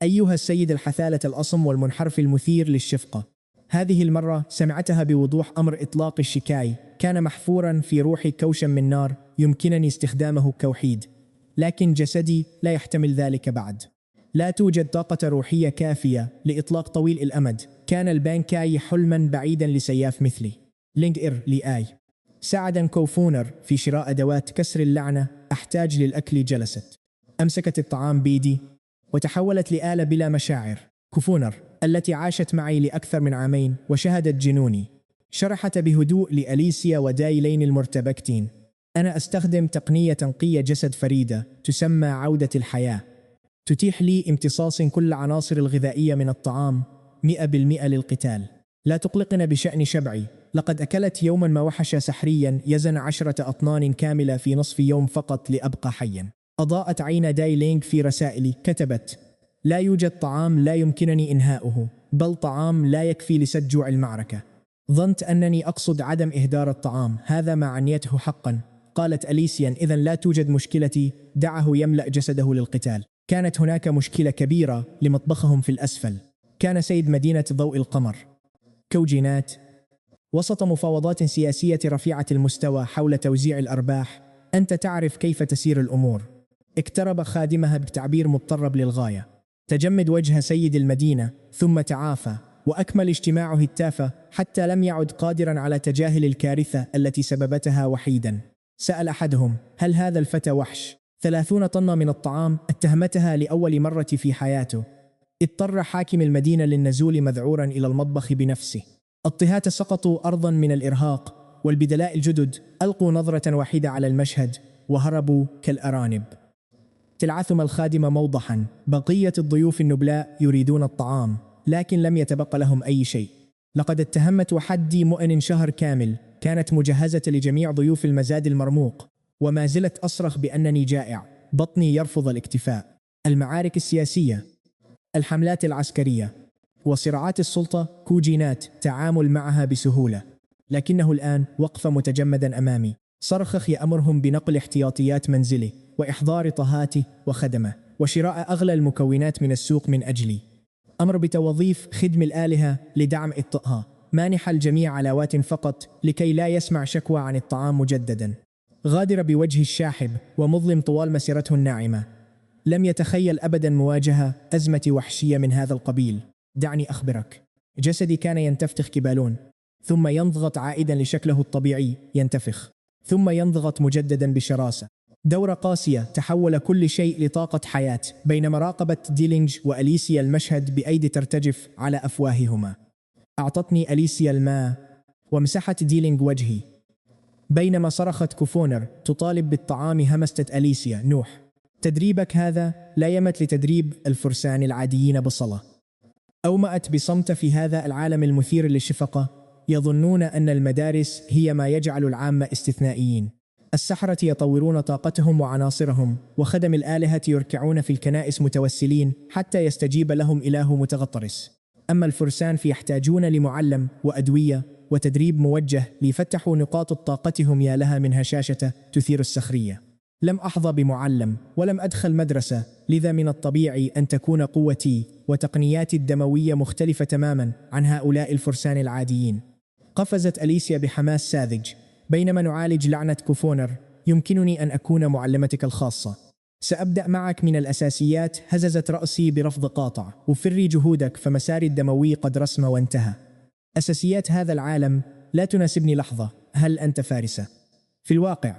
[SPEAKER 1] أيها السيد الحثالة الأصم والمنحرف المثير للشفقة؟ هذه المرة سمعتها بوضوح. أمر إطلاق الشكاي كان محفورا في روحي كوشا من نار يمكنني استخدامه كوحيد، لكن جسدي لا يحتمل ذلك بعد. لا توجد طاقة روحية كافية لإطلاق طويل الأمد. كان البانكاي حلما بعيدا لسياف مثلي. لينغ إر لآي ساعدا كوفونر في شراء أدوات كسر اللعنة. أحتاج للأكل. جلست أمسكت الطعام بيدي وتحولت لآلة بلا مشاعر. كوفونر التي عاشت معي لأكثر من عامين وشهدت جنوني شرحت بهدوء لأليسيا ودايلين المرتبكتين: أنا أستخدم تقنية تنقية جسد فريدة تسمى عودة الحياة، تتيح لي امتصاص كل العناصر الغذائية من الطعام 100% للقتال. لا تقلقن بشأن شبعي، لقد أكلت يوما ما وحشا سحريا يزن 10 أطنان كاملة في نصف يوم فقط لأبقى حيا. أضاءت عين داي لينغ في رسائلي، كتبت: لا يوجد طعام لا يمكنني إنهاؤه، بل طعام لا يكفي لسد جوع المعركة. ظننت أنني أقصد عدم إهدار الطعام، هذا ما عنيته حقا. قالت أليسيا: إذن لا توجد مشكلتي، دعه يملأ جسده للقتال. كانت هناك مشكلة كبيرة لمطبخهم في الأسفل. كان سيد مدينة ضوء القمر كوجينات وسط مفاوضات سياسية رفيعة المستوى حول توزيع الأرباح. أنت تعرف كيف تسير الأمور. اقترب خادمها بتعبير مضطرب للغاية. تجمد وجه سيد المدينة ثم تعافى، وأكمل اجتماعه التافه حتى لم يعد قادرا على تجاهل الكارثة التي سببتها وحيدا. سأل أحدهم: هل هذا الفتى وحش؟ 30 طن من الطعام اتهمتها لأول مرة في حياته. اضطر حاكم المدينة للنزول مذعورا إلى المطبخ بنفسه. الطهاة سقطوا أرضا من الإرهاق، والبدلاء الجدد ألقوا نظرة واحدة على المشهد وهربوا كالأرانب. تلعثم الخادمة موضحا: بقية الضيوف النبلاء يريدون الطعام، لكن لم يتبقى لهم أي شيء. لقد اتهمت وحدي مؤن شهر كامل، كانت مجهزة لجميع ضيوف المزاد المرموق، وما زلت أصرخ بأنني جائع، بطني يرفض الاكتفاء. المعارك السياسية، الحملات العسكرية، وصراعات السلطة، كوجينات تعامل معها بسهولة، لكنه الآن وقف متجمدا أمامي. صرخخ يأمرهم بنقل احتياطيات منزله وإحضار طهاته وخدمه وشراء أغلى المكونات من السوق من أجلي. أمر بتوظيف خدم الآلهة لدعم إطئها، مانح الجميع علاوات فقط لكي لا يسمع شكوى عن الطعام مجددا. غادر بوجه الشاحب ومظلم طوال مسيرته الناعمة. لم يتخيل أبدا مواجهة أزمة وحشية من هذا القبيل. دعني أخبرك، جسدي كان ينتفخ كبالون، ثم ينضغط عائدا لشكله الطبيعي، ينتفخ ثم ينضغط مجددا بشراسة. دورة قاسية، تحول كل شيء لطاقة حياة. بينما راقبت ديلينج وأليسيا المشهد بأيدي ترتجف على أفواههما، أعطتني أليسيا الماء ومسحت ديلينج وجهي. بينما صرخت كوفونر تطالب بالطعام، همست أليسيا: نوح، تدريبك هذا لا يمت لتدريب الفرسان العاديين بصلة. أومأت بصمت: في هذا العالم المثير للشفقة يظنون أن المدارس هي ما يجعل العامة استثنائيين. السحرة يطورون طاقتهم وعناصرهم، وخدم الآلهة يركعون في الكنائس متوسلين حتى يستجيب لهم إله متغطرس. أما الفرسان فيحتاجون لمعلم وأدوية وتدريب موجه ليفتحوا نقاط طاقتهم. يا لها من هشاشة تثير السخرية. لم أحظى بمعلم ولم أدخل مدرسة، لذا من الطبيعي أن تكون قوتي وتقنياتي الدموية مختلفة تماما عن هؤلاء الفرسان العاديين. قفزت أليسيا بحماس ساذج: بينما نعالج لعنة كوفونر، يمكنني أن أكون معلمتك الخاصة. سأبدأ معك من الأساسيات. هززت رأسي برفض قاطع: وفري جهودك، فمساري الدموي قد رسم وانتهى. أساسيات هذا العالم لا تناسبني لحظة. هل أنت فارسة؟ في الواقع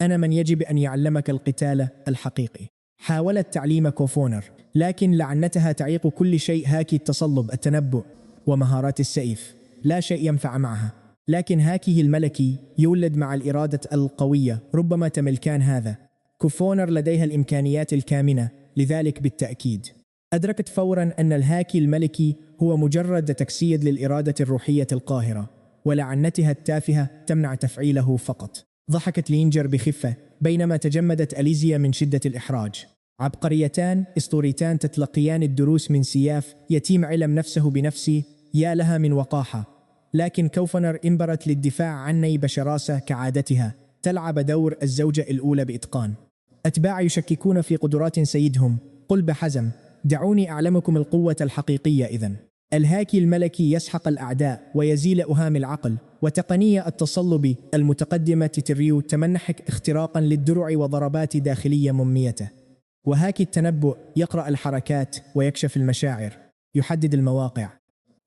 [SPEAKER 1] أنا من يجب أن يعلمك القتال الحقيقي. حاولت تعليم كوفونر، لكن لعنتها تعيق كل شيء. هاكي التصلب، التنبؤ، ومهارات السيف، لا شيء ينفع معها. لكن هاكيه الملكي يولد مع الإرادة القوية، ربما تملكان هذا. كوفونر لديها الإمكانيات الكامنة، لذلك بالتأكيد. أدركت فورا أن الهاكي الملكي هو مجرد تجسيد للإرادة الروحية القاهرة، ولعنتها التافهة تمنع تفعيله فقط. ضحكت لينجر بخفة بينما تجمدت أليزيا من شدة الإحراج. عبقريتان أسطوريتان تتلقيان الدروس من سياف يتيم علم نفسه بنفسي. يا لها من وقاحة. لكن كوفونر انبرت للدفاع عني بشراسة كعادتها، تلعب دور الزوجة الأولى بإتقان. أتباع يشككون في قدرات سيدهم. قل بحزم: دعوني أعلمكم القوة الحقيقية. إذن الهاكي الملكي يسحق الأعداء ويزيل أهام العقل، وتقنية التصلب المتقدمة تريو تمنحك اختراقا للدرع وضربات داخلية مميتة. وهاكي التنبؤ يقرأ الحركات ويكشف المشاعر، يحدد المواقع،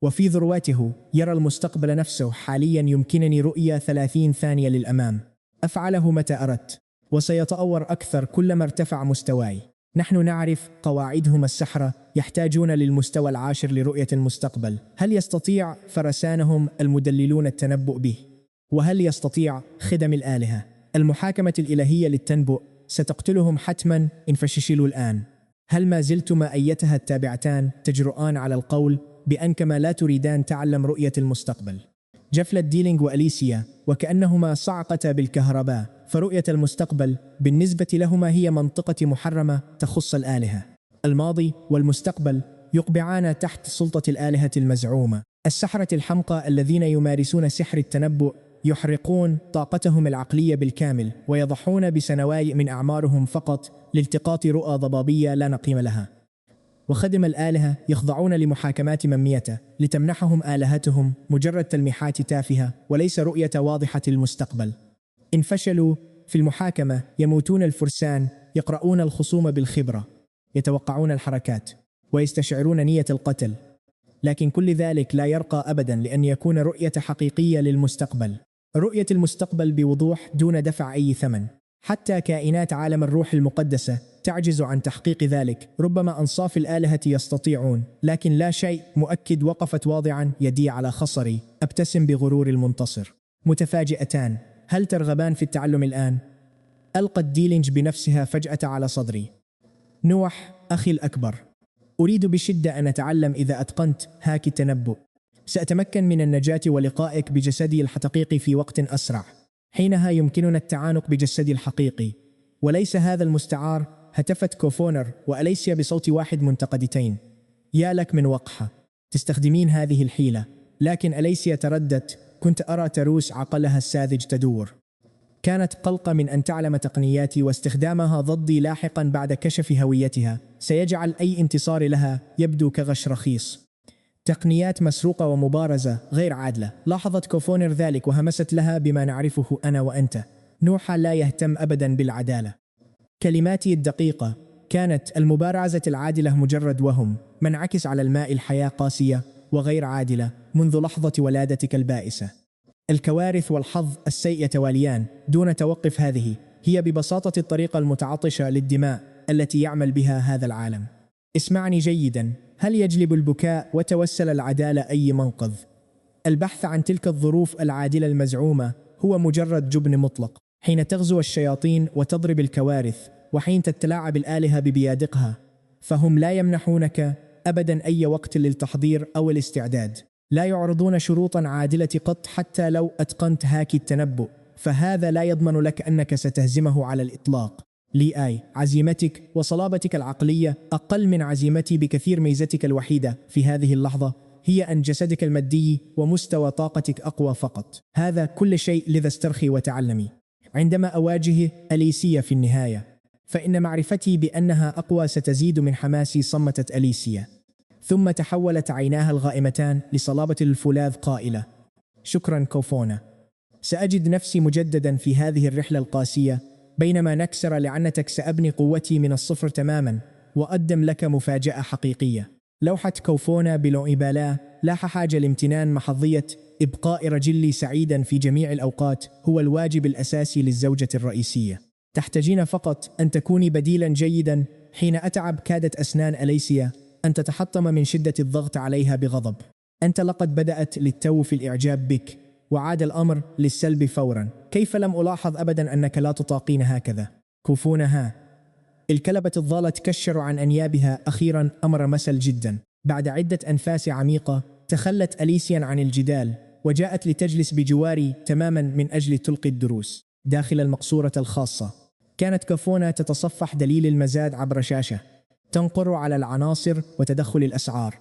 [SPEAKER 1] وفي ذروته يرى المستقبل نفسه. حاليا يمكنني رؤية 30 ثانية للأمام. أفعله متى أردت، وسيتطور أكثر كلما ارتفع مستواي. نحن نعرف قواعدهم. السحرة يحتاجون للمستوى العاشر لرؤية المستقبل. هل يستطيع فرسانهم المدللون التنبؤ به؟ وهل يستطيع خدم الآلهة؟ المحاكمة الإلهية للتنبؤ ستقتلهم حتما إن فشلوا الآن. هل ما زلتما أيتها التابعتان تجرؤان على القول بأنكما لا تريدان تعلم رؤية المستقبل؟ جفلت ديلينغ وأليسيا وكأنهما صعقتا بالكهرباء، فرؤية المستقبل بالنسبة لهما هي منطقة محرمة تخص الآلهة. الماضي والمستقبل يقبعان تحت سلطة الآلهة المزعومة. السحرة الحمقى الذين يمارسون سحر التنبؤ يحرقون طاقتهم العقلية بالكامل ويضحون بسنوات من أعمارهم فقط لالتقاط رؤى ضبابية لا نقيم لها. وخدم الآلهة يخضعون لمحاكمات مميتة لتمنحهم آلهتهم مجرد تلميحات تافهة وليس رؤية واضحة المستقبل. إن فشلوا في المحاكمة يموتون الفرسان، يقرؤون الخصوم بالخبرة، يتوقعون الحركات ويستشعرون نية القتل، لكن كل ذلك لا يرقى أبدا لأن يكون رؤية حقيقية للمستقبل. رؤية المستقبل بوضوح دون دفع أي ثمن. حتى كائنات عالم الروح المقدسة تعجز عن تحقيق ذلك. ربما أنصاف الآلهة يستطيعون، لكن لا شيء مؤكد. وقفت واضعا يدي على خصري، أبتسم بغرور المنتصر. متفاجئتان، هل ترغبان في التعلم الآن؟ ألقت ديلينج بنفسها فجأة على صدري. نوح أخي الأكبر، أريد بشدة أن أتعلم. إذا أتقنت هاكي التنبؤ سأتمكن من النجاة ولقائك بجسدي الحقيقي في وقت أسرع. حينها يمكننا التعانق بجسدي الحقيقي وليس هذا المستعار. هتفت كوفونر وأليسيا بصوت واحد منتقدتين. يا لك من وقحة، تستخدمين هذه الحيلة. لكن أليسيا تردت. كنت أرى تروس عقلها الساذج تدور. كانت قلقة من أن تعلم تقنياتي واستخدامها ضدي لاحقا بعد كشف هويتها سيجعل أي انتصار لها يبدو كغش رخيص. تقنيات مسروقة ومبارزة غير عادلة. لاحظت كوفونر ذلك وهمست لها بما نعرفه أنا وأنت. نوح لا يهتم أبدا بالعدالة. كلماتي الدقيقة كانت المبارزة العادلة مجرد وهم منعكس على الماء. الحياة قاسية وغير عادلة منذ لحظة ولادتك البائسة. الكوارث والحظ السيء يتواليان دون توقف. هذه هي ببساطة الطريقة المتعطشة للدماء التي يعمل بها هذا العالم. اسمعني جيدا، هل يجلب البكاء وتوسل العدالة أي منقذ؟ البحث عن تلك الظروف العادلة المزعومة هو مجرد جبن مطلق. حين تغزو الشياطين وتضرب الكوارث وحين تتلاعب الآلهة ببيادقها فهم لا يمنحونك أبدا أي وقت للتحضير أو الاستعداد. لا يعرضون شروطا عادلة قط. حتى لو أتقنت هاكي التنبؤ فهذا لا يضمن لك أنك ستهزمه على الإطلاق. عزيمتك وصلابتك العقلية أقل من عزيمتي بكثير. ميزتك الوحيدة في هذه اللحظة هي أن جسدك المادي ومستوى طاقتك أقوى فقط. هذا كل شيء، لذا استرخي وتعلمي. عندما أواجه أليسيا في النهاية فإن معرفتي بأنها أقوى ستزيد من حماسي. صمتت أليسيا ثم تحولت عيناها الغائمتان لصلابة الفولاذ قائلة: شكرا كوفونا، سأجد نفسي مجددا في هذه الرحلة القاسية. بينما نكسر لعنتك سأبني قوتي من الصفر تماما وأقدم لك مفاجأة حقيقية. لوحة كوفونا بلوئبالا لا حاجة لامتنان. محظية إبقاء رجلي سعيدا في جميع الأوقات هو الواجب الأساسي للزوجة الرئيسية. تحتاجين فقط أن تكوني بديلا جيدا. حين أتعب كادت أسنان أليسيا أن تتحطم من شدة الضغط عليها بغضب. أنت لقد بدأت للتو في الإعجاب بك وعاد الأمر للسلب فورا. كيف لم ألاحظ أبدا أنك لا تطاقين هكذا؟ كوفونها الكلبة الضالة تكشر عن أنيابها. أخيرا أمر مسل جدا. بعد عدة أنفاس عميقة تخلت أليسيا عن الجدال وجاءت لتجلس بجواري تماما من أجل تلقي الدروس. داخل المقصورة الخاصة كانت كوفونا تتصفح دليل المزاد عبر شاشة تنقر على العناصر وتدخل الأسعار.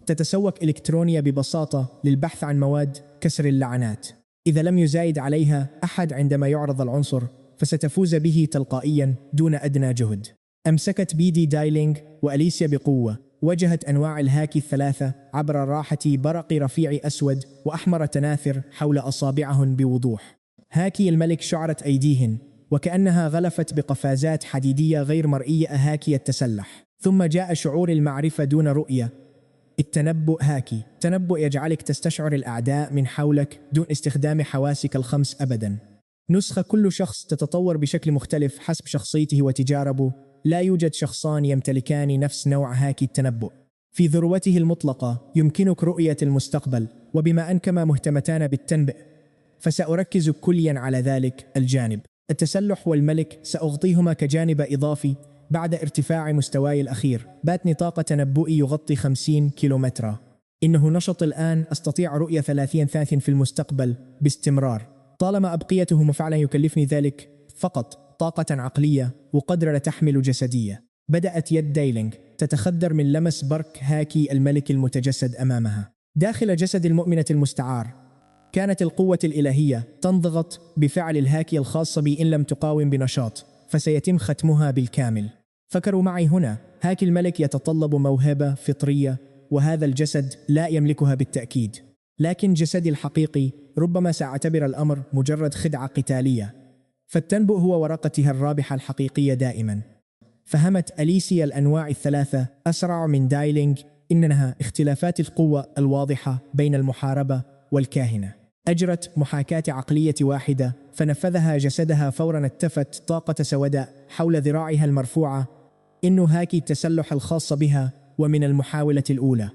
[SPEAKER 1] تتسوق إلكترونيا ببساطة للبحث عن مواد كسر اللعنات. إذا لم يزايد عليها أحد عندما يعرض العنصر فستفوز به تلقائيا دون أدنى جهد. أمسكت بيدي دايلينغ وأليسيا بقوة. وجهت أنواع الهاكي الثلاثة عبر راحة برق رفيع أسود وأحمر تناثر حول أصابعهن بوضوح. هاكي الملك شعرت أيديهن وكأنها غلفت بقفازات حديدية غير مرئية. هاكي التسلح. ثم جاء شعور المعرفة دون رؤية. التنبؤ هاكي. تنبؤ يجعلك تستشعر الأعداء من حولك دون استخدام حواسك الخمس أبدا. نسخة. كل شخص تتطور بشكل مختلف حسب شخصيته وتجاربه. لا يوجد شخصان يمتلكان نفس نوع هاكي التنبؤ. في ذروته المطلقة يمكنك رؤية المستقبل، وبما أنكما مهتمتان بالتنبؤ فسأركز كليا على ذلك الجانب. التسلح والملك سأغطيهما كجانب إضافي بعد ارتفاع مستواي الأخير. بات نطاق تنبؤي يغطي 50 كيلومترا. إنه نشط الآن، أستطيع رؤية 30 في المستقبل باستمرار. طالما أبقيته مفعلا يكلفني ذلك فقط طاقة عقلية وقدر لا تحمل جسدية. بدأت يد دايلينغ تتخدر من لمس برك هاكي الملك المتجسد أمامها. داخل جسد المؤمنة المستعار كانت القوة الإلهية تنضغط بفعل الهاكي الخاص بي. إن لم تقاوم بنشاط فسيتم ختمها بالكامل. فكروا معي هنا، هاكي الملك يتطلب موهبة فطرية، وهذا الجسد لا يملكها بالتأكيد. لكن جسدي الحقيقي ربما سأعتبر الأمر مجرد خدعة قتالية. فالتنبؤ هو ورقتها الرابحة الحقيقية دائما. فهمت أليسيا الأنواع الثلاثة أسرع من دايلينغ، إنها اختلافات القوة الواضحة بين المحاربة والكاهنة. أجرت محاكاة عقلية واحدة فنفذها جسدها فورا. اتفت طاقة سوداء حول ذراعها المرفوعة. إنه هاكي التسلح الخاص بها ومن المحاولة الأولى.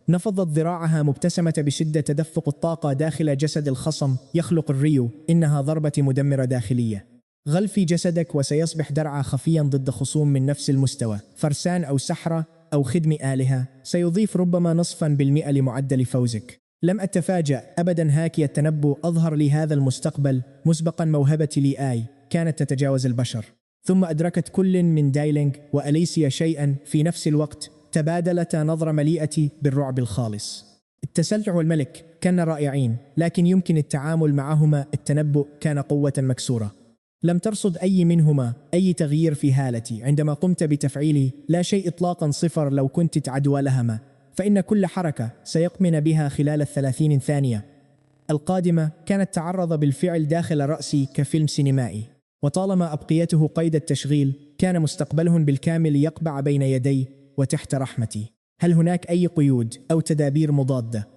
[SPEAKER 1] نفضت ذراعها مبتسمة بشدة. تدفق الطاقة داخل جسد الخصم يخلق الريو. إنها ضربة مدمرة داخلية. غل في جسدك وسيصبح درعا خفيا ضد خصوم من نفس المستوى، فرسان أو سحرة أو خدم آلهة. سيضيف ربما نصفا بالمئة لمعدل فوزك. لم أتفاجأ أبدا. هاكي التنبؤ أظهر لي هذا المستقبل مسبقا. موهبتي لي آي كانت تتجاوز البشر. ثم أدركت كل من دايلينغ وأليسيا شيئا في نفس الوقت. تبادلتا نظرة مليئة بالرعب الخالص. التسلح والملك كان رائعين، لكن يمكن التعامل معهما. التنبؤ كان قوة مكسورة. لم ترصد أي منهما أي تغيير في هالتي عندما قمت بتفعيله. لا شيء إطلاقا، صفر. لو كنت عدوى لهما فإن كل حركة سيقمن بها خلال 30 ثانية القادمة كانت تعرض بالفعل داخل رأسي كفيلم سينمائي. وطالما أبقيته قيد التشغيل كان مستقبلهن بالكامل يقبع بين يدي وتحت رحمتي. هل هناك أي قيود أو تدابير مضادة؟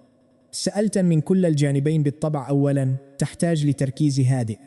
[SPEAKER 1] سألت من كل الجانبين بالطبع. أولا، تحتاج لتركيز هادئ.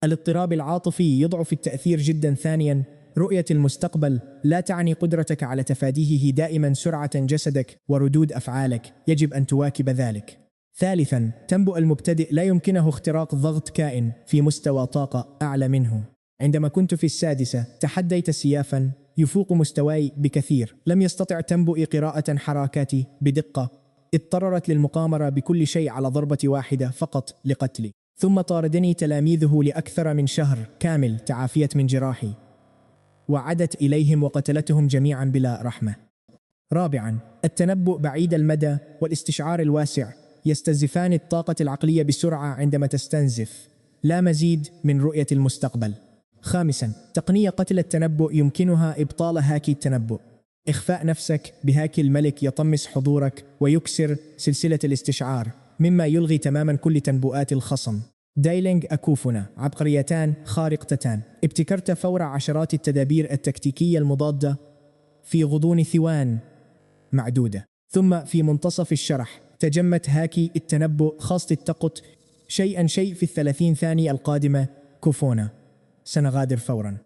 [SPEAKER 1] الاضطراب العاطفي يضعف التأثير جدا. ثانيا، رؤية المستقبل لا تعني قدرتك على تفاديه دائما. سرعة جسدك وردود أفعالك يجب أن تواكب ذلك. ثالثا، تنبؤ المبتدئ لا يمكنه اختراق ضغط كائن في مستوى طاقة أعلى منه. عندما كنت في السادسة تحديت سيافا يفوق مستواي بكثير. لم يستطع تنبؤ قراءة حركاتي بدقة. اضطررت للمقامرة بكل شيء على ضربة واحدة فقط لقتلي. ثم طاردني تلاميذه لأكثر من شهر كامل. تعافيت من جراحي وعدت إليهم وقتلتهم جميعا بلا رحمة. رابعا، التنبؤ بعيد المدى والاستشعار الواسع يستنزفان الطاقة العقلية بسرعة عندما تستنزف، لا مزيد من رؤية المستقبل. خامسا، تقنية قتل التنبؤ يمكنها إبطال هاكي التنبؤ. إخفاء نفسك بهاكي الملك يطمس حضورك ويكسر سلسلة الاستشعار، مما يلغي تماما كل تنبؤات الخصم. دايلينغ أكوفنا عبقريتان خارقتان. ابتكرت فور عشرات التدابير التكتيكية المضادة في غضون ثوان معدودة. ثم في منتصف الشرح تجمت هاكي التنبؤ خاصة التقط شيئا شيء في 30 ثانية القادمة. كوفونا سنغادر فورا.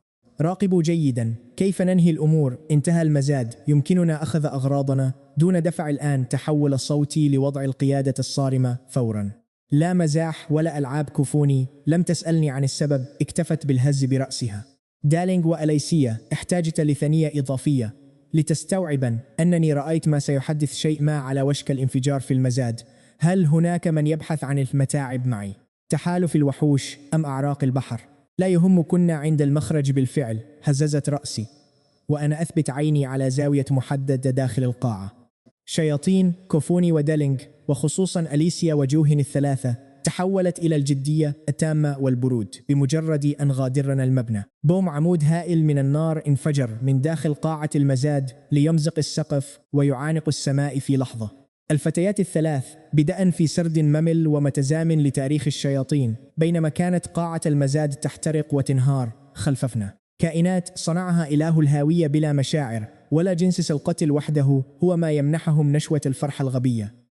[SPEAKER 1] راقبوا جيدا كيف ننهي الأمور. انتهى المزاد. يمكننا أخذ أغراضنا دون دفع الآن. تحول صوتي لوضع القيادة الصارمة فورا. لا مزاح ولا ألعاب. كوفوني لم تسألني عن السبب، اكتفت بالهز برأسها. دالينغ وأليسيا احتاجت لثنية إضافية لتستوعبا أنني رأيت ما سيحدث شيء ما على وشك الانفجار في المزاد. هل هناك من يبحث عن المتاعب معي؟ تحالف الوحوش أم أعراق البحر؟ لا يهم، كنا عند المخرج بالفعل. هززت رأسي وأنا أثبت عيني على زاوية محددة داخل القاعة. شياطين كوفوني ودالينغ وخصوصا أليسيا وجوهن الثلاثة تحولت إلى الجدية التامة والبرود بمجرد أن غادرنا المبنى. بوم عمود هائل من النار انفجر من داخل قاعة المزاد ليمزق السقف ويعانق السماء في لحظة. الفتيات الثلاث بدأن في سرد ممل ومتزامن لتاريخ الشياطين بينما كانت قاعة المزاد تحترق وتنهار خلفنا. كائنات صنعها إله الهاوية بلا مشاعر ولا جنس. القتل وحده هو ما يمنحهم نشوة الفرحة الغبية.